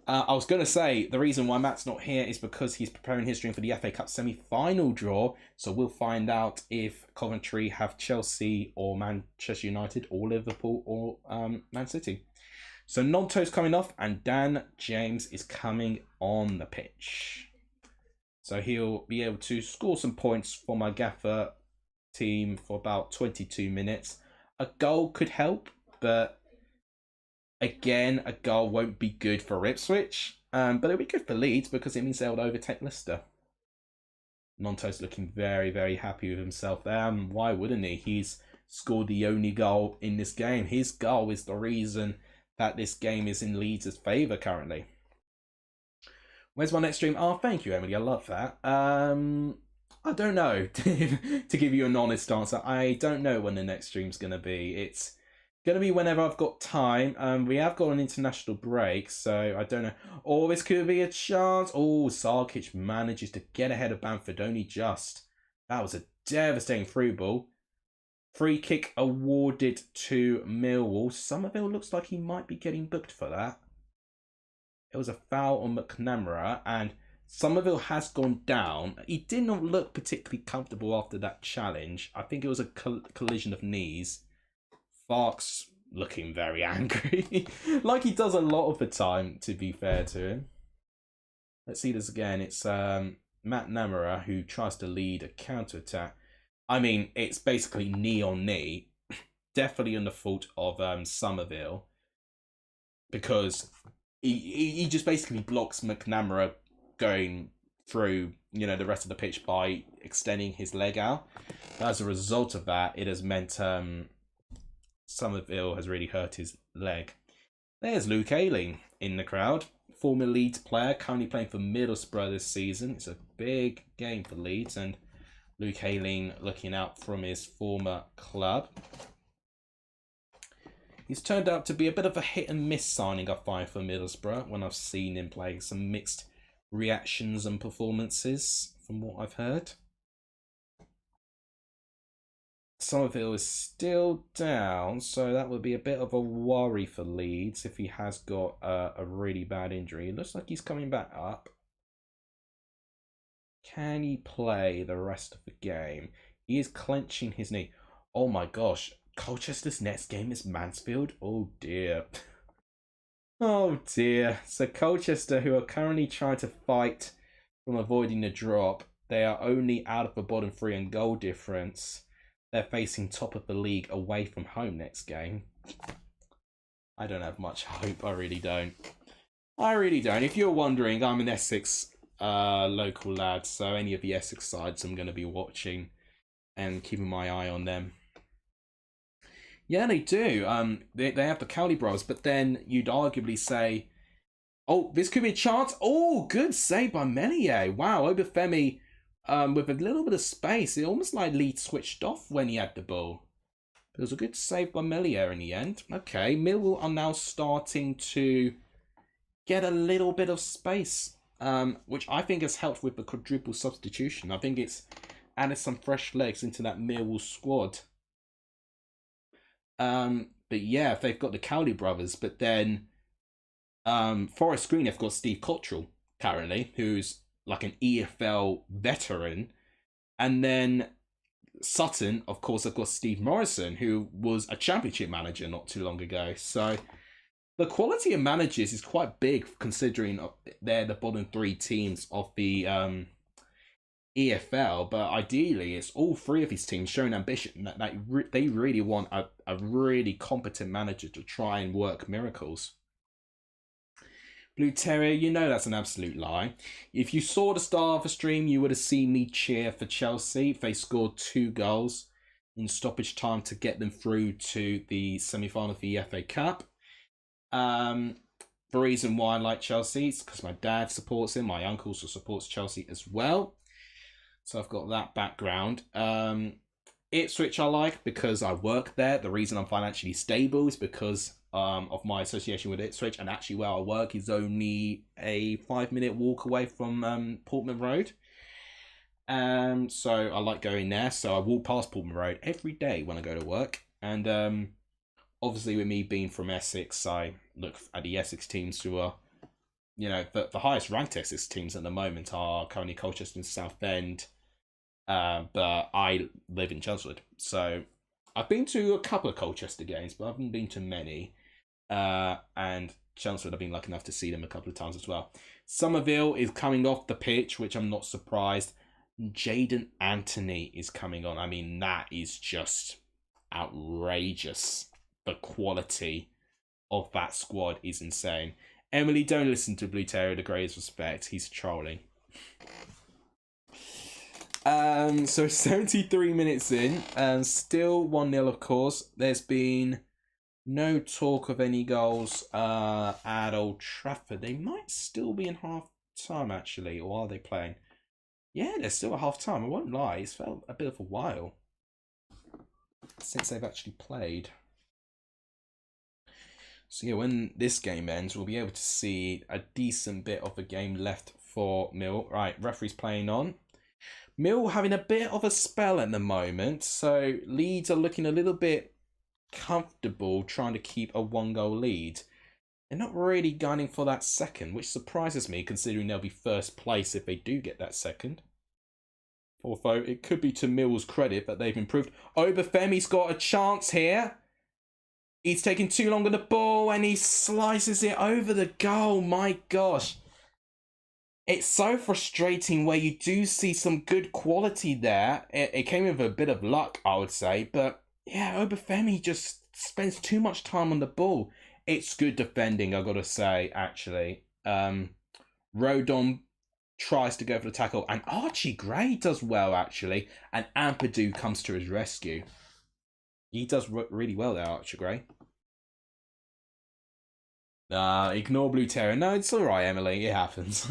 I was going to say, the reason why Matt's not here is because he's preparing his stream for the FA Cup semi-final draw. So we'll find out if Coventry have Chelsea or Manchester United or Liverpool or Man City. So Nonto's coming off and Dan James is coming on the pitch. So he'll be able to score some points for my Gaffer team for about 22 minutes. A goal could help, but again, a goal won't be good for Ipswich, but it'll be good for Leeds because it means they'll overtake Leicester. Nonto's looking very, very happy with himself there. Why wouldn't he? He's scored the only goal in this game. His goal is the reason that this game is in Leeds' favour currently. Where's my next stream? Oh, thank you, Emily. I love that. I don't know. To give you an honest answer, I don't know when the next stream's going to be. It's going to be whenever I've got time. We have got an international break, so I don't know. Or this could be a chance. Oh, Sarkic manages to get ahead of Bamford, only just. That was a devastating through ball. Free kick awarded to Millwall. Somerville looks like he might be getting booked for that. It was a foul on McNamara, and Somerville has gone down. He did not look particularly comfortable after that challenge. I think it was a collision of knees. Fark's looking very angry, like he does a lot of the time, to be fair to him. Let's see this again. It's Matt Namara who tries to lead a counter-attack. I mean, it's basically knee on knee. Definitely on the fault of Somerville, because he just basically blocks McNamara going through, the rest of the pitch by extending his leg out. As a result of that, it has meant Somerville has really hurt his leg. There's Luke Ayling in the crowd. Former Leeds player, currently playing for Middlesbrough this season. It's a big game for Leeds, and Luke Ayling looking out from his former club. He's turned out to be a bit of a hit and miss signing, I find, for Middlesbrough when I've seen him playing. Some mixed reactions and performances from what I've heard. Somerville is still down, so that would be a bit of a worry for Leeds if he has got a really bad injury. It looks like he's coming back up. Can he play the rest of the game? He is clenching his knee. Oh my gosh. Colchester's next game is Mansfield. Oh dear. Oh dear. So Colchester, who are currently trying to fight from avoiding the drop, They are only out of the bottom three in goal difference. They're facing top of the league away from home next game. I don't have much hope. I really don't. I really don't. If you're wondering, I'm an Essex local lad, so any of the Essex sides I'm going to be watching and keeping my eye on them. Yeah, they do. They have the Cowley Brothers, but then you'd arguably say, oh, this could be a chance. Oh, good save by Melier. Wow, Obafemi, with a little bit of space. It almost like Leeds switched off when he had the ball. It was a good save by Melier in the end. Okay, Millwall are now starting to get a little bit of space, which I think has helped with the quadruple substitution. I think it's added some fresh legs into that Millwall squad. But yeah, if they've got the Cowley brothers, but then Forest Green have got Steve Cottrell currently, who's like an EFL veteran, and then Sutton, of course, have got Steve Morrison, who was a championship manager not too long ago. So the quality of managers is quite big, considering they're the bottom three teams of the EFL, but ideally it's all three of these teams showing ambition that they really want a really competent manager to try and work miracles. Blue Terrier, you know that's an absolute lie. If you saw the start of the stream, you would have seen me cheer for Chelsea if they scored 2 goals in stoppage time to get them through to the semi-final of the FA Cup. The reason why I like Chelsea is because my dad supports him, my uncle also supports Chelsea as well. So I've got that background. Ipswich I like because I work there. The reason I'm financially stable is because of my association with Ipswich, and actually where I work is only a 5-minute walk away from Portman Road. So I like going there. So I walk past Portman Road every day when I go to work. And obviously with me being from Essex, I look at the Essex teams who are, you know, the highest ranked Essex teams at the moment are currently Colchester and Southend. But I live in Chelmsford, so I've been to a couple of Colchester games, but I haven't been to many. And Chelmsford, I've been lucky enough to see them a couple of times as well. Somerville is coming off the pitch, which I'm not surprised. Jaden Anthony is coming on. I mean, that is just outrageous. The quality of that squad is insane. Emily, don't listen to Blue Terrier, the greatest respect. He's trolling. So 73 minutes in, and still 1-0, of course. There's been no talk of any goals at Old Trafford. They might still be in half-time, actually, or are they playing? Yeah, they're still at half-time. I won't lie, it's felt a bit of a while since they've actually played. So yeah, when this game ends, we'll be able to see a decent bit of the game left for Mill. Right, referee's playing on. Mill having a bit of a spell at the moment, so Leeds are looking a little bit comfortable trying to keep a 1-goal lead. They're not really gunning for that second, which surprises me considering they'll be first place if they do get that second. Although it could be to Mill's credit that they've improved. Obafemi's got a chance here. He's taking too long on the ball and he slices it over the goal. My gosh. It's so frustrating where you do see some good quality there. It came with a bit of luck, I would say. But yeah, Obafemi just spends too much time on the ball. It's good defending, I've got to say, actually. Rodon tries to go for the tackle. And Archie Gray does well, actually. And Ampadu comes to his rescue. He does really well there, Archie Gray. Ignore Blue Terrier. No, it's alright, Emily. It happens.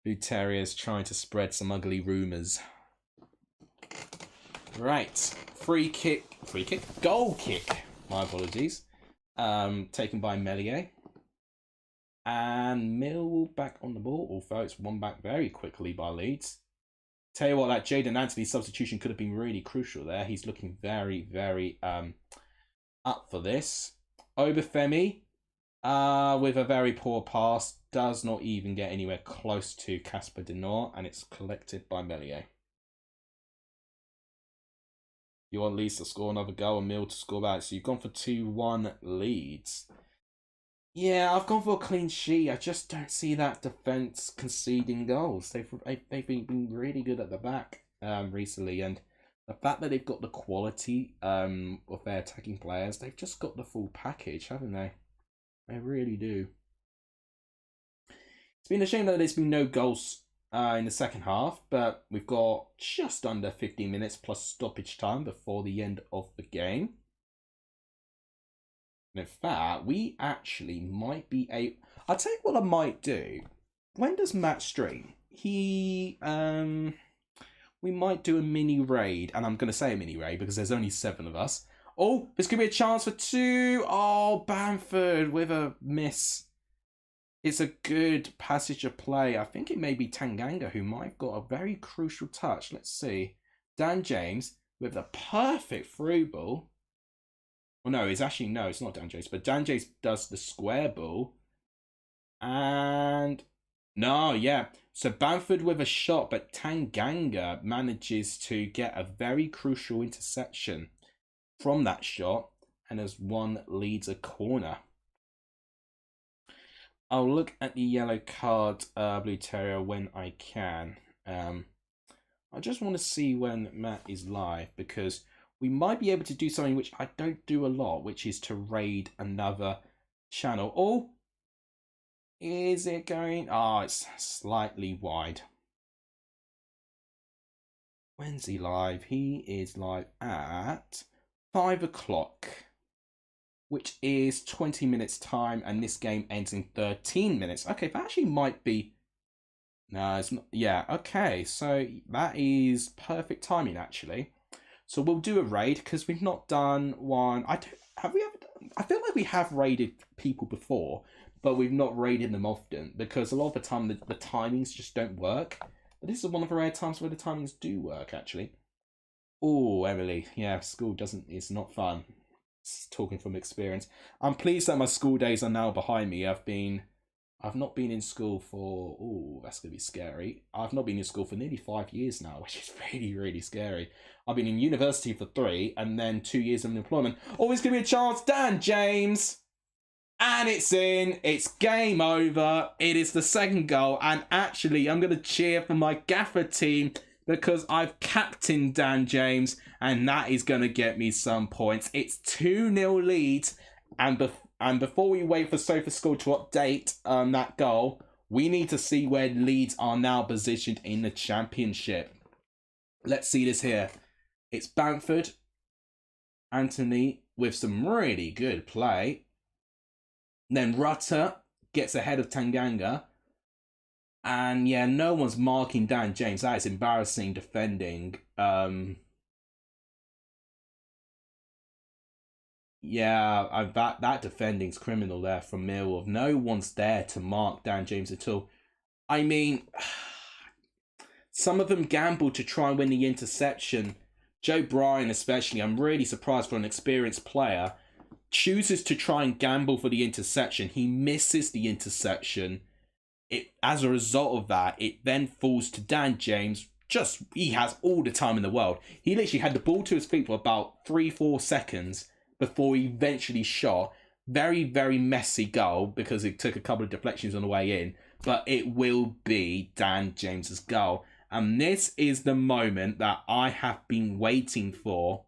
Blue Terrier's trying to spread some ugly rumours. Right. Free kick. Goal kick. My apologies. Taken by Melier. And Millwall back on the ball, although it's won back very quickly by Leeds. Tell you what, that Jaden Anthony substitution could have been really crucial there. He's looking very, very up for this. Obafemi, with a very poor pass, does not even get anywhere close to Casper Denor, and it's collected by Melier. You want Leeds to score another goal and Mill to score back, so you've gone for 2-1 Leeds. Yeah, I've gone for a clean sheet. I just don't see that defense conceding goals. They've been really good at the back recently, and the fact that they've got the quality of their attacking players, they've just got the full package, haven't they? They really do. It's been a shame that there's been no goals in the second half, but we've got just under 15 minutes plus stoppage time before the end of the game. In fact, we actually might be a. I'll tell you what I might do. When does Matt stream? We might do a mini raid, and I'm gonna say a mini raid because there's only 7 of us. Oh, there's gonna be a chance for 2. Oh, Bamford with a miss. It's a good passage of play. I think it may be Tanganga who might have got a very crucial touch. Let's see. Dan James with a perfect through ball. Well, no, it's not Dan James, but Dan James does the square ball. And no, yeah. So Bamford with a shot, but Tanganga manages to get a very crucial interception from that shot, and has won Leeds a corner. I'll look at the yellow card, Blue Terrier, when I can. I just want to see when Matt is live, because we might be able to do something which I don't do a lot, which is to raid another channel. Oh, is it going? Oh, it's slightly wide. When's he live? He is live at 5 o'clock, which is 20 minutes time, and this game ends in 13 minutes. Okay, that actually might be. No, it's not. Yeah, okay, so that is perfect timing, actually. So we'll do a raid, because we've not done one. Have we ever done? I feel like we have raided people before, but we've not raided them often, because a lot of the time the timings just don't work. But this is one of the rare times where the timings do work, actually. Oh, Emily, yeah, school is not fun. Talking from experience. I'm pleased that my school days are now behind me. I've not been in school for, oh, that's going to be scary. I've not been in school for nearly 5 years now, which is really, really scary. I've been in university for 3 and then 2 years of unemployment. Always going to be a chance, Dan James. And it's in. It's game over. It is the second goal. And actually, I'm going to cheer for my gaffer team because I've captained Dan James, and that is going to get me some points. It's 2-0 Leeds, and before we wait for SofaScore to update that goal, we need to see where Leeds are now positioned in the Championship. Let's see this here. It's Bamford, Anthony with some really good play. Then Rutter gets ahead of Tanganga. And yeah, no one's marking Dan James. That is embarrassing defending. Yeah, that defending's criminal there from Millwall. No one's there to mark Dan James at all. I mean, some of them gamble to try and win the interception. Joe Bryan especially, I'm really surprised for an experienced player, chooses to try and gamble for the interception. He misses the interception. As a result of that, it then falls to Dan James. He has all the time in the world. He literally had the ball to his feet for about 3-4 seconds before he eventually shot. Very, very messy goal because it took a couple of deflections on the way in, but it will be Dan James's goal. And this is the moment that I have been waiting for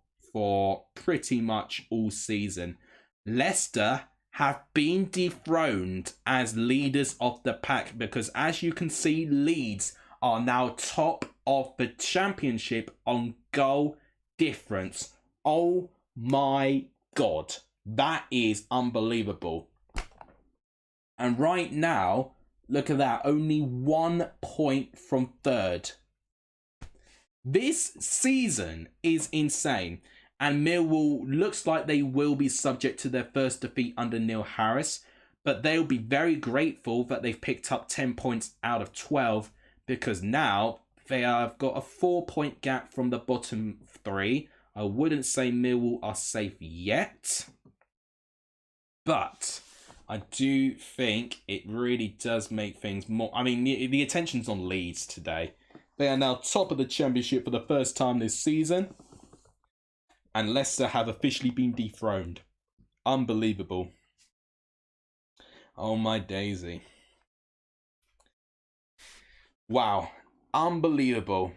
pretty much all season. Leicester have been dethroned as leaders of the pack, because as you can see, Leeds are now top of the Championship on goal difference. Oh my God, that is unbelievable. And right now, look at that, only 1 point from third. This season is insane. And Millwall looks like they will be subject to their first defeat under Neil Harris, but they'll be very grateful that they've picked up 10 points out of 12, because now they have got a 4-point gap from the bottom 3. I wouldn't say Millwall are safe yet, but I do think it really does make things more. I mean, the attention's on Leeds today. They are now top of the Championship for the first time this season. And Leicester have officially been dethroned. Unbelievable. Oh my daisy. Wow. Unbelievable.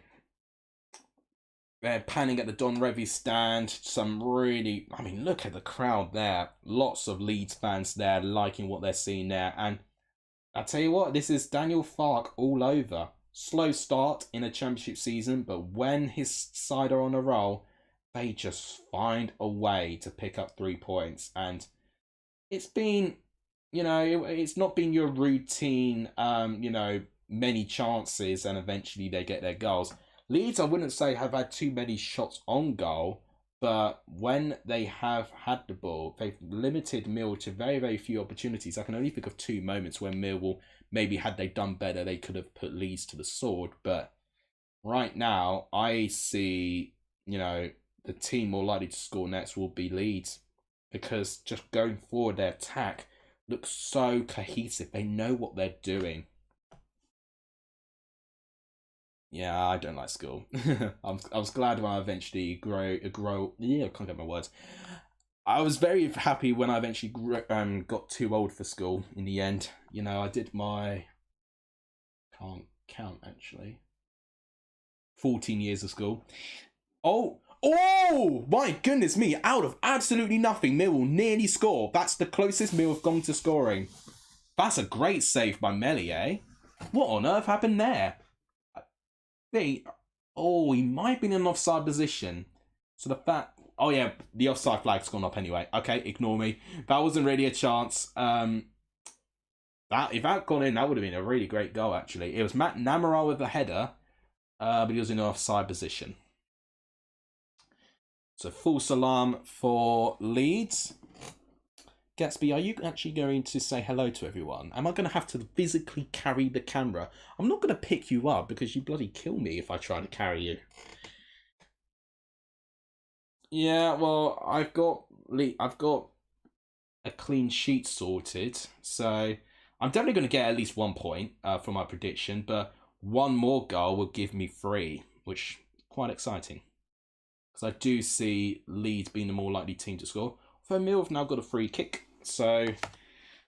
They're panning at the Don Revy stand. Some really, I mean, look at the crowd there. Lots of Leeds fans there liking what they're seeing there. And I tell you what, this is Daniel Farke all over. Slow start in a championship season, but when his side are on a roll, they just find a way to pick up 3 points. And it's been, it's not been your routine, many chances and eventually they get their goals. Leeds, I wouldn't say have had too many shots on goal, but when they have had the ball, they've limited Mill to very, very few opportunities. I can only think of 2 moments where Millwall, maybe had they done better, they could have put Leeds to the sword. But right now, I see, the team more likely to score next will be Leeds. Because just going forward, their attack looks so cohesive. They know what they're doing. Yeah, I don't like school. I was glad when I eventually grow. Yeah, I can't get my words. I was very happy when I eventually got too old for school. In the end, I did my can't count actually. 14 years of school. Oh my goodness me! Out of absolutely nothing, Mill will nearly score. That's the closest Mill have gone to scoring. That's a great save by Meslier. What on earth happened there? He might have been in an offside position. So the fact... Oh yeah, the offside flag's gone up anyway. Okay, ignore me. That wasn't really a chance. If that gone in, that would have been a really great goal, actually. It was Matt Namaral with the header, but he was in an offside position. So full salam for Leeds. Gatsby, are you actually going to say hello to everyone? Am I going to have to physically carry the camera? I'm not going to pick you up because you bloody kill me if I try to carry you. Yeah, well, I've got a clean sheet sorted, so I'm definitely going to get at least 1 point for my prediction, but 1 more goal will give me 3, which is quite exciting. Because I do see Leeds being the more likely team to score. Although Mill have now got a free kick, so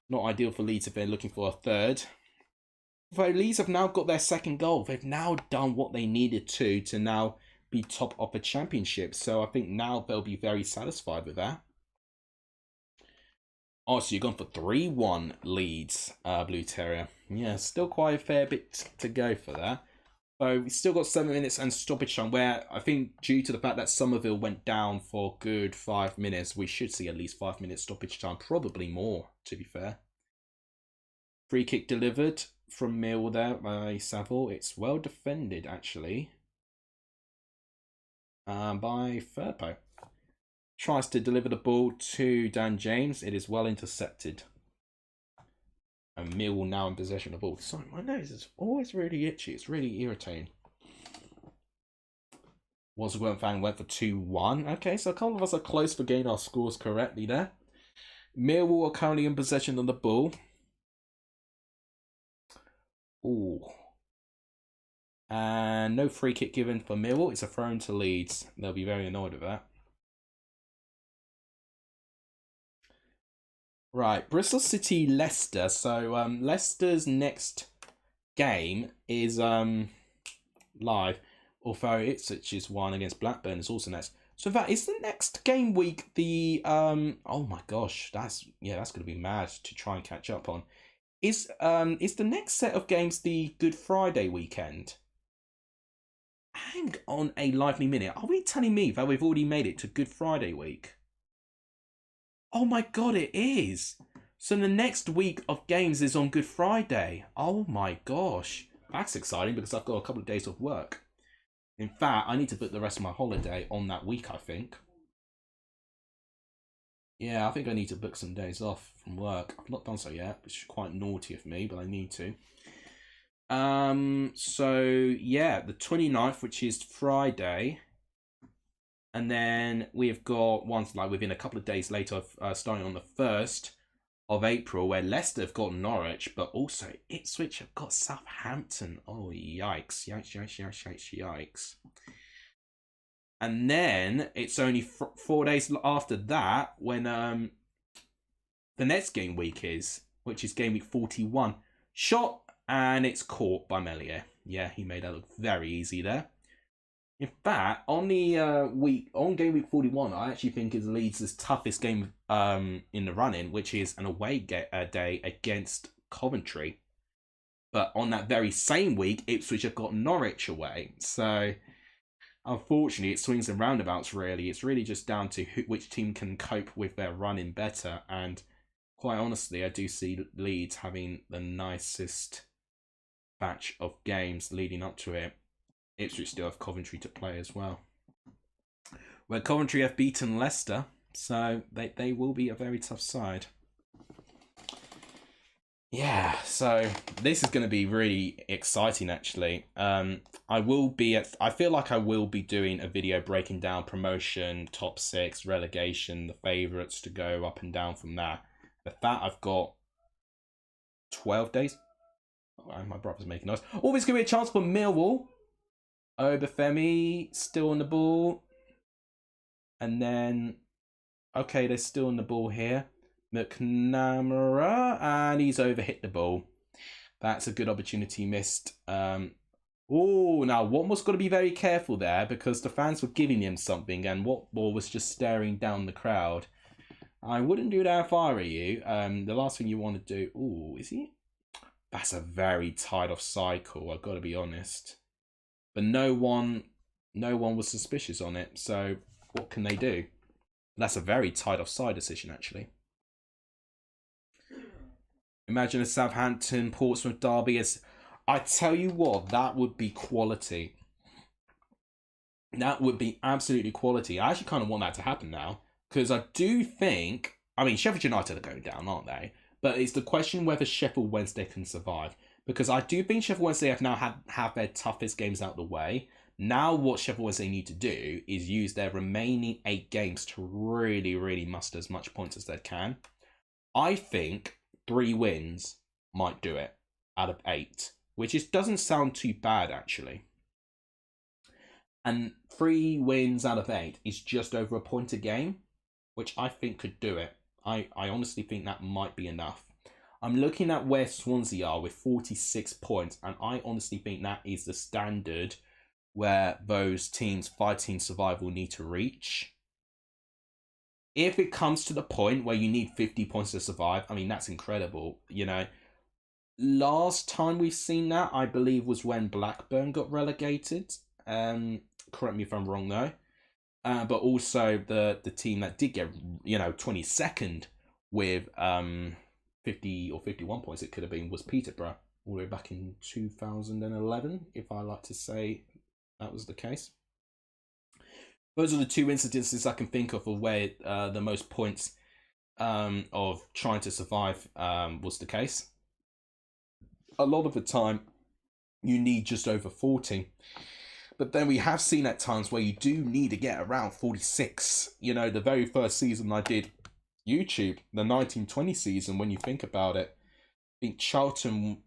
not ideal for Leeds if they're looking for a third. Although Leeds have now got their 2nd goal. They've now done what they needed to now be top of the championship. So I think now they'll be very satisfied with that. Oh, so you've gone for 3-1 Leeds, Blue Terrier. Yeah, still quite a fair bit to go for that. So we've still got 7 minutes and stoppage time, where I think due to the fact that Somerville went down for good 5 minutes, we should see at least 5 minutes stoppage time, probably more, to be fair. Free kick delivered from Mill there by Saville. It's well defended, actually, by Firpo. Tries to deliver the ball to Dan James. It is well intercepted. And Mill now in possession of the ball. Sorry, my nose is always really itchy. It's really irritating. Wasworth fan went for 2-1. Okay, so a couple of us are close for getting our scores correctly there. Millwall are currently in possession of the ball. Ooh. And no free kick given for Millwall. It's a throw to Leeds. They'll be very annoyed with that. Right, Bristol City, Leicester. So Leicester's next game is live, although Ipswich is 1 against Blackburn is also next. So that is the next game week. The oh my gosh, that's gonna be mad to try and catch up on. Is the next set of games the Good Friday weekend? Hang on a lively minute. Are we telling me that we've already made it to Good Friday week? Oh my god, it is! So the next week of games is on Good Friday. Oh my gosh. That's exciting because I've got a couple of days of work. In fact, I need to book the rest of my holiday on that week, I think. Yeah, I think I need to book some days off from work. I've not done so yet, which is quite naughty of me, but I need to. So yeah, the 29th, which is Friday. And then we've got ones like within a couple of days later, starting on the 1st of April, where Leicester have got Norwich, but also Ipswich have got Southampton. Oh, yikes, yikes. And then it's only 4 days after that when the next game week is. which is game week 41. Shot, and it's caught by Melier. Yeah, he made that look very easy there. In fact, on the game week 41, I actually think is Leeds' toughest game in the run-in, which is an away day against Coventry. But on that very same week, Ipswich have got Norwich away. So, unfortunately, it swings and roundabouts, really. It's really just down to which team can cope with their run-in better. And quite honestly, I do see Leeds having the nicest batch of games leading up to it. Ipswich still have Coventry to play as well. Where Coventry have beaten Leicester, so they will be a very tough side. Yeah, so this is going to be really exciting, actually. I feel like I will be doing a video breaking down promotion, top 6, relegation, the favourites to go up and down from that. With that, I've got 12 days. Oh, my brother's making noise. Oh, there's going to be a chance for Millwall. Obafemi still on the ball. And then, okay, they're still on the ball here. McNamara, and he's overhit the ball. That's a good opportunity missed. Now Watmore's got to be very careful there because the fans were giving him something and Watmore was just staring down the crowd. I wouldn't do that if I were you. The last thing you want to do... Ooh, is he? That's a very tight offside call, I've got to be honest. But no one was suspicious on it, so what can they do? That's a very tight offside decision, actually. Imagine a Southampton Portsmouth derby. I tell you what, that would be quality. That would be absolutely quality. I actually kind of want that to happen now because I do think, I mean, Sheffield United are going down, aren't they? But it's the question whether Sheffield Wednesday can survive because I do think Sheffield Wednesday have now have their toughest games out of the way. Now what Sheffield Wednesday need to do is use their remaining 8 games to really, really muster as much points as they can. I think 3 wins might do it out of 8, which doesn't sound too bad, actually. And 3 wins out of 8 is just over a point a game, which I think could do it. I honestly think that might be enough. I'm looking at where Swansea are with 46 points, and I honestly think that is the standard where those teams fighting survival need to reach. If it comes to the point where you need 50 points to survive, I mean, that's incredible. You know, last time we've seen that, I believe, was when Blackburn got relegated. Correct me if I'm wrong, though. But also the team that did get, 22nd with 50 or 51 points, it could have been, was Peterborough, all the way back in 2011, if I like to say that was the case. Those are the 2 incidences I can think of where the most points of trying to survive was the case. A lot of the time, you need just over 40. But then we have seen at times where you do need to get around 46. You know, the very first season I did YouTube, the 1920 season, when you think about it, I think Charlton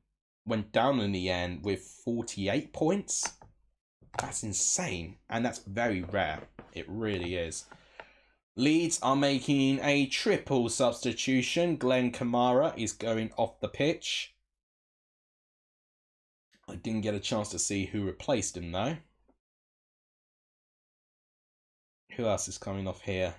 went down in the end with 48 points. That's insane, and that's very rare. It really is. Leeds are making a triple substitution. Glenn Kamara is going off the pitch. I didn't get a chance to see who replaced him, though. Who else is coming off here?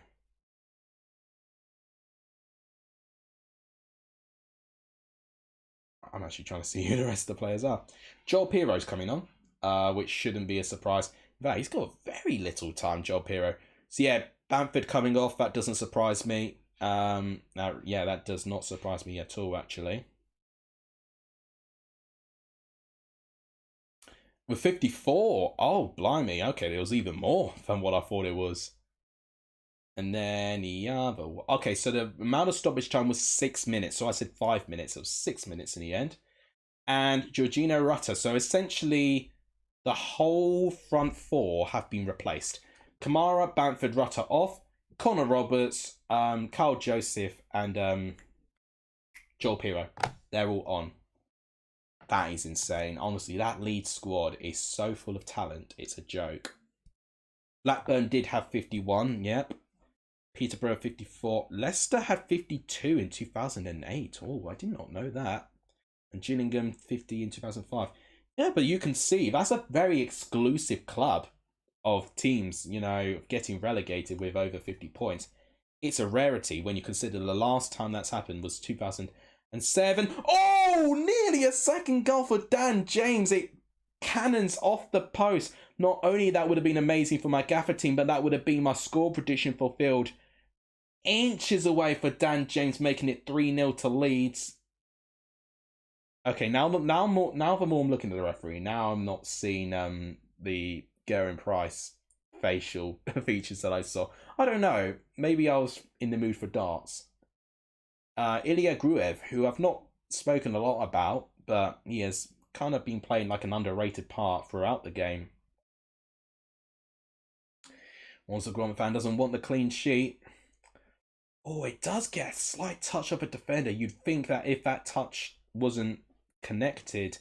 I'm actually trying to see who the rest of the players are. Joel Piro's coming on, which shouldn't be a surprise. In fact, he's got very little time, Joel Piro. So yeah, Bamford coming off, that doesn't surprise me. That does not surprise me at all, actually. With 54, oh, blimey, okay, there was even more than what I thought it was. And then the other, okay, so the amount of stoppage time was 6 minutes, so I said 5 minutes, it was 6 minutes in the end. And Jorginho Rutter, so essentially the whole front 4 have been replaced. Kamara, Bamford, Rutter off, Connor Roberts, Carl Joseph, and Joel Piro, they're all on. That is insane. Honestly, that Leeds squad is so full of talent. It's a joke. Blackburn did have 51, yep. Peterborough 54. Leicester had 52 in 2008. Oh, I did not know that. And Gillingham 50 in 2005. Yeah, but you can see that's a very exclusive club of teams, you know, getting relegated with over 50 points. It's a rarity when you consider the last time that's happened was 2007. Oh, nearly a second goal for Dan James. It cannons off the post. Not only that would have been amazing for my gaffer team, but that would have been my score prediction fulfilled. Inches away for Dan James, making it 3-0 to Leeds. Okay, now the more I'm looking at the referee, now I'm not seeing the Gerwyn Price facial features that I saw. I don't know. Maybe I was in the mood for darts. Ilya Gruev, who I've not spoken a lot about, but he has kind of been playing like an underrated part throughout the game. Once the Gromit fan doesn't want the clean sheet. Oh, it does get a slight touch of a defender. You'd think that if that touch wasn't connected,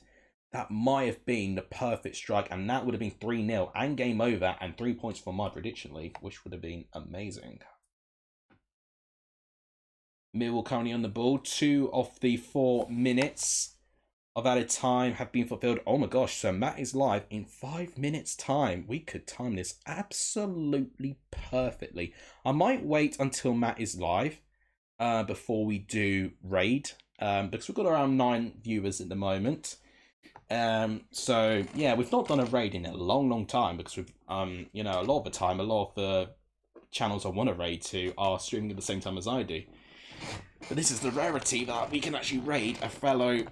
that might have been the perfect strike, and that would have been 3-0 and game over and 3 points for my prediction league, which would have been amazing. Millwall currently on the ball. 2 of the 4 minutes of added time have been fulfilled. Oh my gosh, so Matt is live in 5 minutes time. We could time this absolutely perfectly. I might wait until Matt is live before we do raid, because we've got around 9 viewers at the moment. So yeah, we've not done a raid in a long time because we've you know, a lot of the time, a lot of the channels I want to raid to are streaming at the same time as I do. But this is the rarity that we can actually raid a fellow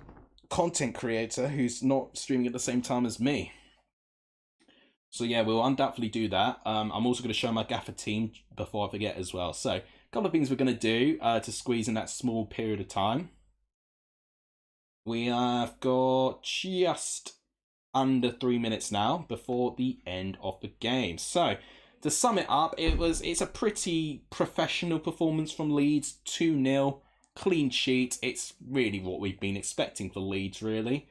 content creator who's not streaming at the same time as me. So yeah, we'll undoubtedly do that. I'm also going to show my gaffer team before I forget as well. So a couple of things we're going to do to squeeze in that small period of time. We have got just under 3 minutes now before the end of the game. So to sum it up, it's a pretty professional performance from Leeds. 2-0, clean sheet. It's really what we've been expecting for Leeds, really.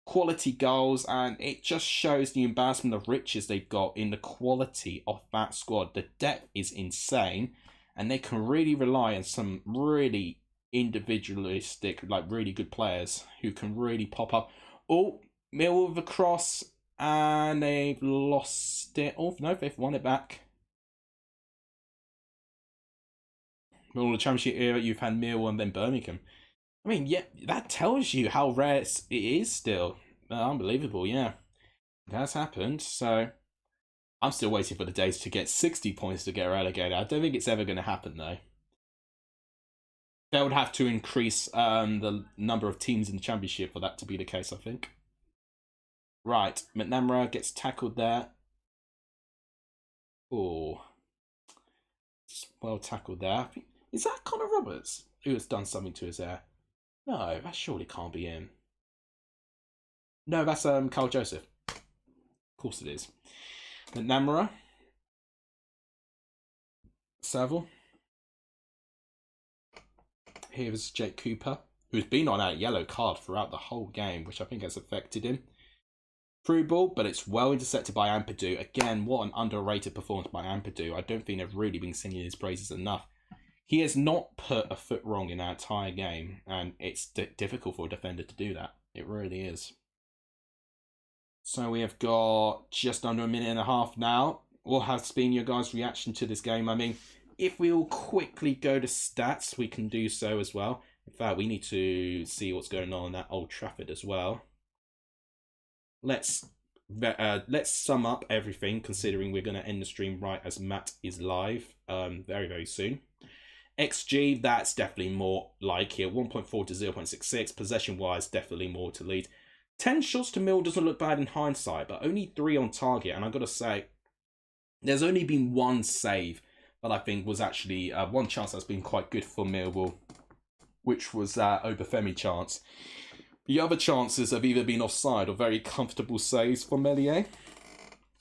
Quality goals, and it just shows the embarrassment of riches they've got in the quality of that squad. The depth is insane, and they can really rely on some really individualistic, like really good players who can really pop up. Oh, Millwall with a cross, and they've lost it. Oh, no, they've won it back. Well, the Championship era, you've had Millwall and then Birmingham. I mean, yeah, that tells you how rare it is still. Unbelievable, yeah. It has happened, so I'm still waiting for the days to get 60 points to get relegated. I don't think it's ever going to happen, though. They would have to increase the number of teams in the Championship for that to be the case, I think. Right, McNamara gets tackled there. Oh, well tackled there. Is that Connor Roberts who has done something to his hair? No, that surely can't be him. No, that's Carl Joseph. Of course it is. McNamara. Saville. Here's Jake Cooper, who's been on a yellow card throughout the whole game, which I think has affected him. Through ball, but it's well intercepted by Ampadu. Again, what an underrated performance by Ampadu. I don't think they've really been singing his praises enough. He has not put a foot wrong in our entire game, and it's difficult for a defender to do that. It really is. So we have got just under a minute and a half now. What has been your guys' reaction to this game? I mean, if we all quickly go to stats, we can do so as well. In fact, we need to see what's going on at Old Trafford as well. Let's sum up everything, considering we're going to end the stream right as Matt is live very soon. XG, that's definitely more like here, 1.4 to 0.66. Possession-wise, definitely more to lead. 10 shots to Mill doesn't look bad in hindsight, but only 3 on target. And I've got to say, there's only been one save that I think was actually one chance that's been quite good for Millwall, which was that Obafemi chance. The other chances have either been offside or very comfortable saves for Meslier.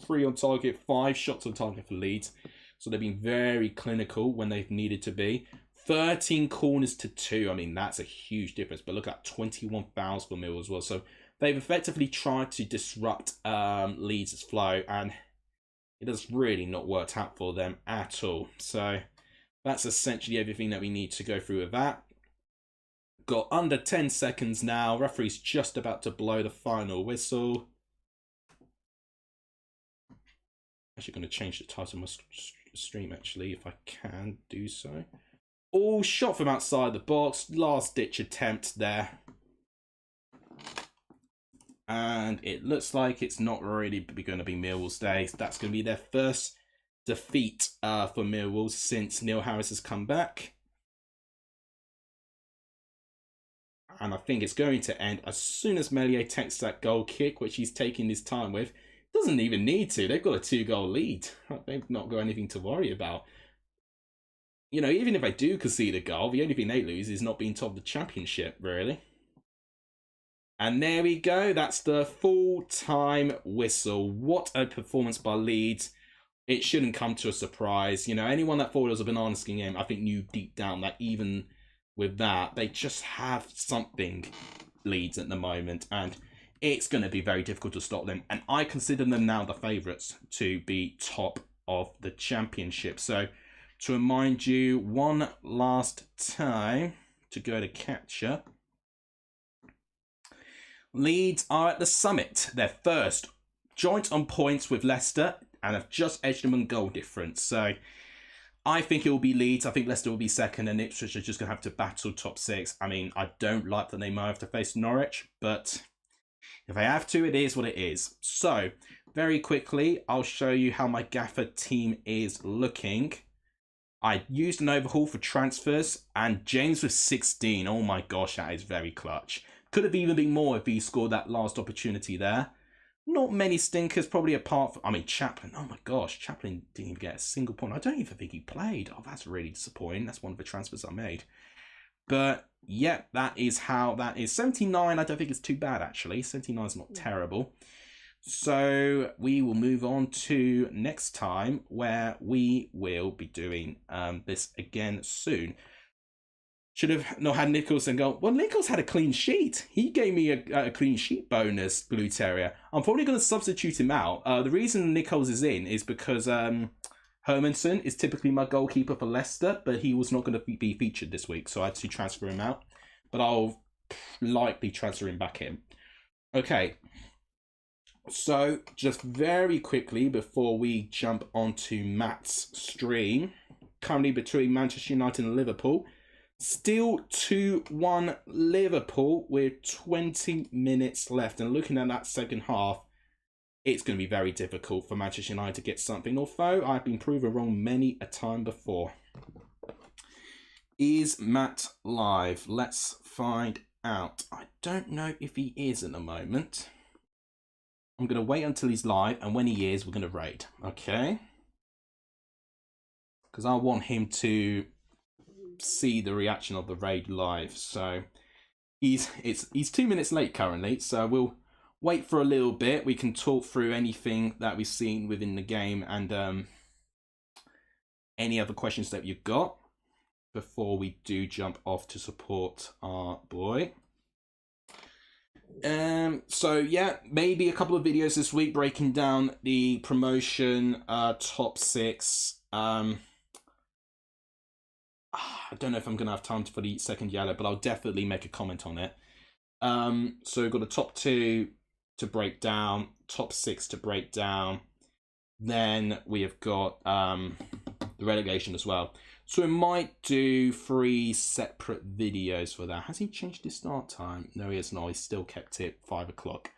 3 on target, 5 shots on target for Leeds. So they've been very clinical when they've needed to be. 13 corners to 2. I mean, that's a huge difference. But look at 21 fouls for Mill as well. So they've effectively tried to disrupt Leeds' flow. And it has really not worked out for them at all. So that's essentially everything that we need to go through with that. Got under 10 seconds now. Referee's just about to blow the final whistle. Actually going to change the title of my stream, actually, if I can do so. All shot from outside the box. Last ditch attempt there. And it looks like it's not really going to be Millwall's day. That's going to be their first defeat for Millwall since Neil Harris has come back. And I think it's going to end as soon as Meslier takes that goal kick, which he's taking his time with. Doesn't even need to. They've got a 2-goal lead. They've not got anything to worry about. You know, even if they do concede a goal, the only thing they lose is not being top of the championship, really. And there we go. That's the full-time whistle. What a performance by Leeds. It shouldn't come to a surprise. You know, anyone that thought it was a banana skin game, I think knew deep down that even with that, they just have something, Leeds, at the moment. And it's going to be very difficult to stop them. And I consider them now the favourites to be top of the championship. So, to remind you one last time to go to capture. Leeds are at the summit. They're first, joint on points with Leicester, and have just edged them on goal difference. So I think it will be Leeds. I think Leicester will be second, and Ipswich are just going to have to battle top 6. I mean, I don't like that they might have to face Norwich, but if they have to, it is what it is. So very quickly, I'll show you how my Gaffer team is looking. I used an overhaul for transfers, and James with 16. Oh my gosh, that is very clutch. Could have even been more if he scored that last opportunity there. Not many stinkers, probably apart from... I mean, Chaplin. Oh my gosh, Chaplin didn't even get a single point. I don't even think he played. Oh, that's really disappointing. That's one of the transfers I made. But, yeah, that is how that is. 79, I don't think it's too bad, actually. 79 is not terrible. So, we will move on to next time, where we will be doing this again soon. Should have not had Nichols and go, well, Nichols had a clean sheet. He gave me a clean sheet bonus, Blue Terrier. I'm probably going to substitute him out. The reason Nichols is in is because Hermanson is typically my goalkeeper for Leicester, but he was not going to be featured this week, so I had to transfer him out. But I'll likely transfer him back in. Okay. So, just very quickly before we jump onto Matt's stream, currently between Manchester United and Liverpool, still 2-1 Liverpool with 20 minutes left. And looking at that second half, it's going to be very difficult for Manchester United to get something. Although I've been proven wrong many a time before. Is Matt live? Let's find out. I don't know if he is at the moment. I'm going to wait until he's live. And when he is, we're going to raid. Okay? Because I want him to see the reaction of the raid live. So he's 2 minutes late currently, so we'll wait for a little bit. We can talk through anything that we've seen within the game and any other questions that you've got before we do jump off to support our boy. So yeah, maybe a couple of videos this week breaking down the promotion top 6. I don't know if I'm going to have time for the second yellow, but I'll definitely make a comment on it. So we've got the top 2 to break down, top 6 to break down. Then we have got the relegation as well. So we might do 3 separate videos for that. Has he changed his start time? No, he has not. He's still kept it 5 o'clock.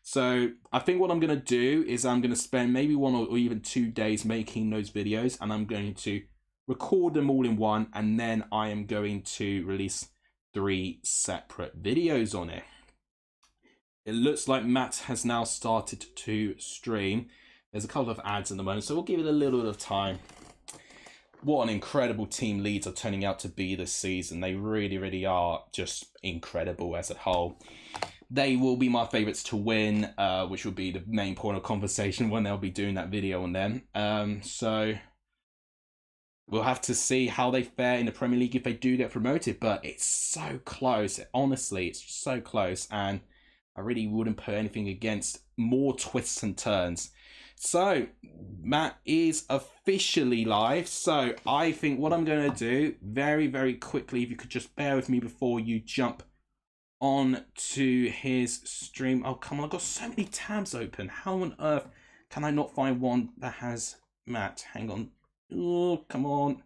So I think what I'm going to do is I'm going to spend maybe 1 or even 2 days making those videos, and I'm going to record them all in one, and then I am going to release 3 separate videos on it. It looks like Matt has now started to stream. There's a couple of ads at the moment, so we'll give it a little bit of time. What an incredible team Leeds are turning out to be this season. They really, really are just incredible as a whole. They will be my favourites to win, which will be the main point of conversation when they'll be doing that video on them. So we'll have to see how they fare in the Premier League if they do get promoted. But it's so close. Honestly, it's so close. And I really wouldn't put anything against more twists and turns. So Matt is officially live. So I think what I'm going to do very, very quickly, if you could just bear with me before you jump on to his stream. Oh, come on. I've got so many tabs open. How on earth can I not find one that has Matt? Hang on. Oh, come on.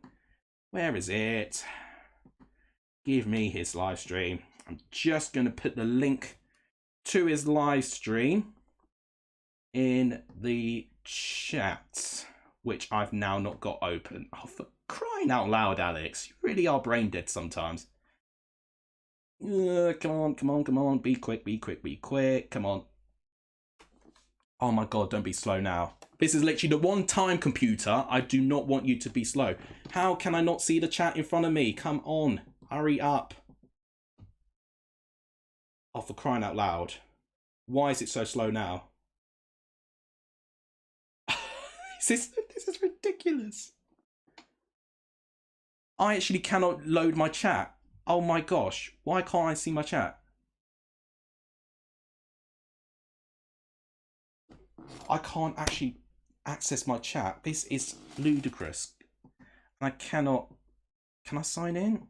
Where is it? Give me his live stream. I'm just going to put the link to his live stream in the chat, which I've now not got open. Oh, for crying out loud, Alex. You really are brain dead sometimes. Come on, come on, come on. Be quick, be quick, be quick. Come on. Oh my God, don't be slow now. This is literally the one time, computer, I do not want you to be slow. How can I not see the chat in front of me? Come on, hurry up. Oh, for crying out loud. Why is it so slow now? This is ridiculous. I actually cannot load my chat. Oh my gosh, why can't I see my chat? I can't actually access my chat. This is ludicrous. I cannot. Can I sign in?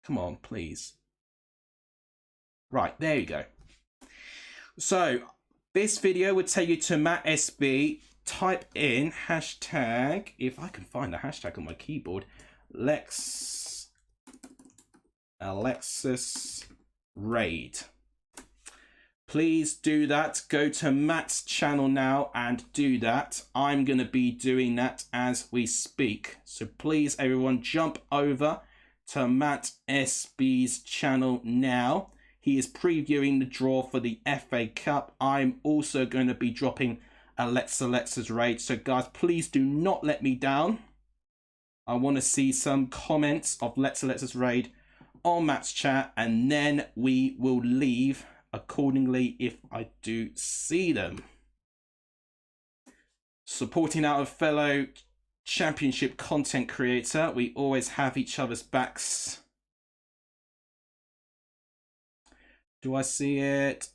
Come on, please. Right, there you go. So this video would take you to Matt SB. Type in hashtag, if I can find the hashtag on my keyboard, Alexis Raid. Please do that. Go to Matt's channel now and do that. I'm going to be doing that as we speak. So please, everyone, jump over to Matt SB's channel now. He is previewing the draw for the FA Cup. I'm also going to be dropping Alexis Raid. So guys, please do not let me down. I want to see some comments of Alexis Raid on Matt's chat, and then we will leave accordingly if I do see them. Supporting our fellow championship content creator, we always have each other's backs. Do I see it?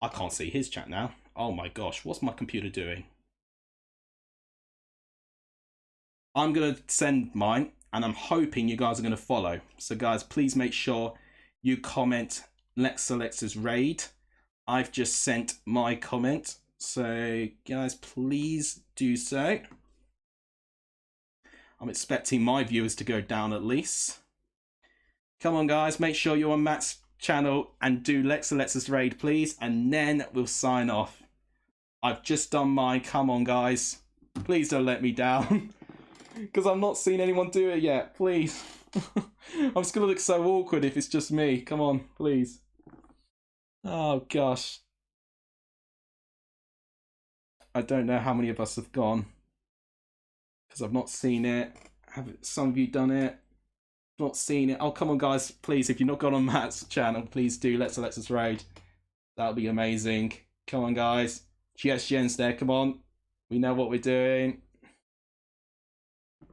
I can't see his chat now. Oh my gosh, what's my computer doing? I'm going to send mine, and I'm hoping you guys are going to follow. So guys, please make sure you comment Alexis Raid. I've just sent my comment. So guys, please do so. I'm expecting my viewers to go down at least. Come on guys, make sure you're on Matt's channel and do Alexis Raid, please, and then we'll sign off. I've just done mine. Come on guys, please don't let me down because I'm not seeing anyone do it yet. Please. I'm just gonna look so awkward if it's just me. Come on, please. Oh gosh, I don't know how many of us have gone because I've not seen it. Have some of you done it? Not seen it. Oh, come on guys, please, if you've not gone on Matt's channel, please do Alexis Raid. That'll be amazing. Come on guys. Yes, Jen's there. Come on, we know what we're doing.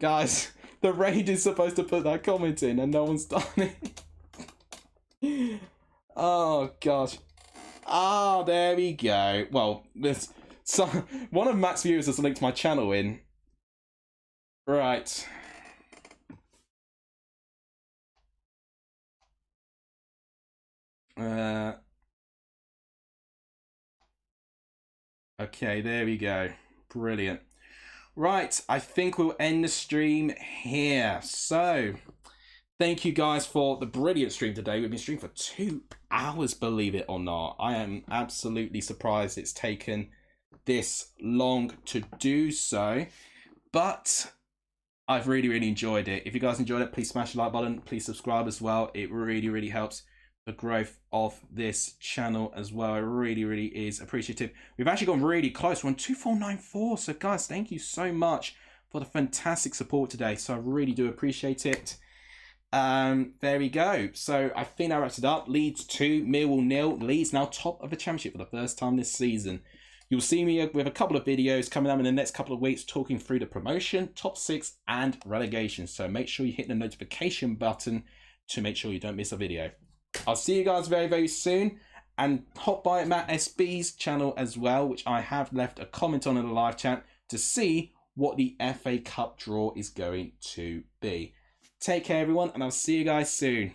Guys, the raid is supposed to put that comment in and no one's done it. Oh gosh. Ah, there we go. Well, one of Matt's viewers has linked my channel in. Right. Okay, there we go. Brilliant. Right, I think we'll end the stream here. So, thank you guys for the brilliant stream today. We've been streaming for 2 hours, believe it or not. I am absolutely surprised it's taken this long to do so. But I've really enjoyed it. If you guys enjoyed it, please smash the like button. Please subscribe as well. It really helps the growth of this channel as well. It really is appreciative. We've actually gone really close. We're on 2494. So guys, thank you so much for the fantastic support today. So I really do appreciate it. There we go. So I think that wraps it up. Leeds 2, Millwall 0. Leeds now top of the championship for the first time this season. You'll see me with a couple of videos coming up in the next couple of weeks talking through the promotion, top 6 and relegation. So make sure you hit the notification button to make sure you don't miss a video. I'll see you guys very soon. And hop by Matt SB's channel as well, which I have left a comment on in the live chat to see what the FA Cup draw is going to be. Take care, everyone, and I'll see you guys soon.